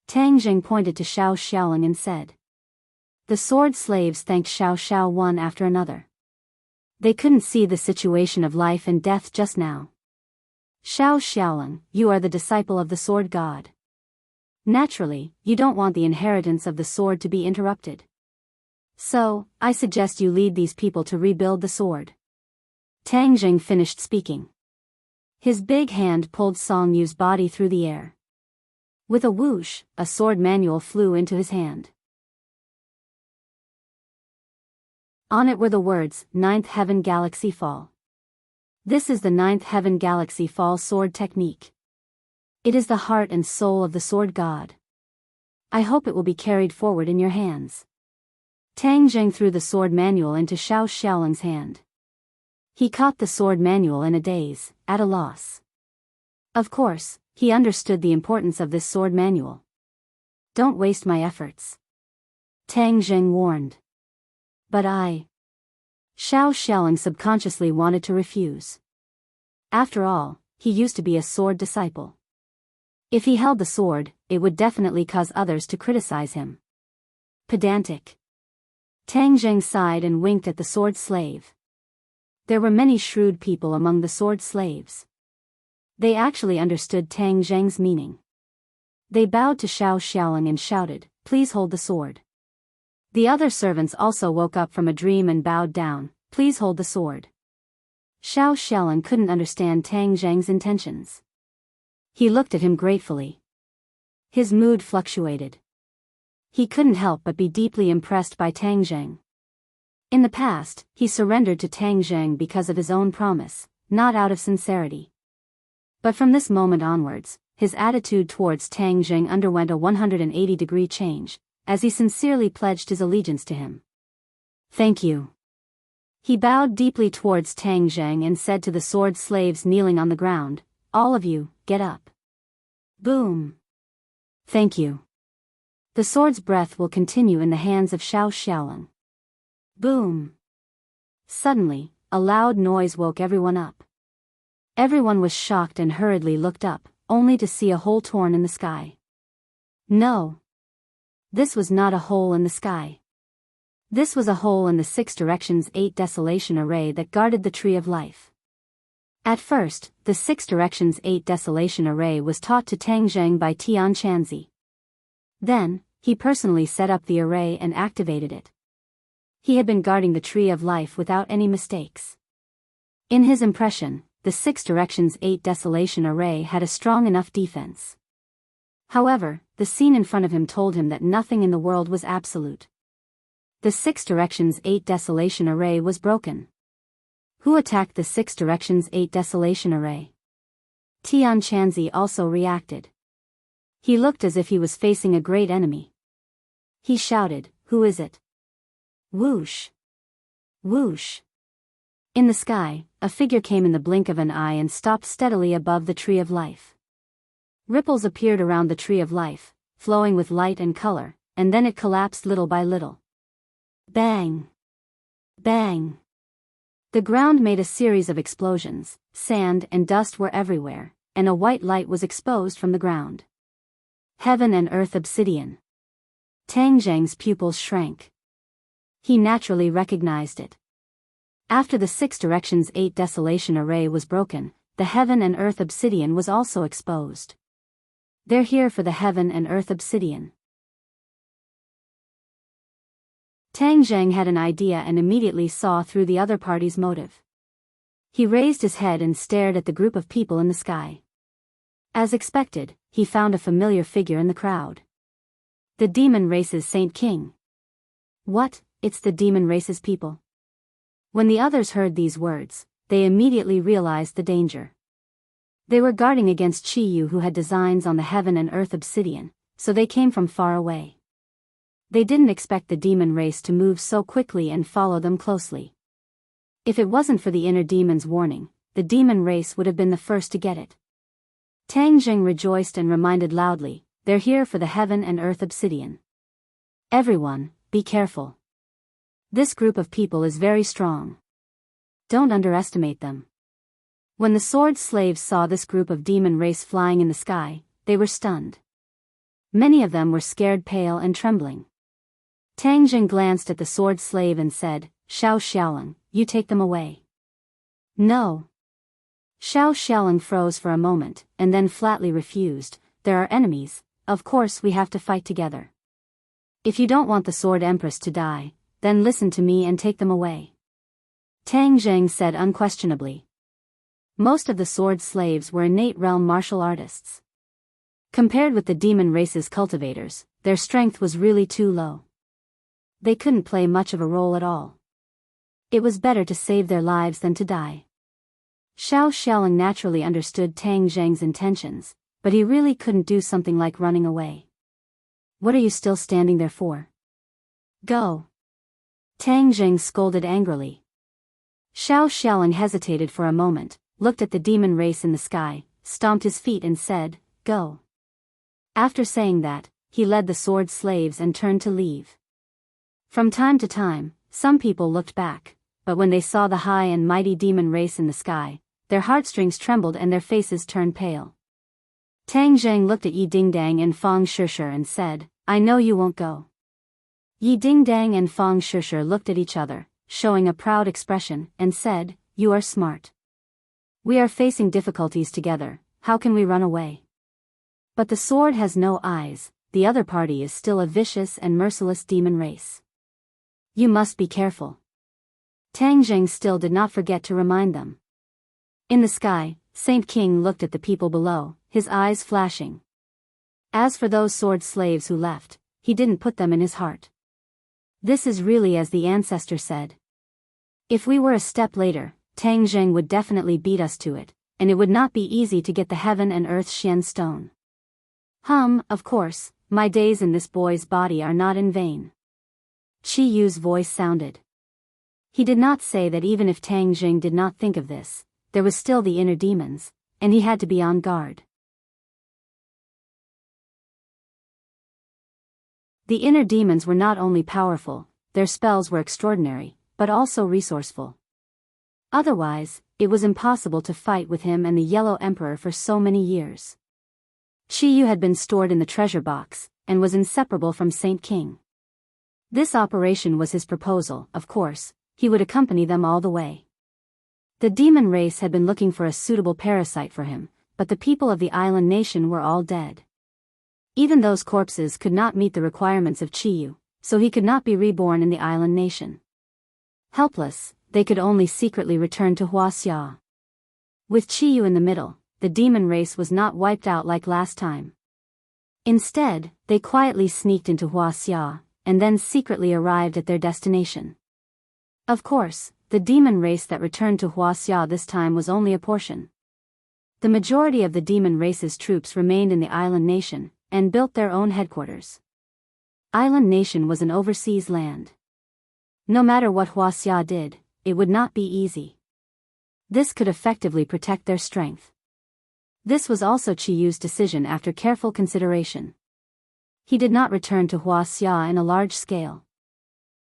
Tang Jing pointed to Xiao Xiaolong and said. The sword slaves thanked Xiao Xiao one after another. They couldn't see the situation of life and death just now. Xiao Xiaolong, you are the disciple of the sword god. Naturally, you don't want the inheritance of the sword to be interrupted. So, I suggest you lead these people to rebuild the sword. Tang Jing finished speaking. His big hand pulled Song Yu's body through the air. With a whoosh, a sword manual flew into his hand. On it were the words, Ninth Heaven Galaxy Fall. This is the Ninth Heaven Galaxy Fall sword technique. It is the heart and soul of the sword god. I hope it will be carried forward in your hands. Tang Jing threw the sword manual into Xiao Xiaolong's hand. He caught the sword manual in a daze, at a loss. Of course, he understood the importance of this sword manual. Don't waste my efforts. Tang Jing warned. But Xiao Xiaolong subconsciously wanted to refuse. After all, he used to be a sword disciple. If he held the sword, it would definitely cause others to criticize him. Pedantic. Tang Jing sighed and winked at the sword slave. There were many shrewd people among the sword slaves. They actually understood Tang Jing's meaning. They bowed to Xiao Xiaolong and shouted, Please hold the sword. The other servants also woke up from a dream and bowed down, Please hold the sword. Xiao Xiaolong couldn't understand Tang Jing's intentions. He looked at him gratefully. His mood fluctuated. He couldn't help but be deeply impressed by Tang Jing. In the past, he surrendered to Tang Jing because of his own promise, not out of sincerity. But from this moment onwards, his attitude towards Tang Jing underwent a 180-degree change, as he sincerely pledged his allegiance to him. Thank you. He bowed deeply towards Tang Jing and said to the sword slaves kneeling on the ground, All of you, get up. Boom. Thank you. The sword's breath will continue in the hands of Xiao Xiaolong. Boom. Suddenly, a loud noise woke everyone up. Everyone was shocked and hurriedly looked up, only to see a hole torn in the sky. No. This was not a hole in the sky. This was a hole in the 6 directions 8 desolation array that guarded the Tree of Life. At first, the 6 directions 8 desolation array was taught to Tang Jing by Tian Chanzi. Then, he personally set up the array and activated it. He had been guarding the Tree of Life without any mistakes. In his impression, the 6 Directions 8 Desolation array had a strong enough defense. However, the scene in front of him told him that nothing in the world was absolute. The 6 Directions 8 Desolation array was broken. Who attacked the 6 Directions 8 Desolation array? Tian Chanzi also reacted. He looked as if he was facing a great enemy. He shouted, "Who is it?" Whoosh! Whoosh! In the sky, a figure came in the blink of an eye and stopped steadily above the Tree of Life. Ripples appeared around the Tree of Life, flowing with light and color, and then it collapsed little by little. Bang! Bang! The ground made a series of explosions, sand and dust were everywhere, and a white light was exposed from the ground. Heaven and Earth Obsidian. Tang Zheng's pupils shrank. He naturally recognized it. After the 6 Directions 8 Desolation array was broken, the Heaven and Earth Obsidian was also exposed. They're here for the Heaven and Earth Obsidian. Tang Zheng had an idea and immediately saw through the other party's motive. He raised his head and stared at the group of people in the sky. As expected, he found a familiar figure in the crowd. The demon race's Saint King. What? It's the demon race's people. When the others heard these words, they immediately realized the danger. They were guarding against Chi Yu, who had designs on the Heaven and Earth Obsidian, so they came from far away. They didn't expect the demon race to move so quickly and follow them closely. If it wasn't for the inner demon's warning, the demon race would have been the first to get it. Tang Zheng rejoiced and reminded loudly, "They're here for the Heaven and Earth Obsidian. Everyone, be careful. This group of people is very strong. Don't underestimate them." When the sword slaves saw this group of demon race flying in the sky, they were stunned. Many of them were scared, pale and trembling. Tang Zheng glanced at the sword slave and said, "Xiao Xiaolong, you take them away." "No." Xiao Xiaolong froze for a moment, and then flatly refused. "There are enemies, of course we have to fight together. If you don't want the Sword Empress to die, then listen to me and take them away." Tang Zheng said unquestionably. Most of the sword slaves were innate realm martial artists. Compared with the demon race's cultivators, their strength was really too low. They couldn't play much of a role at all. It was better to save their lives than to die. Xiao Xiaolong naturally understood Tang Zheng's intentions, but he really couldn't do something like running away. "What are you still standing there for? Go!" Tang Zheng scolded angrily. Xiao Xiaolong hesitated for a moment, looked at the demon race in the sky, stomped his feet and said, "Go." After saying that, he led the sword slaves and turned to leave. From time to time, some people looked back, but when they saw the high and mighty demon race in the sky, their heartstrings trembled and their faces turned pale. Tang Zheng looked at Yi Dingdang and Fang Shishir and said, "I know you won't go." Yi Dingdang and Fang Shishir looked at each other, showing a proud expression, and said, "You are smart. We are facing difficulties together, how can we run away?" But the sword has no eyes, the other party is still a vicious and merciless demon race. You must be careful. Tang Zheng still did not forget to remind them. In the sky, Saint King looked at the people below, his eyes flashing. As for those sword slaves who left, he didn't put them in his heart. This is really as the ancestor said. If we were a step later, Tang Zheng would definitely beat us to it, and it would not be easy to get the Heaven and Earth Xian stone. Of course, my days in this boy's body are not in vain. Chi Yu's voice sounded. He did not say that even if Tang Zheng did not think of this, there was still the inner demons, and he had to be on guard. The inner demons were not only powerful, their spells were extraordinary, but also resourceful. Otherwise, it was impossible to fight with him and the Yellow Emperor for so many years. Chi Yu had been stored in the treasure box, and was inseparable from Saint King. This operation was his proposal, of course, he would accompany them all the way. The demon race had been looking for a suitable parasite for him, but the people of the island nation were all dead. Even those corpses could not meet the requirements of Chiyu, so he could not be reborn in the island nation. Helpless, they could only secretly return to Huaxia. With Chiyu in the middle, the demon race was not wiped out like last time. Instead, they quietly sneaked into Huaxia, and then secretly arrived at their destination. Of course, the demon race that returned to Huaxia this time was only a portion. The majority of the demon race's troops remained in the island nation, and built their own headquarters. Island nation was an overseas land. No matter what Huaxia did, it would not be easy. This could effectively protect their strength. This was also Chiyu's decision after careful consideration. He did not return to Huaxia in a large scale.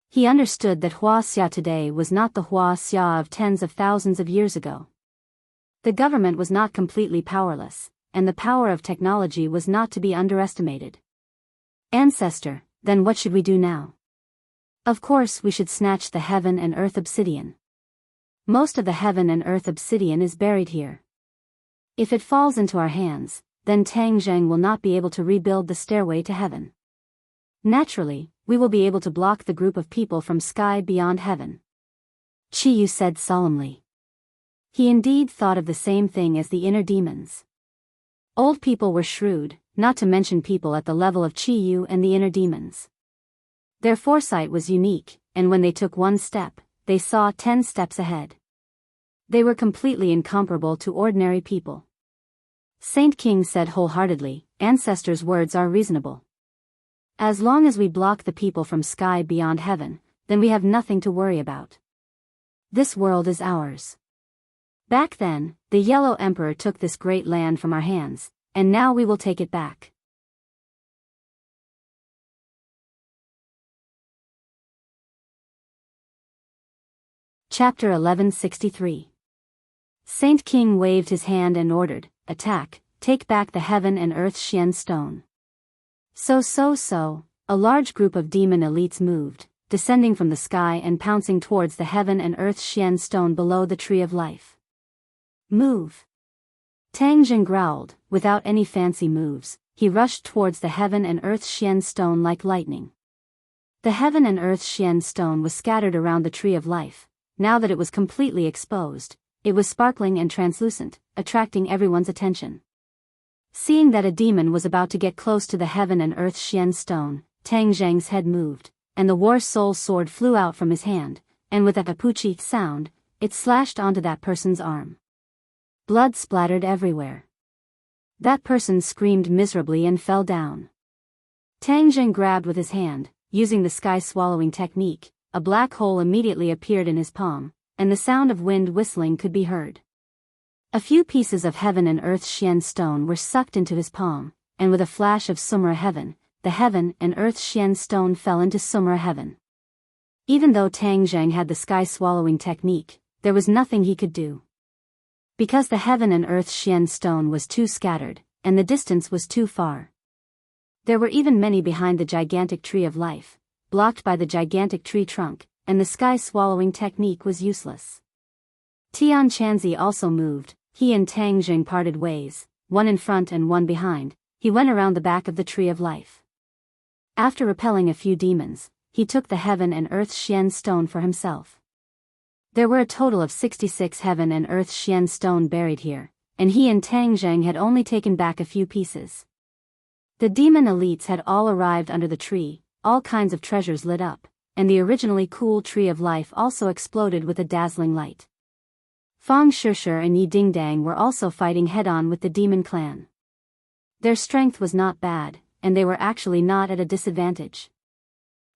He understood that Huaxia today was not the Huaxia of tens of thousands of years ago. The government was not completely powerless, and the power of technology was not to be underestimated. Ancestor, then what should we do now? Of course we should snatch the heaven and earth obsidian. Most of the heaven and earth obsidian is buried here. If it falls into our hands, then Tang Zheng will not be able to rebuild the stairway to heaven. Naturally, we will be able to block the group of people from sky beyond heaven. Chiyu said solemnly. He indeed thought of the same thing as the inner demons. Old people were shrewd, not to mention people at the level of Chiyu and the inner demons. Their foresight was unique, and when they took one step, they saw 10 steps ahead. They were completely incomparable to ordinary people. Saint King said wholeheartedly, Ancestors' words are reasonable. As long as we block the people from sky beyond heaven, then we have nothing to worry about. This world is ours. Back then, the Yellow Emperor took this great land from our hands, and now we will take it back. Chapter 1163. Saint King waved his hand and ordered, Attack, take back the heaven and earth Xian stone. So, a large group of demon elites moved, descending from the sky and pouncing towards the heaven and earth Xian stone below the tree of life. Move! Tang Zheng growled. Without any fancy moves, he rushed towards the heaven and earth Xian stone like lightning. The heaven and earth Xian stone was scattered around the tree of life. Now that it was completely exposed, it was sparkling and translucent, attracting everyone's attention. Seeing that a demon was about to get close to the heaven and earth Xian stone, Tang Zheng's head moved, and the War Soul sword flew out from his hand, and with a kapuchi sound, it slashed onto that person's arm. Blood splattered everywhere. That person screamed miserably and fell down. Tang Zheng grabbed with his hand, using the sky-swallowing technique. A black hole immediately appeared in his palm, and the sound of wind whistling could be heard. A few pieces of heaven and earth Xian stone were sucked into his palm, and with a flash of Sumra heaven, the heaven and earth Xian stone fell into Sumra heaven. Even though Tang Zheng had the sky-swallowing technique, there was nothing he could do. Because the heaven and earth Xian stone was too scattered, and the distance was too far. There were even many behind the gigantic tree of life, blocked by the gigantic tree trunk, and the sky-swallowing technique was useless. Tian Chanzi also moved. He and Tang Zheng parted ways, one in front and one behind. He went around the back of the tree of life. After repelling a few demons, he took the heaven and earth Xian stone for himself. There were a total of 66 heaven and earth Xian stone buried here, and he and Tang Zheng had only taken back a few pieces. The demon elites had all arrived under the tree. All kinds of treasures lit up, and the originally cool tree of life also exploded with a dazzling light. Fang Shishir and Yi Dingdang were also fighting head-on with the demon clan. Their strength was not bad, and they were actually not at a disadvantage.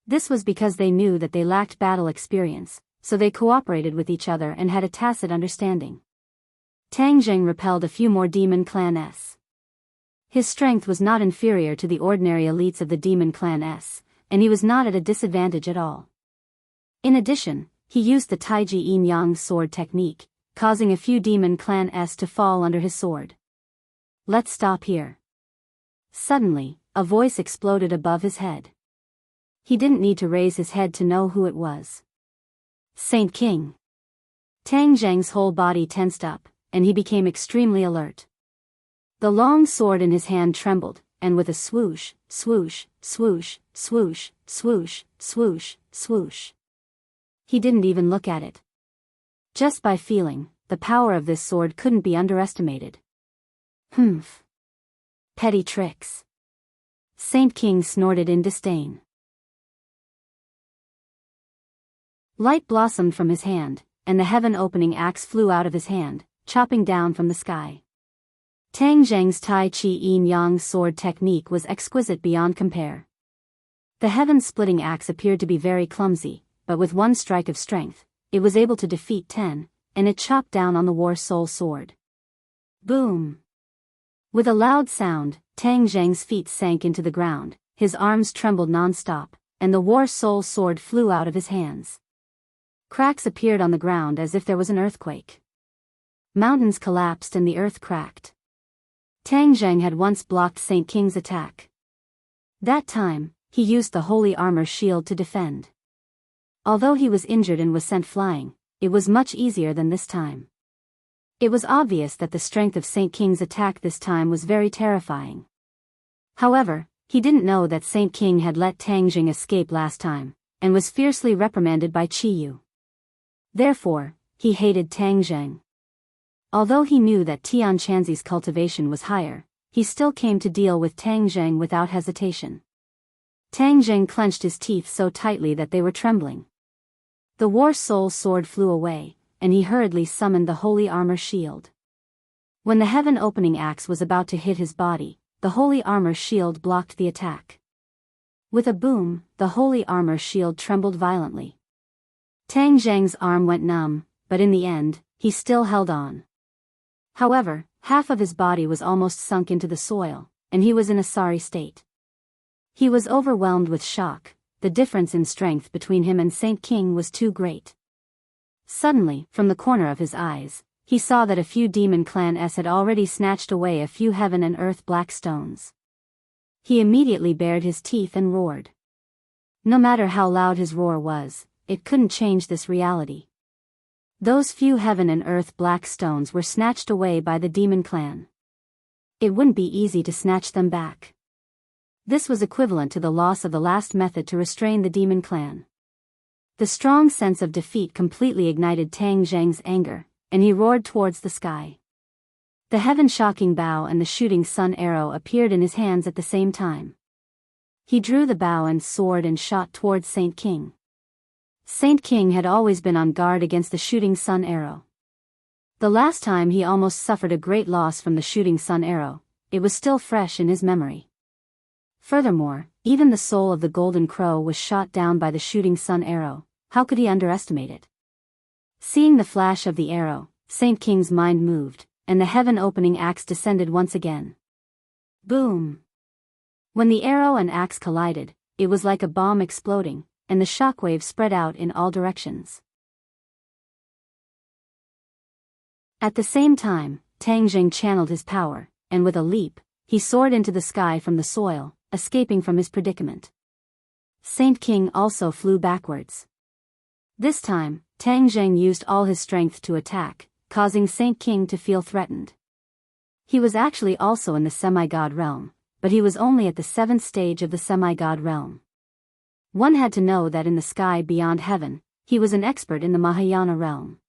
This was because they knew that they lacked battle experience, so they cooperated with each other and had a tacit understanding. Tang Zheng repelled a few more demon clan S. His strength was not inferior to the ordinary elites of the demon clan S, and he was not at a disadvantage at all. In addition, he used the Taiji Yin Yang sword technique, causing a few demon clan S to fall under his sword. Let's stop here. Suddenly, a voice exploded above his head. He didn't need to raise his head to know who it was. Saint King. Tang Zheng's whole body tensed up, and he became extremely alert. The long sword in his hand trembled, and with a swoosh, swoosh, swoosh, swoosh, swoosh, swoosh, swoosh. He didn't even look at it. Just by feeling, the power of this sword couldn't be underestimated. Humph. Petty tricks. Saint King snorted in disdain. Light blossomed from his hand, and the heaven-opening axe flew out of his hand, chopping down from the sky. Tang Zheng's Tai Chi Yin Yang sword technique was exquisite beyond compare. The heaven-splitting axe appeared to be very clumsy, but with one strike of strength, it was able to defeat 10, and it chopped down on the War Soul sword. Boom! With a loud sound, Tang Zheng's feet sank into the ground, his arms trembled non-stop, and the War Soul sword flew out of his hands. Cracks appeared on the ground as if there was an earthquake. Mountains collapsed and the earth cracked. Tang Zheng had once blocked Saint King's attack. That time, he used the holy armor shield to defend. Although he was injured and was sent flying, it was much easier than this time. It was obvious that the strength of Saint King's attack this time was very terrifying. However, he didn't know that Saint King had let Tang Zheng escape last time, and was fiercely reprimanded by Qiyu. Therefore, he hated Tang Zheng. Although he knew that Tian Chanzi's cultivation was higher, he still came to deal with Tang Zheng without hesitation. Tang Zheng clenched his teeth so tightly that they were trembling. The War Soul sword flew away, and he hurriedly summoned the holy armor shield. When the heaven-opening axe was about to hit his body, the holy armor shield blocked the attack. With a boom, the holy armor shield trembled violently. Tang Zheng's arm went numb, but in the end, he still held on. However, half of his body was almost sunk into the soil, and he was in a sorry state. He was overwhelmed with shock. The difference in strength between him and Saint King was too great. Suddenly, from the corner of his eyes, he saw that a few demon clan S had already snatched away a few heaven and earth black stones. He immediately bared his teeth and roared. No matter how loud his roar was, it couldn't change this reality. Those few heaven and earth black stones were snatched away by the demon clan. It wouldn't be easy to snatch them back. This was equivalent to the loss of the last method to restrain the demon clan. The strong sense of defeat completely ignited Tang Zheng's anger, and he roared towards the sky. The heaven-shocking bow and the shooting sun arrow appeared in his hands at the same time. He drew the bow and sword and shot towards Saint King. Saint King had always been on guard against the shooting sun arrow. The last time he almost suffered a great loss from the shooting sun arrow, it was still fresh in his memory. Furthermore, even the soul of the golden crow was shot down by the shooting sun arrow. How could he underestimate it? Seeing the flash of the arrow, Saint King's mind moved, and the heaven-opening axe descended once again. Boom! When the arrow and axe collided, it was like a bomb exploding, and the shockwave spread out in all directions. At the same time, Tang Zheng channeled his power, and with a leap, he soared into the sky from the soil, escaping from his predicament. Saint King also flew backwards. This time, Tang Zheng used all his strength to attack, causing Saint King to feel threatened. He was actually also in the semi-god realm, but he was only at the 7th stage of the semi-god realm. One had to know that in the sky beyond heaven, he was an expert in the Mahayana realm.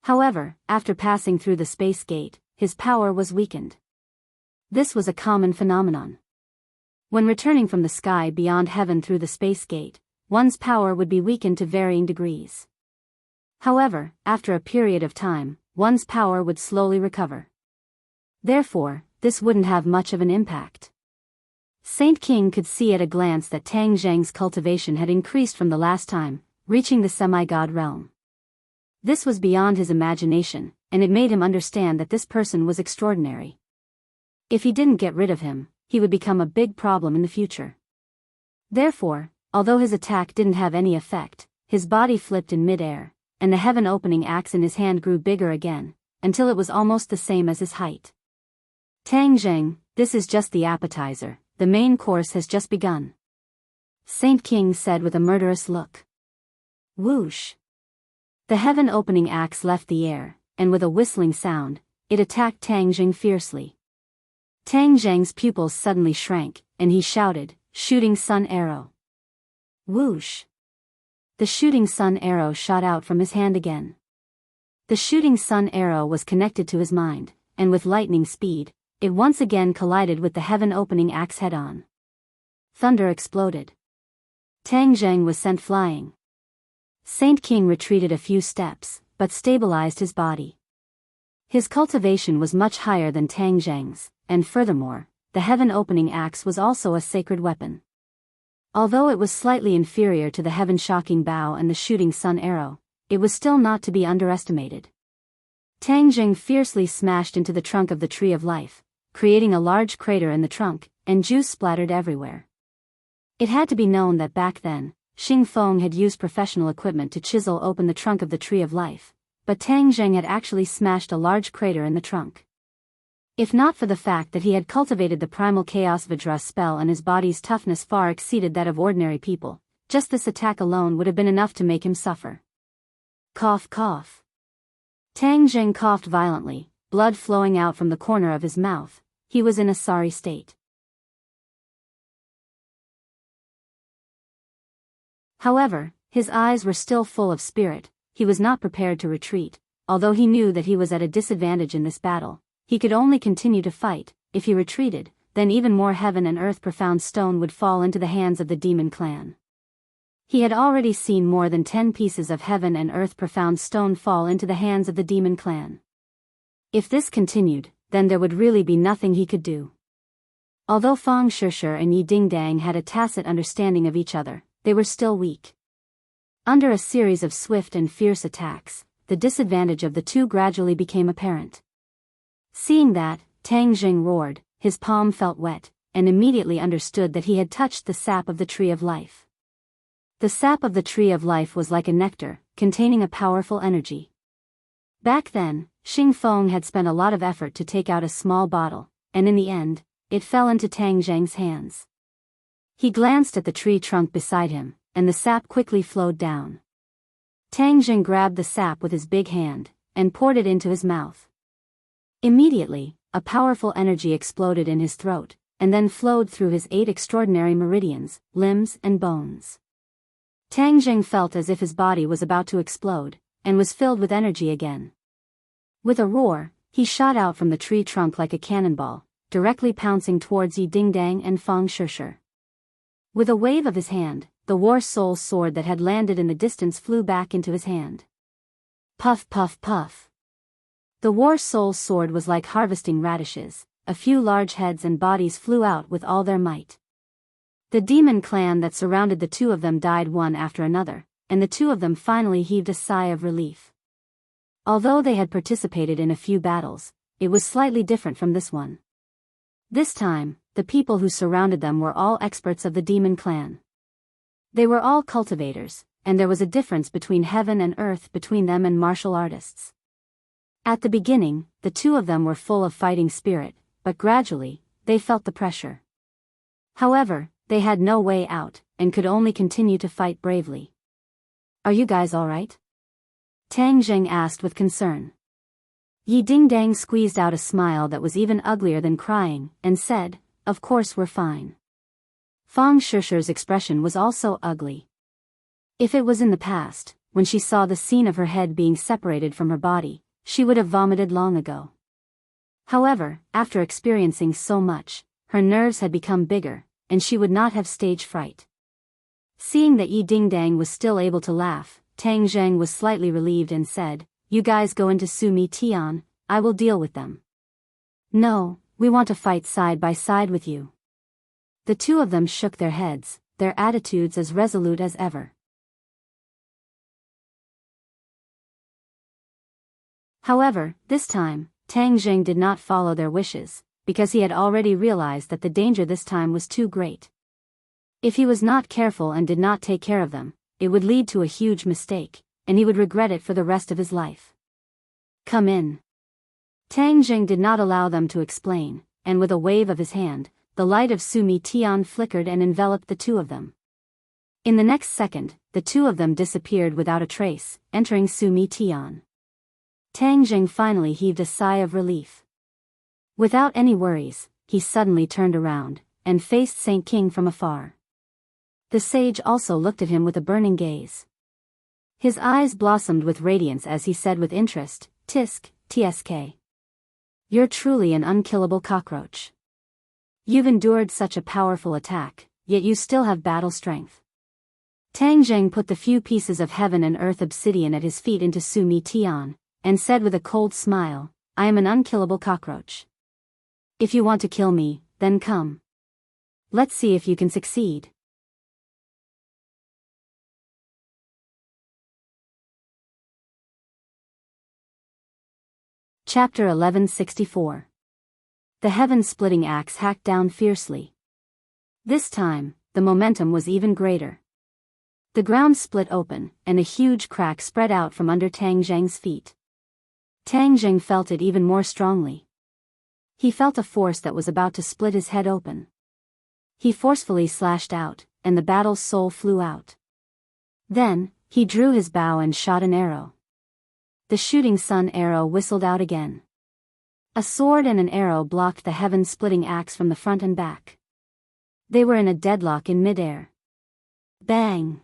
However, after passing through the space gate, his power was weakened. This was a common phenomenon. When returning from the sky beyond heaven through the space gate, one's power would be weakened to varying degrees. However, after a period of time, one's power would slowly recover. Therefore, this wouldn't have much of an impact. Saint King could see at a glance that Tang Zheng's cultivation had increased from the last time, reaching the semi-god realm. This was beyond his imagination, and it made him understand that this person was extraordinary. If he didn't get rid of him, he would become a big problem in the future. Therefore, although his attack didn't have any effect, his body flipped in mid-air, and the heaven-opening axe in his hand grew bigger again, until it was almost the same as his height. Tang Zheng, this is just the appetizer, the main course has just begun. Saint King said with a murderous look. Whoosh! The heaven-opening axe left the air, and with a whistling sound, it attacked Tang Zheng fiercely. Tang Zheng's pupils suddenly shrank, and he shouted, "Shooting sun arrow!" Whoosh! The shooting sun arrow shot out from his hand again. The shooting sun arrow was connected to his mind, and with lightning speed, it once again collided with the heaven-opening axe head-on. Thunder exploded. Tang Zheng was sent flying. Saint King retreated a few steps, but stabilized his body. His cultivation was much higher than Tang Zheng's, and furthermore, the heaven-opening axe was also a sacred weapon. Although it was slightly inferior to the heaven-shocking bow and the shooting sun arrow, it was still not to be underestimated. Tang Zheng fiercely smashed into the trunk of the Tree of Life, creating a large crater in the trunk, and juice splattered everywhere. It had to be known that back then, Xing Feng had used professional equipment to chisel open the trunk of the Tree of Life, but Tang Zheng had actually smashed a large crater in the trunk. If not for the fact that he had cultivated the primal chaos Vajra spell and his body's toughness far exceeded that of ordinary people, just this attack alone would have been enough to make him suffer. Cough cough. Tang Zheng coughed violently, blood flowing out from the corner of his mouth. He was in a sorry state. However, his eyes were still full of spirit. He was not prepared to retreat, although he knew that he was at a disadvantage in this battle. He could only continue to fight. If he retreated, then even more heaven and earth profound stone would fall into the hands of the demon clan. He had already seen more than 10 pieces of heaven and earth profound stone fall into the hands of the demon clan. If this continued, then there would really be nothing he could do. Although Fang Shishir and Yi Dingdang had a tacit understanding of each other, they were still weak. Under a series of swift and fierce attacks, the disadvantage of the two gradually became apparent. Seeing that, Tang Zheng roared, his palm felt wet, and immediately understood that he had touched the sap of the Tree of Life. The sap of the Tree of Life was like a nectar, containing a powerful energy. Back then, Xing Feng had spent a lot of effort to take out a small bottle, and in the end, it fell into Tang Zheng's hands. He glanced at the tree trunk beside him, and the sap quickly flowed down. Tang Zheng grabbed the sap with his big hand, and poured it into his mouth. Immediately, a powerful energy exploded in his throat, and then flowed through his 8 extraordinary meridians, limbs and bones. Tang Zheng felt as if his body was about to explode, and was filled with energy again. With a roar, he shot out from the tree trunk like a cannonball, directly pouncing towards Yi Dingdang and Fang Shishir. With a wave of his hand, the War Soul sword that had landed in the distance flew back into his hand. Puff puff puff. The War Soul sword was like harvesting radishes. A few large heads and bodies flew out with all their might. The demon clan that surrounded the two of them died one after another, and the two of them finally heaved a sigh of relief. Although they had participated in a few battles, it was slightly different from this one. This time, the people who surrounded them were all experts of the demon clan. They were all cultivators, and there was a difference between heaven and earth between them and martial artists. At the beginning, the two of them were full of fighting spirit, but gradually, they felt the pressure. However, they had no way out, and could only continue to fight bravely. "Are you guys alright?" Tang Zheng asked with concern. Yi Dingdang squeezed out a smile that was even uglier than crying, and said, "Of course we're fine." Fang Shishir's expression was also ugly. If it was in the past, when she saw the scene of her head being separated from her body, she would have vomited long ago. However, after experiencing so much, her nerves had become bigger, and she would not have stage fright. Seeing that Yi Dingdang was still able to laugh, Tang Zheng was slightly relieved and said, "You guys go into Sumi Tian, I will deal with them." "No, we want to fight side by side with you." The two of them shook their heads, their attitudes as resolute as ever. However, this time, Tang Zheng did not follow their wishes, because he had already realized that the danger this time was too great. If he was not careful and did not take care of them, it would lead to a huge mistake, and he would regret it for the rest of his life. "Come in." Tang Zheng did not allow them to explain, and with a wave of his hand, the light of Sumi Tian flickered and enveloped the two of them. In the next second, the two of them disappeared without a trace, entering Sumi Tian. Tang Zheng finally heaved a sigh of relief. Without any worries, he suddenly turned around, and faced Saint King from afar. The sage also looked at him with a burning gaze. His eyes blossomed with radiance as he said with interest, "Tisk, tsk. You're truly an unkillable cockroach. You've endured such a powerful attack, yet you still have battle strength." Tang Zheng put the few pieces of heaven and earth obsidian at his feet into Su Mi Tian, and said with a cold smile, "I am an unkillable cockroach. If you want to kill me, then come. Let's see if you can succeed." Chapter 1164. The heaven-splitting axe hacked down fiercely. This time, the momentum was even greater. The ground split open, and a huge crack spread out from under Tang Zheng's feet. Tang Zheng felt it even more strongly. He felt a force that was about to split his head open. He forcefully slashed out, and the battle's soul flew out. Then, he drew his bow and shot an arrow. The shooting sun arrow whistled out again. A sword and an arrow blocked the heaven-splitting axe from the front and back. They were in a deadlock in midair. Bang!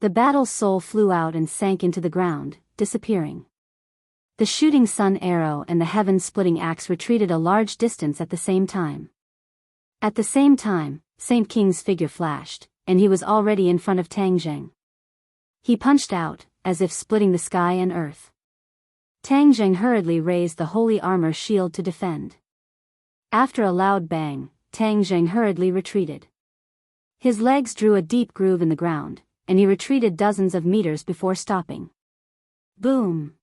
The battle's soul flew out and sank into the ground, disappearing. The shooting sun arrow and the heaven-splitting axe retreated a large distance at the same time. At the same time, Saint King's figure flashed, and he was already in front of Tang Zheng. He punched out, as if splitting the sky and earth. Tang Zheng hurriedly raised the holy armor shield to defend. After a loud bang, Tang Zheng hurriedly retreated. His legs drew a deep groove in the ground, and he retreated dozens of meters before stopping. Boom!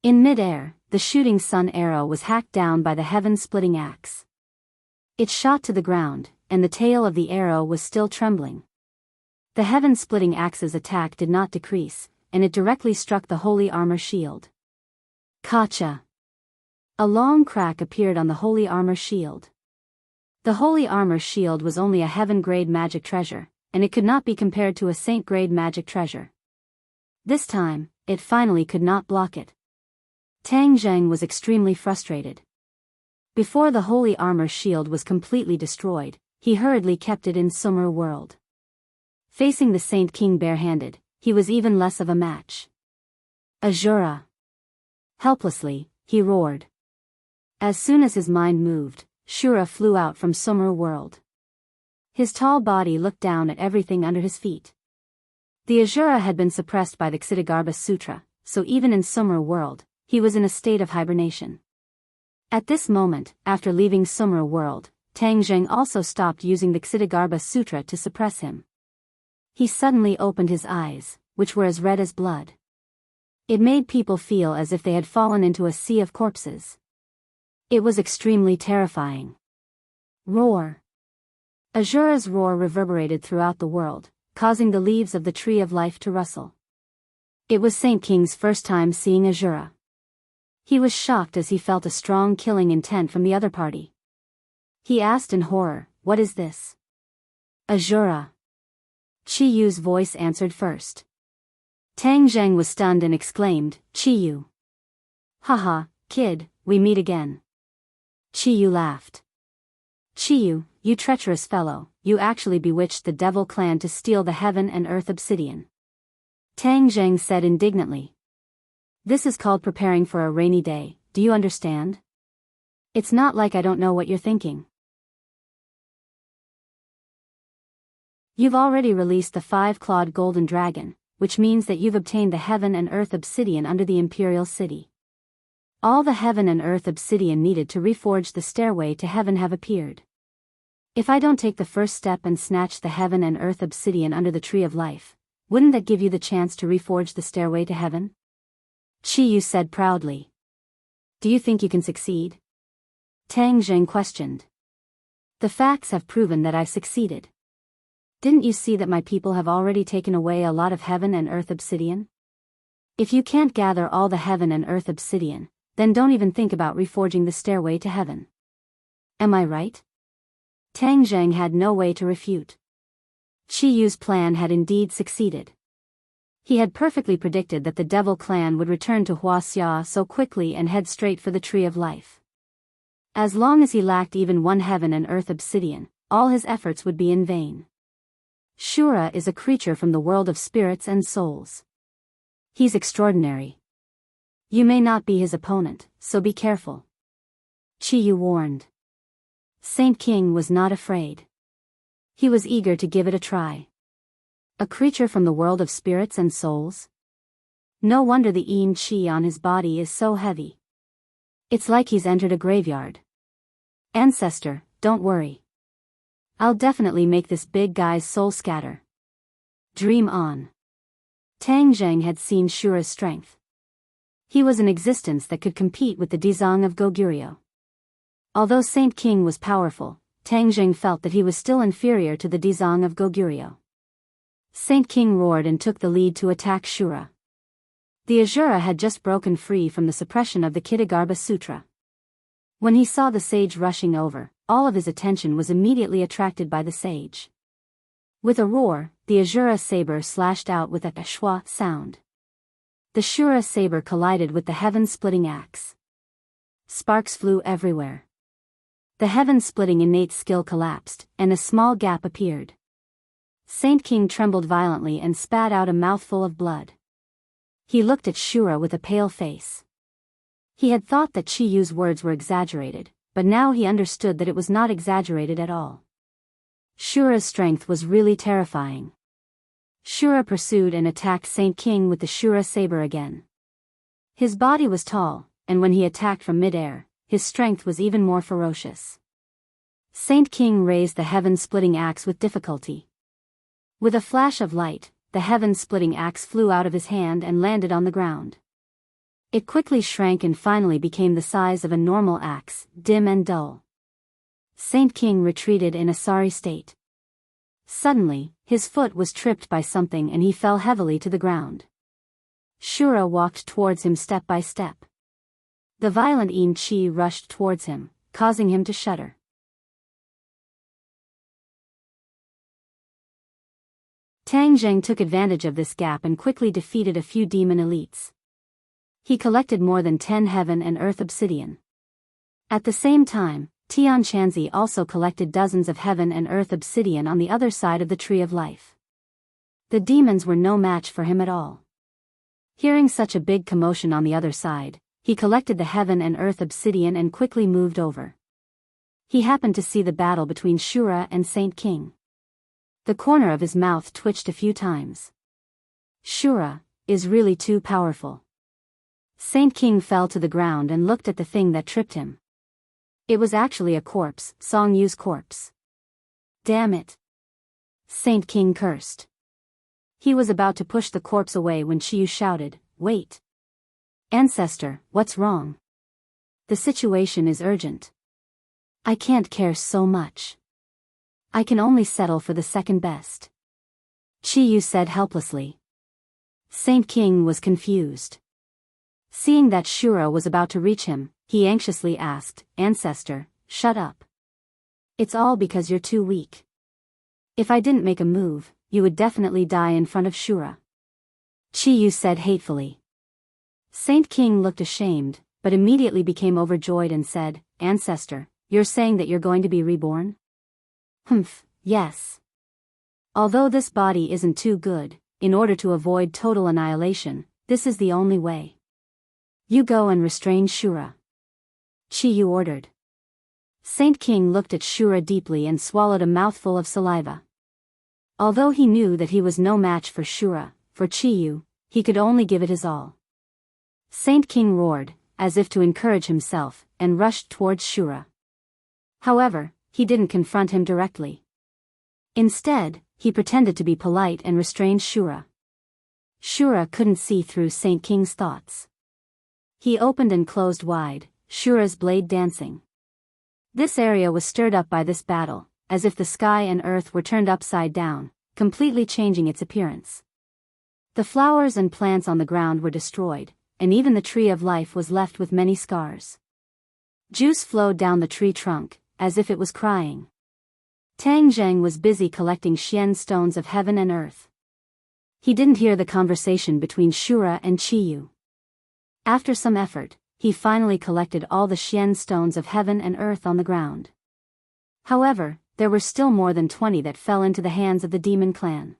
In midair, the shooting sun arrow was hacked down by the heaven-splitting axe. It shot to the ground, and the tail of the arrow was still trembling. The heaven-splitting axe's attack did not decrease, and it directly struck the holy armor shield. Kacha! A long crack appeared on the holy armor shield. The holy armor shield was only a heaven-grade magic treasure, and it could not be compared to a saint-grade magic treasure. This time, it finally could not block it. Tang Zheng was extremely frustrated. Before the holy armor shield was completely destroyed, he hurriedly kept it in Sumer world. Facing the Saint King barehanded, he was even less of a match. Azura! Helplessly, he roared. As soon as his mind moved, Shura flew out from Sumer world. His tall body looked down at everything under his feet. The Azura had been suppressed by the Ksitigarbha Sutra, so even in Sumer world, he was in a state of hibernation. At this moment, after leaving Sumer world, Tang Zheng also stopped using the Ksitigarbha Sutra to suppress him. He suddenly opened his eyes, which were as red as blood. It made people feel as if they had fallen into a sea of corpses. It was extremely terrifying. Roar! Azura's roar reverberated throughout the world, causing the leaves of the tree of life to rustle. It was Saint King's first time seeing Azura. He was shocked as he felt a strong killing intent from the other party. He asked in horror, "What is this?" "Azura." Chi Yu's voice answered first. Tang Zheng was stunned and exclaimed, "Chi Yu." "Haha, kid, we meet again." Chi Yu laughed. "Chi Yu, you treacherous fellow, you actually bewitched the devil clan to steal the heaven and earth obsidian." Tang Zheng said indignantly. "This is called preparing for a rainy day, do you understand? It's not like I don't know what you're thinking. You've already released the 5-clawed golden dragon, which means that you've obtained the heaven and earth obsidian under the imperial city. All the heaven and earth obsidian needed to reforge the stairway to heaven have appeared. If I don't take the first step and snatch the heaven and earth obsidian under the tree of life, wouldn't that give you the chance to reforge the stairway to heaven?" Chi Yu said proudly. "Do you think you can succeed?" Tang Zheng questioned. "The facts have proven that I've succeeded. Didn't you see that my people have already taken away a lot of heaven and earth obsidian? If you can't gather all the heaven and earth obsidian, then don't even think about reforging the stairway to heaven. Am I right?" Tang Zheng had no way to refute. Chi Yu's plan had indeed succeeded. He had perfectly predicted that the devil clan would return to Huaxia so quickly and head straight for the tree of life. As long as he lacked even one heaven and earth obsidian, all his efforts would be in vain. Shura is a creature from the world of spirits and souls. He's extraordinary. You may not be his opponent, so be careful. Chiyu warned. Saint King was not afraid. He was eager to give it a try. A creature from the world of spirits and souls? No wonder the Yin Chi on his body is so heavy. It's like he's entered a graveyard. Ancestor, don't worry. I'll definitely make this big guy's soul scatter. Dream on. Tang Zheng had seen Shura's strength. He was an existence that could compete with the Dizang of Goguryeo. Although Saint King was powerful, Tang Zheng felt that he was still inferior to the Dizang of Goguryeo. Saint King roared and took the lead to attack Shura. The Azura had just broken free from the suppression of the Kitagarbha Sutra. When he saw the sage rushing over, all of his attention was immediately attracted by the sage. With a roar, the Azura saber slashed out with a shwa sound. The Shura saber collided with the heaven-splitting axe. Sparks flew everywhere. The heaven-splitting innate skill collapsed, and a small gap appeared. Saint King trembled violently and spat out a mouthful of blood. He looked at Shura with a pale face. He had thought that Chiyu's words were exaggerated, but now he understood that it was not exaggerated at all. Shura's strength was really terrifying. Shura pursued and attacked Saint King with the Shura saber again. His body was tall, and when he attacked from mid-air, his strength was even more ferocious. Saint King raised the heaven-splitting axe with difficulty. With a flash of light, the heaven-splitting axe flew out of his hand and landed on the ground. It quickly shrank and finally became the size of a normal axe, dim and dull. Saint King retreated in a sorry state. Suddenly, his foot was tripped by something and he fell heavily to the ground. Shura walked towards him step by step. The violent Yin Chi rushed towards him, causing him to shudder. Tang Zheng took advantage of this gap and quickly defeated a few demon elites. He collected more than 10 heaven and earth obsidian. At the same time, Tian Chanzi also collected dozens of heaven and earth obsidian on the other side of the Tree of Life. The demons were no match for him at all. Hearing such a big commotion on the other side, he collected the heaven and earth obsidian and quickly moved over. He happened to see the battle between Shura and Saint King. The corner of his mouth twitched a few times. Shura is really too powerful. Saint King fell to the ground and looked at the thing that tripped him. It was actually a corpse, Song Yu's corpse. Damn it! Saint King cursed. He was about to push the corpse away when Chiyu shouted, "Wait! Ancestor, what's wrong? The situation is urgent. I can't care so much. I can only settle for the second best," Chiyu said helplessly. Saint King was confused. Seeing that Shura was about to reach him, he anxiously asked, "Ancestor, shut up. It's all because you're too weak. If I didn't make a move, you would definitely die in front of Shura," Chiyu said hatefully. Saint King looked ashamed, but immediately became overjoyed and said, "Ancestor, you're saying that you're going to be reborn?" "Humph, yes. Although this body isn't too good, in order to avoid total annihilation, this is the only way. You go and restrain Shura," Chiyu ordered. Saint King looked at Shura deeply and swallowed a mouthful of saliva. Although he knew that he was no match for Shura, for Chiyu, he could only give it his all. Saint King roared, as if to encourage himself, and rushed towards Shura. However, he didn't confront him directly. Instead, he pretended to be polite and restrained Shura. Shura couldn't see through Saint King's thoughts. He opened and closed wide, Shura's blade dancing. This area was stirred up by this battle, as if the sky and earth were turned upside down, completely changing its appearance. The flowers and plants on the ground were destroyed, and even the Tree of Life was left with many scars. Juice flowed down the tree trunk, as if it was crying. Tang Zheng was busy collecting Xian stones of heaven and earth. He didn't hear the conversation between Shura and Chiyu. After some effort, he finally collected all the Xian stones of heaven and earth on the ground. However, there were still more than 20 that fell into the hands of the demon clan.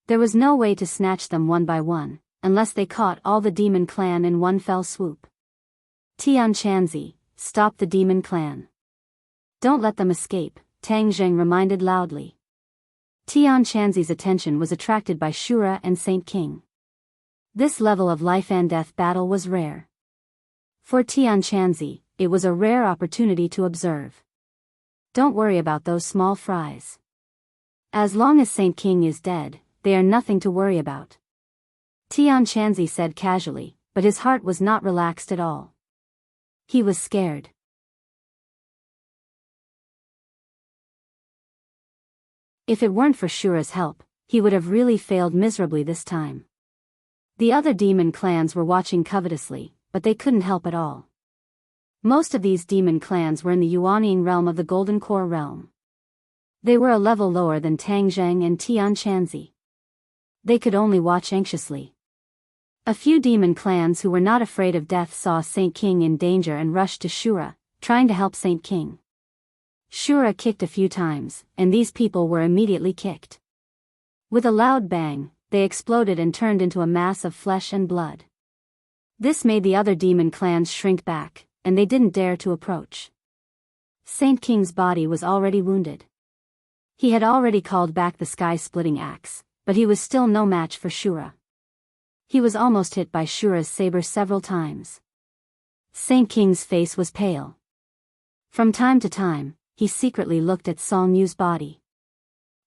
There was no way to snatch them one by one, unless they caught all the demon clan in one fell swoop. Tian Chanzi, stop the demon clan. Don't let them escape, Tang Zheng reminded loudly. Tian Chanzi's attention was attracted by Shura and Saint King. This level of life and death battle was rare. For Tian Chanzi, it was a rare opportunity to observe. Don't worry about those small fries. As long as Saint King is dead, they are nothing to worry about. Tian Chanzi said casually, but his heart was not relaxed at all. He was scared. If it weren't for Shura's help, he would have really failed miserably this time. The other demon clans were watching covetously, but they couldn't help at all. Most of these demon clans were in the Yuanying realm of the Golden Core realm. They were a level lower than Tang Zheng and Tian Chanzi. They could only watch anxiously. A few demon clans who were not afraid of death saw Saint King in danger and rushed to Shura, trying to help Saint King. Shura kicked a few times, and these people were immediately kicked. With a loud bang, they exploded and turned into a mass of flesh and blood. This made the other demon clans shrink back, and they didn't dare to approach. Saint King's body was already wounded. He had already called back the sky-splitting axe, but he was still no match for Shura. He was almost hit by Shura's saber several times. Saint King's face was pale. From time to time, he secretly looked at Song Yu's body.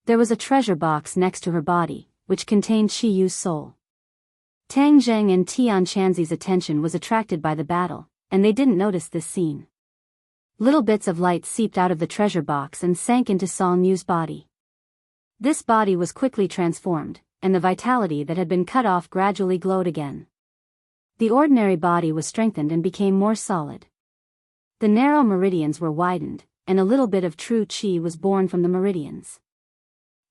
There was a treasure box next to her body, which contained Qi Yu's soul. Tang Zheng and Tian Chanzi's attention was attracted by the battle, and they didn't notice this scene. Little bits of light seeped out of the treasure box and sank into Song Yu's body. This body was quickly transformed, and the vitality that had been cut off gradually glowed again. The ordinary body was strengthened and became more solid. The narrow meridians were widened, and a little bit of true qi was born from the meridians.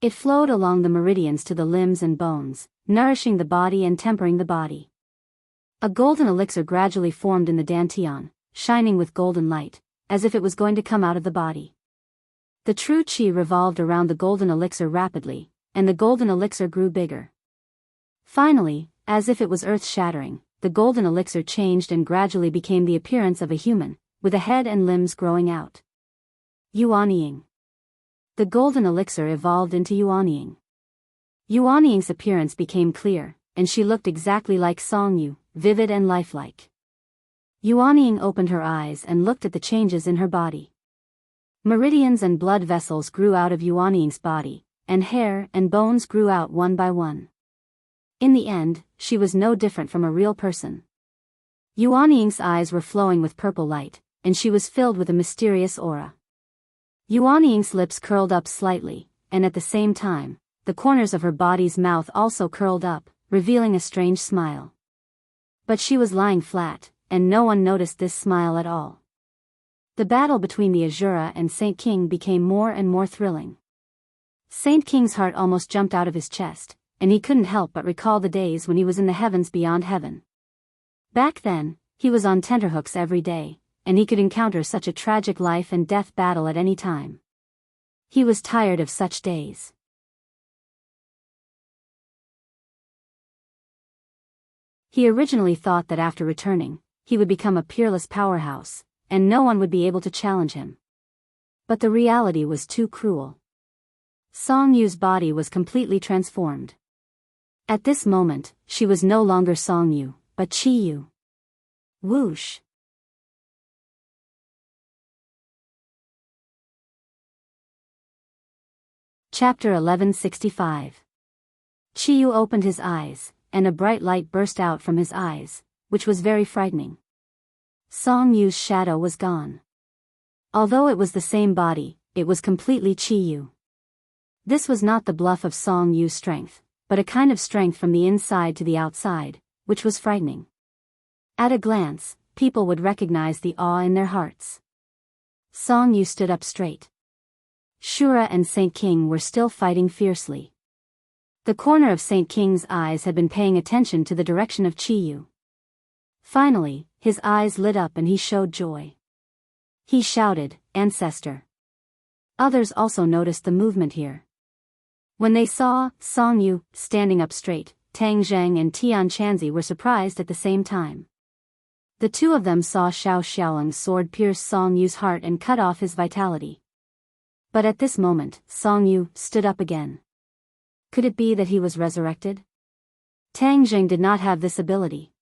It flowed along the meridians to the limbs and bones, nourishing the body and tempering the body. A golden elixir gradually formed in the dantian, shining with golden light, as if it was going to come out of the body. The true qi revolved around the golden elixir rapidly, and the golden elixir grew bigger. Finally, as if it was earth-shattering, the golden elixir changed and gradually became the appearance of a human, with a head and limbs growing out. Yuanying. The golden elixir evolved into Yuanying. Yuanying's appearance became clear, and she looked exactly like Song Yu, vivid and lifelike. Yuanying opened her eyes and looked at the changes in her body. Meridians and blood vessels grew out of Yuanying's body, and hair and bones grew out one by one. In the end, she was no different from a real person. Yuanying's eyes were flowing with purple light, and she was filled with a mysterious aura. Yuanying's lips curled up slightly, and at the same time, the corners of her body's mouth also curled up, revealing a strange smile. But she was lying flat, and no one noticed this smile at all. The battle between the Azura and Saint King became more and more thrilling. Saint King's heart almost jumped out of his chest, and he couldn't help but recall the days when he was in the heavens beyond heaven. Back then, he was on tenterhooks every day, and he could encounter such a tragic life and death battle at any time. He was tired of such days. He originally thought that after returning, he would become a peerless powerhouse, and no one would be able to challenge him. But the reality was too cruel. Song Yu's body was completely transformed. At this moment, she was no longer Song Yu, but Qi Yu. Whoosh! Chapter 1165. Qi Yu opened his eyes, and a bright light burst out from his eyes, which was very frightening. Song Yu's shadow was gone. Although it was the same body, it was completely Qi Yu. This was not the bluff of Song Yu's strength, but a kind of strength from the inside to the outside, which was frightening. At a glance, people would recognize the awe in their hearts. Song Yu stood up straight. Shura and Saint King were still fighting fiercely. The corner of Saint King's eyes had been paying attention to the direction of Qi Yu. Finally, his eyes lit up and he showed joy. He shouted, "Ancestor!" Others also noticed the movement here. When they saw Song Yu standing up straight, Tang Zheng and Tian Chanzi were surprised at the same time. The two of them saw Xiao Xiaolong's sword pierce Song Yu's heart and cut off his vitality. But at this moment, Song Yu stood up again. Could it be that he was resurrected? Tang Zheng did not have this ability.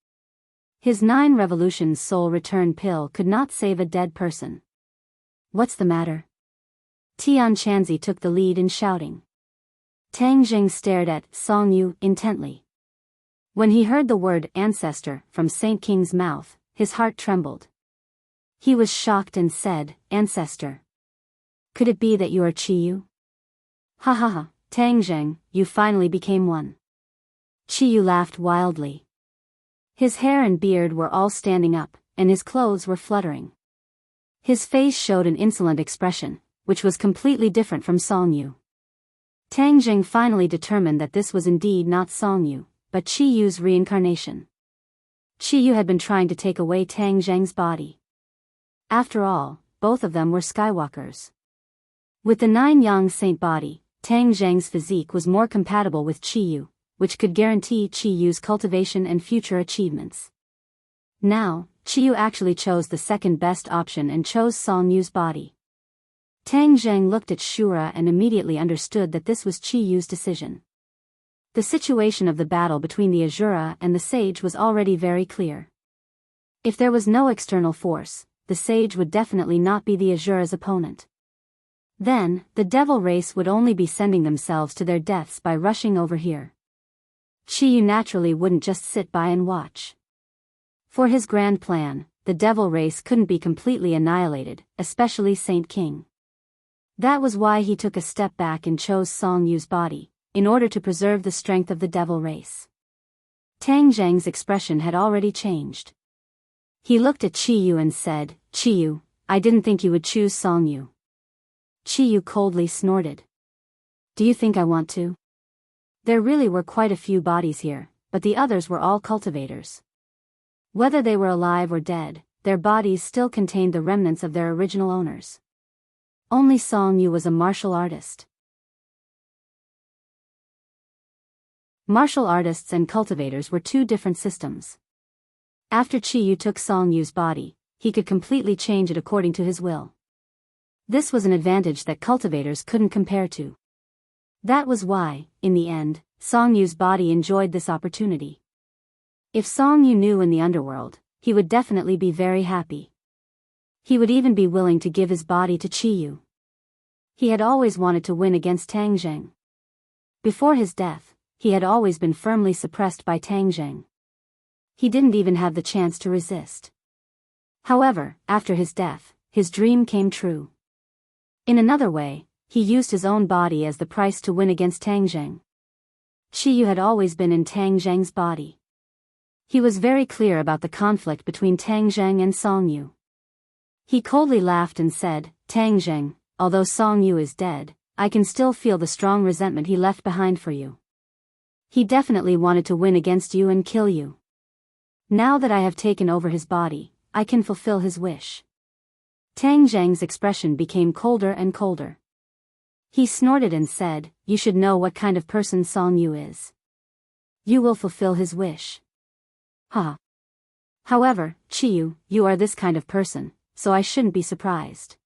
His 9 revolutions soul return pill could not save a dead person. What's the matter? Tian Chanzi took the lead in shouting. Tang Zheng stared at Song Yu intently. When he heard the word ancestor from Saint King's mouth, his heart trembled. He was shocked and said, "Ancestor. Could it be that you are Qi Yu?" "Ha ha ha, Tang Zheng, you finally became one." Qi Yu laughed wildly. His hair and beard were all standing up, and his clothes were fluttering. His face showed an insolent expression, which was completely different from Song Yu. Tang Zheng finally determined that this was indeed not Song Yu, but Qi Yu's reincarnation. Qi Yu had been trying to take away Tang Zheng's body. After all, both of them were Skywalkers. With the 9 Yang Saint body, Tang Zheng's physique was more compatible with Qi Yu, which could guarantee Qi Yu's cultivation and future achievements. Now, Qi Yu actually chose the second best option and chose Song Yu's body. Tang Zheng looked at Shura and immediately understood that this was Qi Yu's decision. The situation of the battle between the Azura and the Sage was already very clear. If there was no external force, the Sage would definitely not be the Azura's opponent. Then, the Devil race would only be sending themselves to their deaths by rushing over here. Qi Yu naturally wouldn't just sit by and watch. For his grand plan, the Devil race couldn't be completely annihilated, especially Saint King. That was why he took a step back and chose Song Yu's body, in order to preserve the strength of the Devil race. Tang Zheng's expression had already changed. He looked at Qi Yu and said, "Qi Yu, I didn't think you would choose Song Yu." Qi Yu coldly snorted. "Do you think I want to?" There really were quite a few bodies here, but the others were all cultivators. Whether they were alive or dead, their bodies still contained the remnants of their original owners. Only Song Yu was a martial artist. Martial artists and cultivators were 2 different systems. After Qi Yu took Song Yu's body, he could completely change it according to his will. This was an advantage that cultivators couldn't compare to. That was why, in the end, Song Yu's body enjoyed this opportunity. If Song Yu knew in the underworld, he would definitely be very happy. He would even be willing to give his body to Qi Yu. He had always wanted to win against Tang Zheng. Before his death, he had always been firmly suppressed by Tang Zheng. He didn't even have the chance to resist. However, after his death, his dream came true. In another way, he used his own body as the price to win against Tang Zheng. Qi Yu had always been in Tang Zheng's body. He was very clear about the conflict between Tang Zheng and Song Yu. He coldly laughed and said, "Tang Zheng, although Song Yu is dead, I can still feel the strong resentment he left behind for you. He definitely wanted to win against you and kill you. Now that I have taken over his body, I can fulfill his wish." Tang Zheng's expression became colder and colder. He snorted and said, "You should know what kind of person Song Yu is. You will fulfill his wish." "Ha. However, Qi Yu, you are this kind of person, so I shouldn't be surprised."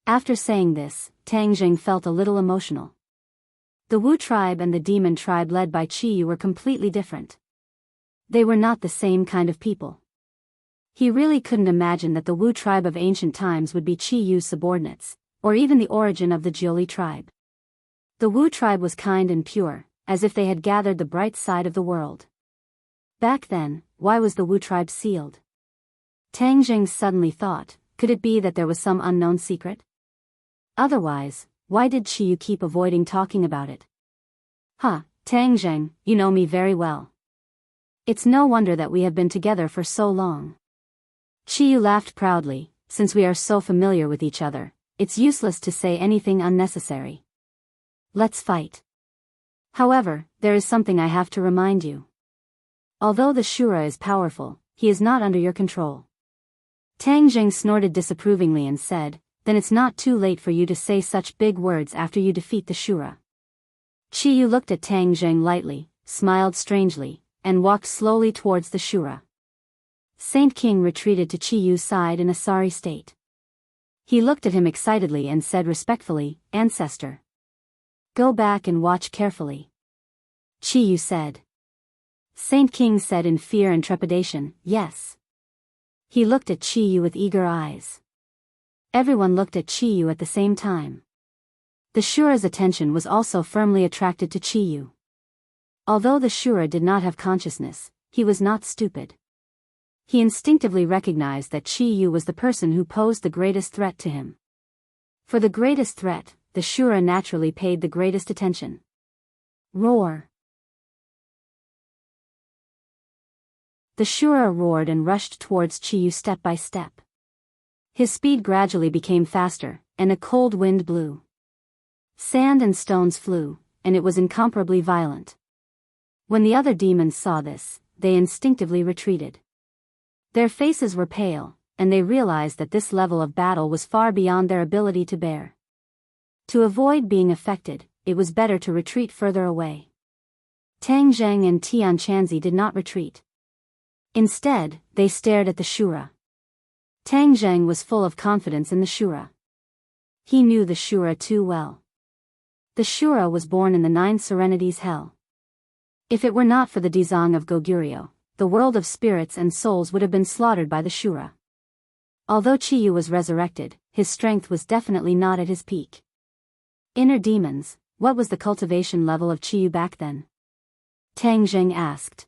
After saying this, Tang Zheng felt a little emotional. The Wu tribe and the demon tribe led by Qi Yu were completely different. They were not the same kind of people. He really couldn't imagine that the Wu tribe of ancient times would be Qi Yu's subordinates, or even the origin of the Jiuli tribe. The Wu tribe was kind and pure, as if they had gathered the bright side of the world. Back then, why was the Wu tribe sealed? Tang Zheng suddenly thought, could it be that there was some unknown secret? Otherwise, why did Qi Yu keep avoiding talking about it? "Ha, Tang Zheng, you know me very well. It's no wonder that we have been together for so long." Qi Yu laughed proudly. "Since we are so familiar with each other, it's useless to say anything unnecessary. Let's fight. However, there is something I have to remind you. Although the Shura is powerful, he is not under your control. Tang Jing snorted disapprovingly and said, then it's not too late for you to say such big words after you defeat the Shura. Chi Yu looked at Tang Jing lightly, smiled strangely, and walked slowly towards the Shura. Saint King retreated to Chi Yu's side in a sorry state. He looked at him excitedly and said respectfully, Ancestor. Go back and watch carefully. Chi Yu said. Saint King said in fear and trepidation, yes. He looked at Chi Yu with eager eyes. Everyone looked at Chi Yu at the same time. The Shura's attention was also firmly attracted to Chi Yu. Although the Shura did not have consciousness, he was not stupid. He instinctively recognized that Chi Yu was the person who posed the greatest threat to him. For the greatest threat, the Shura naturally paid the greatest attention. Roar! The Shura roared and rushed towards Chi Yu step by step. His speed gradually became faster, and a cold wind blew. Sand and stones flew, and it was incomparably violent. When the other demons saw this, they instinctively retreated. Their faces were pale, and they realized that this level of battle was far beyond their ability to bear. To avoid being affected, it was better to retreat further away. Tang Zheng and Tian Chanzi did not retreat. Instead, they stared at the Shura. Tang Zheng was full of confidence in the Shura. He knew the Shura too well. The Shura was born in the 9 Serenities Hell. If it were not for the Dizang of Goguryeo, the world of spirits and souls would have been slaughtered by the Shura. Although Chi Yu was resurrected, his strength was definitely not at his peak. Inner demons, what was the cultivation level of Chi Yu back then? Tang Zheng asked.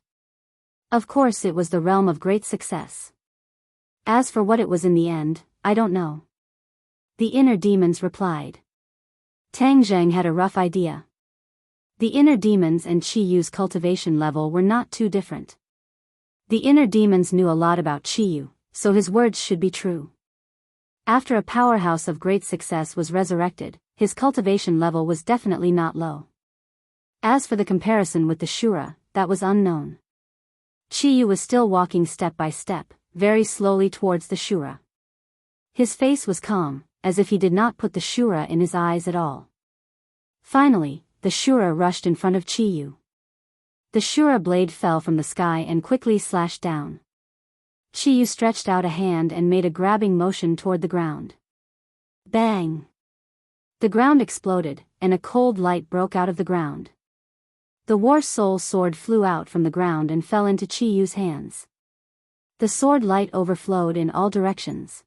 Of course it was the realm of great success. As for what it was in the end, I don't know. The inner demons replied. Tang Zheng had a rough idea. The inner demons and Chi Yu's cultivation level were not too different. The inner demons knew a lot about Chi Yu, so his words should be true. After a powerhouse of great success was resurrected, his cultivation level was definitely not low. As for the comparison with the Shura, that was unknown. Chi Yu was still walking step by step, very slowly towards the Shura. His face was calm, as if he did not put the Shura in his eyes at all. Finally, the Shura rushed in front of Chi Yu. The Shura blade fell from the sky and quickly slashed down. Chi Yu stretched out a hand and made a grabbing motion toward the ground. Bang! The ground exploded, and a cold light broke out of the ground. The War Soul sword flew out from the ground and fell into Chi Yu's hands. The sword light overflowed in all directions.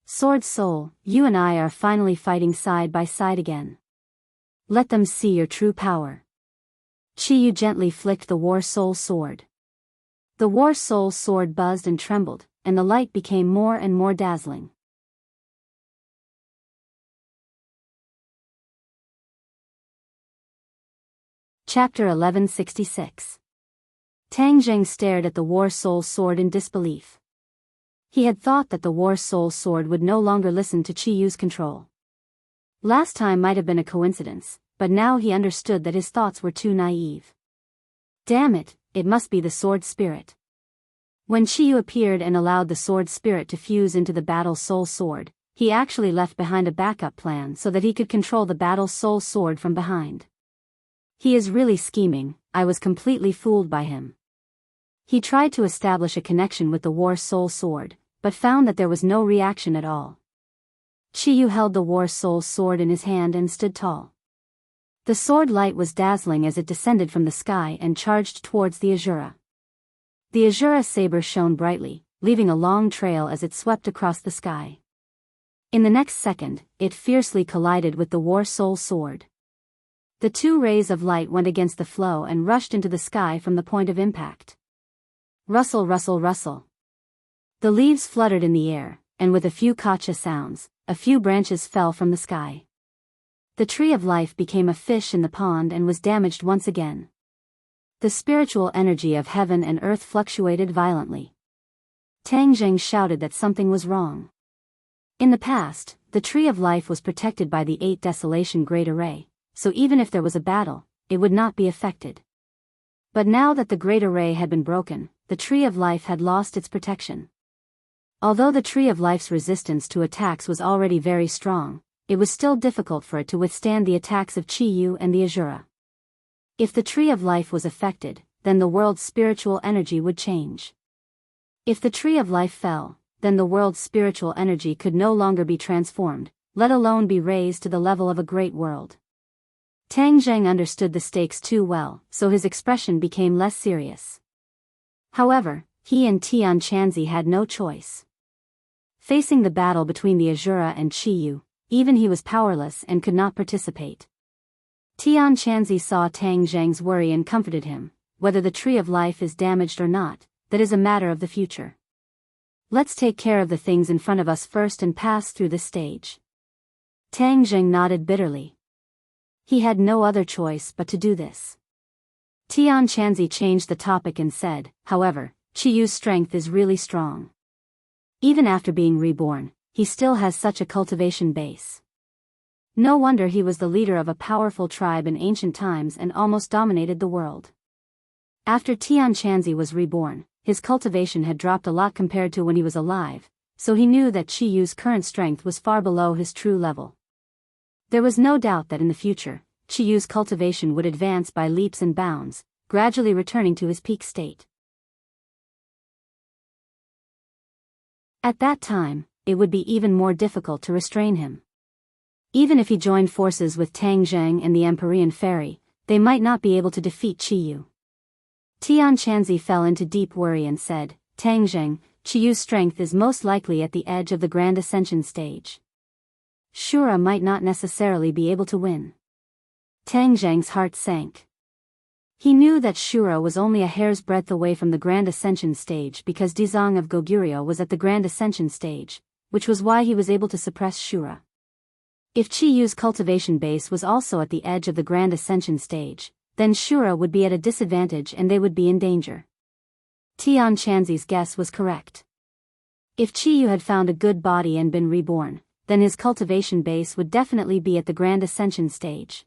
Sword Soul, you and I are finally fighting side by side again. Let them see your true power. Chi Yu gently flicked the War Soul sword. The War Soul sword buzzed and trembled, and the light became more and more dazzling. Chapter 1166. Tang Zheng stared at the War Soul sword in disbelief. He had thought that the War Soul sword would no longer listen to Chi Yu's control. Last time might have been a coincidence, but now he understood that his thoughts were too naive. Damn it, it must be the sword spirit. When Chi Yu appeared and allowed the sword spirit to fuse into the Battle Soul sword, he actually left behind a backup plan so that he could control the Battle Soul sword from behind. He is really scheming, I was completely fooled by him. He tried to establish a connection with the War Soul sword, but found that there was no reaction at all. Chi Yu held the War Soul sword in his hand and stood tall. The sword light was dazzling as it descended from the sky and charged towards the Azura. The Azura saber shone brightly, leaving a long trail as it swept across the sky. In the next second, it fiercely collided with the War Soul sword. The two rays of light went against the flow and rushed into the sky from the point of impact. Rustle, rustle, rustle. The leaves fluttered in the air, and with a few kacha sounds, a few branches fell from the sky. The tree of life became a fish in the pond and was damaged once again. The spiritual energy of heaven and earth fluctuated violently. Tang Zheng shouted that something was wrong. In the past, the tree of life was protected by the 8 Desolation Great Array, so even if there was a battle, it would not be affected. But now that the Great Array had been broken, the Tree of Life had lost its protection. Although the Tree of Life's resistance to attacks was already very strong, it was still difficult for it to withstand the attacks of Chi-Yu and the Azura. If the Tree of Life was affected, then the world's spiritual energy would change. If the Tree of Life fell, then the world's spiritual energy could no longer be transformed, let alone be raised to the level of a great world. Tang Zheng understood the stakes too well, so his expression became less serious. However, he and Tian Chanzi had no choice. Facing the battle between the Azura and Chi-Yu, even he was powerless and could not participate. Tian Chanzi saw Tang Zheng's worry and comforted him. Whether the Tree of Life is damaged or not, that is a matter of the future. Let's take care of the things in front of us first and pass through this stage. Tang Zheng nodded bitterly. He had no other choice but to do this. Tian Chanzi changed the topic and said, however, Chi-Yu's strength is really strong. Even after being reborn, he still has such a cultivation base. No wonder he was the leader of a powerful tribe in ancient times and almost dominated the world. After Tian Chanzi was reborn, his cultivation had dropped a lot compared to when he was alive, so he knew that Chi-Yu's current strength was far below his true level. There was no doubt that in the future, Chi-Yu's cultivation would advance by leaps and bounds, gradually returning to his peak state. At that time, it would be even more difficult to restrain him. Even if he joined forces with Tang Zheng and the Empyrean Fairy, they might not be able to defeat Chi-Yu. Tian Chanzi fell into deep worry and said, Tang Zheng, Chi-Yu's strength is most likely at the edge of the Grand Ascension stage. Shura might not necessarily be able to win. Tang Zheng's heart sank. He knew that Shura was only a hair's breadth away from the Grand Ascension stage because Dizang of Goguryeo was at the Grand Ascension stage, which was why he was able to suppress Shura. If Chi-Yu's cultivation base was also at the edge of the Grand Ascension stage, then Shura would be at a disadvantage and they would be in danger. Tian Chanzi's guess was correct. If Chi-Yu had found a good body and been reborn, then his cultivation base would definitely be at the Grand Ascension stage.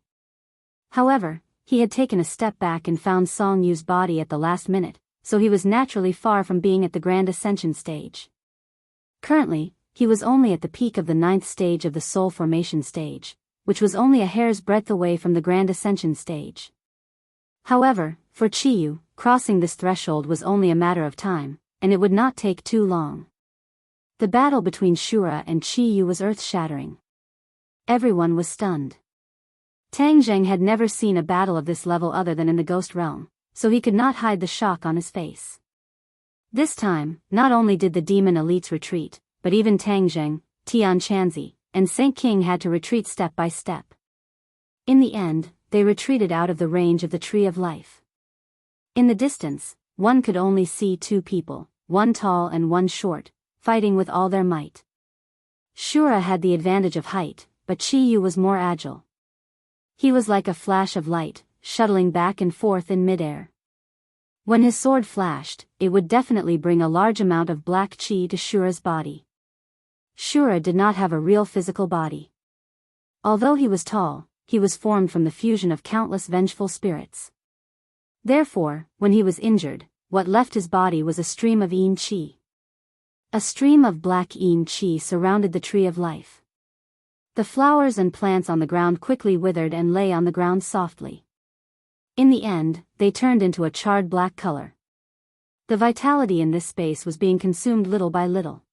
However, he had taken a step back and found Song Yu's body at the last minute, so he was naturally far from being at the Grand Ascension stage. Currently, he was only at the peak of the 9th stage of the Soul Formation stage, which was only a hair's breadth away from the Grand Ascension stage. However, for Chi-Yu, crossing this threshold was only a matter of time, and it would not take too long. The battle between Shura and Chi-Yu was earth-shattering. Everyone was stunned. Tang Zheng had never seen a battle of this level other than in the Ghost Realm, so he could not hide the shock on his face. This time, not only did the demon elites retreat, but even Tang Zheng, Tian Chanzi, and Saint King had to retreat step by step. In the end, they retreated out of the range of the Tree of Life. In the distance, one could only see two people, one tall and one short, fighting with all their might. Shura had the advantage of height, but Chi-Yu was more agile. He was like a flash of light, shuttling back and forth in midair. When his sword flashed, it would definitely bring a large amount of black chi to Shura's body. Shura did not have a real physical body. Although he was tall, he was formed from the fusion of countless vengeful spirits. Therefore, when he was injured, what left his body was a stream of Yin Chi. A stream of black Yin Chi surrounded the Tree of Life. The flowers and plants on the ground quickly withered and lay on the ground softly. In the end, they turned into a charred black color. The vitality in this space was being consumed little by little.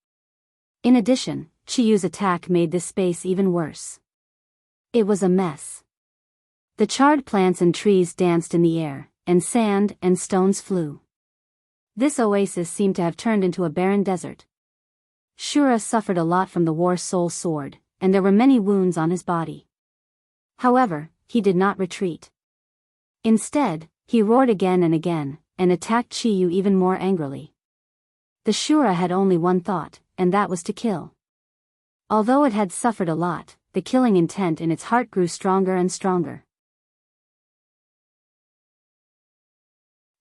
In addition, Chi-Yu's attack made this space even worse. It was a mess. The charred plants and trees danced in the air, and sand and stones flew. This oasis seemed to have turned into a barren desert. Shura suffered a lot from the War Soul Sword, and there were many wounds on his body. However, he did not retreat. Instead, he roared again and attacked Chi-Yu even more angrily. The Shura had only one thought, and that was to kill. Although it had suffered a lot, the killing intent in its heart grew stronger and stronger.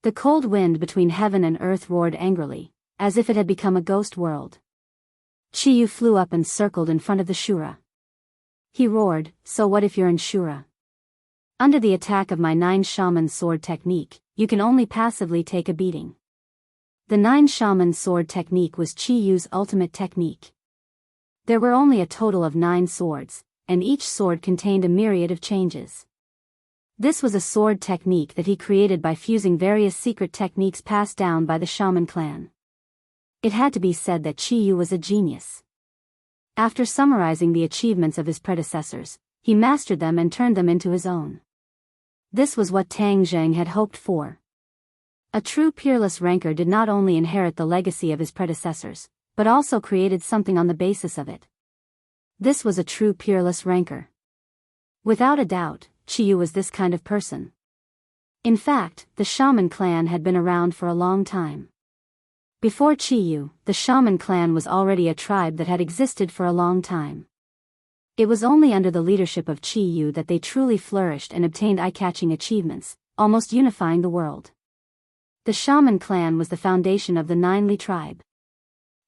The cold wind between heaven and earth roared angrily, as if it had become a ghost world. Chi-Yu flew up and circled in front of the Shura. He roared, "So what if you're in Shura? Under the attack of my 9 shaman sword technique, you can only passively take a beating. The 9 shaman sword technique was Qi Yu's ultimate technique. There were only a total of 9 swords, and each sword contained a myriad of changes. This was a sword technique that he created by fusing various secret techniques passed down by the shaman clan. It had to be said that Qi Yu was a genius. After summarizing the achievements of his predecessors, he mastered them and turned them into his own. This was what Tang Zheng had hoped for. A true peerless ranker did not only inherit the legacy of his predecessors, but also created something on the basis of it. This was a true peerless ranker. Without a doubt, Qi Yu was this kind of person. In fact, the shaman clan had been around for a long time. Before Qi Yu, the shaman clan was already a tribe that had existed for a long time. It was only under the leadership of Qi Yu that they truly flourished and obtained eye-catching achievements, almost unifying the world. The shaman clan was the foundation of the 9 Li tribe.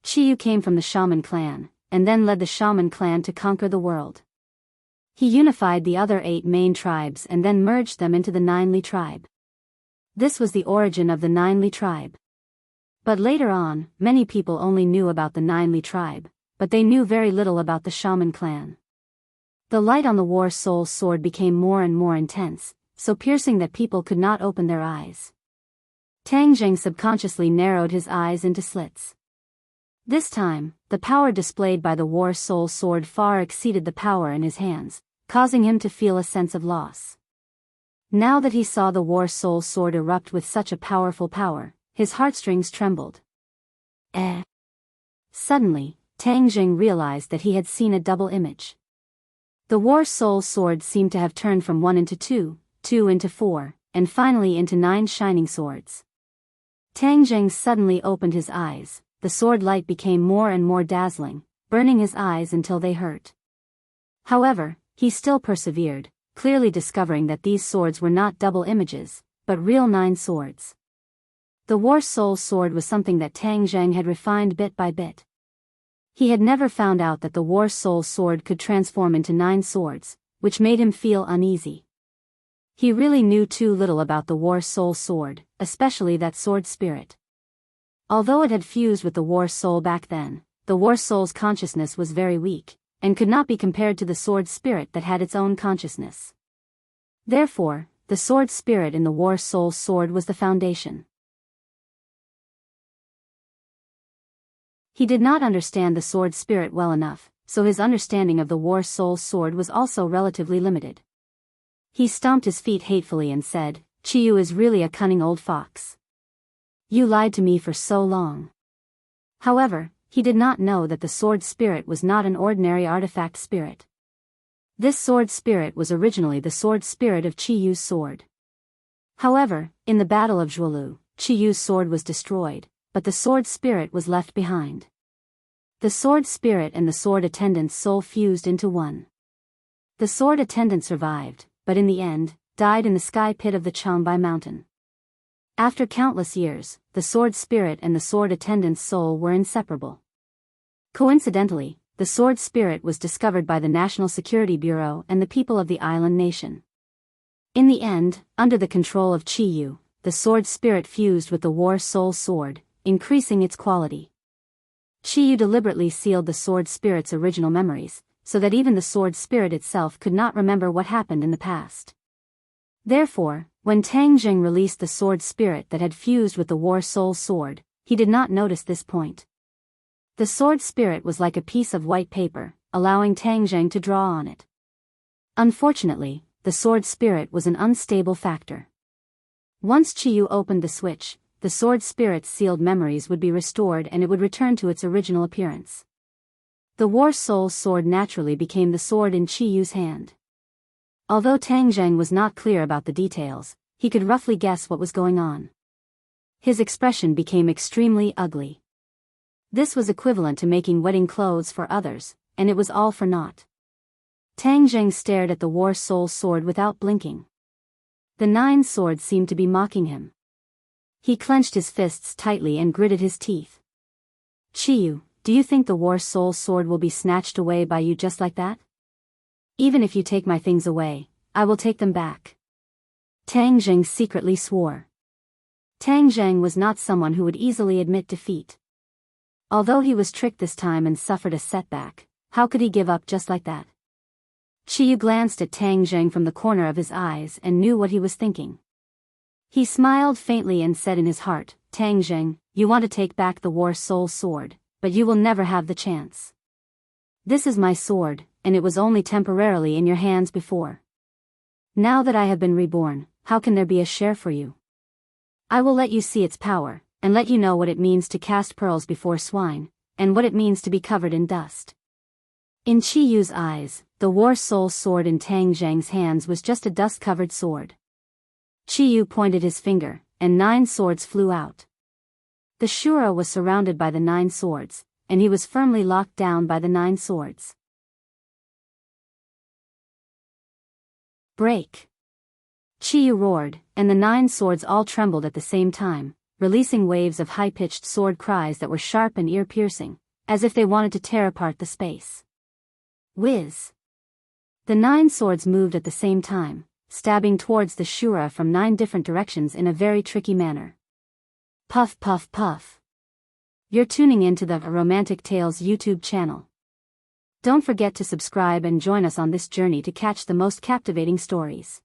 Qi Yu came from the shaman clan, and then led the shaman clan to conquer the world. He unified the other 8 main tribes and then merged them into the 9 Li tribe. This was the origin of the 9 Li tribe. But later on, many people only knew about the 9 Li tribe, but they knew very little about the shaman clan. The light on the war soul sword became more and more intense, so piercing that people could not open their eyes. Tang Zheng subconsciously narrowed his eyes into slits. This time, the power displayed by the war soul sword far exceeded the power in his hands, causing him to feel a sense of loss. Now that he saw the war soul sword erupt with such a powerful power, his heartstrings trembled. Suddenly, Tang Zheng realized that he had seen a double image. The war soul sword seemed to have turned from 1 into 2, 2 into 4, and finally into 9 shining swords. Tang Zheng suddenly opened his eyes. The sword light became more and more dazzling, burning his eyes until they hurt. However, he still persevered, clearly discovering that these swords were not double images, but real 9 swords. The war soul sword was something that Tang Zheng had refined bit by bit. He had never found out that the war soul sword could transform into 9 swords, which made him feel uneasy. He really knew too little about the war soul sword, especially that sword spirit. Although it had fused with the war soul back then, the war soul's consciousness was very weak, and could not be compared to the sword spirit that had its own consciousness. Therefore, the sword spirit in the war soul sword was the foundation. He did not understand the sword spirit well enough, so his understanding of the war soul sword was also relatively limited. He stomped his feet hatefully and said, "Qi Yu is really a cunning old fox. You lied to me for so long." However, he did not know that the sword spirit was not an ordinary artifact spirit. This sword spirit was originally the sword spirit of Qi Yu's sword. However, in the Battle of Zhuolu, Qi Yu's sword was destroyed, but the sword spirit was left behind. The sword spirit and the sword attendant's soul fused into one. The sword attendant survived, but in the end, died in the sky pit of the Changbai mountain. After countless years, the sword spirit and the sword attendant's soul were inseparable. Coincidentally, the sword spirit was discovered by the National Security Bureau and the people of the island nation. In the end, under the control of Qi Yu, the sword spirit fused with the war soul sword, increasing its quality. Qi Yu deliberately sealed the sword spirit's original memories, so that even the sword spirit itself could not remember what happened in the past. Therefore, when Tang Zheng released the sword spirit that had fused with the war soul sword, he did not notice this point. The sword spirit was like a piece of white paper, allowing Tang Zheng to draw on it. Unfortunately, the sword spirit was an unstable factor. Once Qi Yu opened the switch, the sword spirit's sealed memories would be restored and it would return to its original appearance. The war soul sword naturally became the sword in Qi Yu's hand. Although Tang Zheng was not clear about the details, he could roughly guess what was going on. His expression became extremely ugly. This was equivalent to making wedding clothes for others, and it was all for naught. Tang Zheng stared at the war soul sword without blinking. The 9 swords seemed to be mocking him. He clenched his fists tightly and gritted his teeth. "Qi Yu, do you think the war soul sword will be snatched away by you just like that? Even if you take my things away, I will take them back." Tang Zheng secretly swore. Tang Zheng was not someone who would easily admit defeat. Although he was tricked this time and suffered a setback, how could he give up just like that? Qiyu glanced at Tang Zheng from the corner of his eyes and knew what he was thinking. He smiled faintly and said in his heart, Tang Zheng, you want to take back the War Soul Sword, but you will never have the chance. This is my sword, and it was only temporarily in your hands before. Now that I have been reborn, how can there be a share for you? I will let you see its power, and let you know what it means to cast pearls before swine, and what it means to be covered in dust. In Qiyu's eyes, the War Soul Sword in Tang Zheng's hands was just a dust-covered sword. Qiyu pointed his finger, and 9 swords flew out. The Shura was surrounded by the 9 swords, and he was firmly locked down by the 9 swords. Break! Qiyu roared, and the 9 swords all trembled at the same time, releasing waves of high-pitched sword cries that were sharp and ear-piercing, as if they wanted to tear apart the space. Whiz! The 9 swords moved at the same time, stabbing towards the Shura from 9 different directions in a very tricky manner. Puff puff puff. You're tuning into the Romantic Tales YouTube channel. Don't forget to subscribe and join us on this journey to catch the most captivating stories.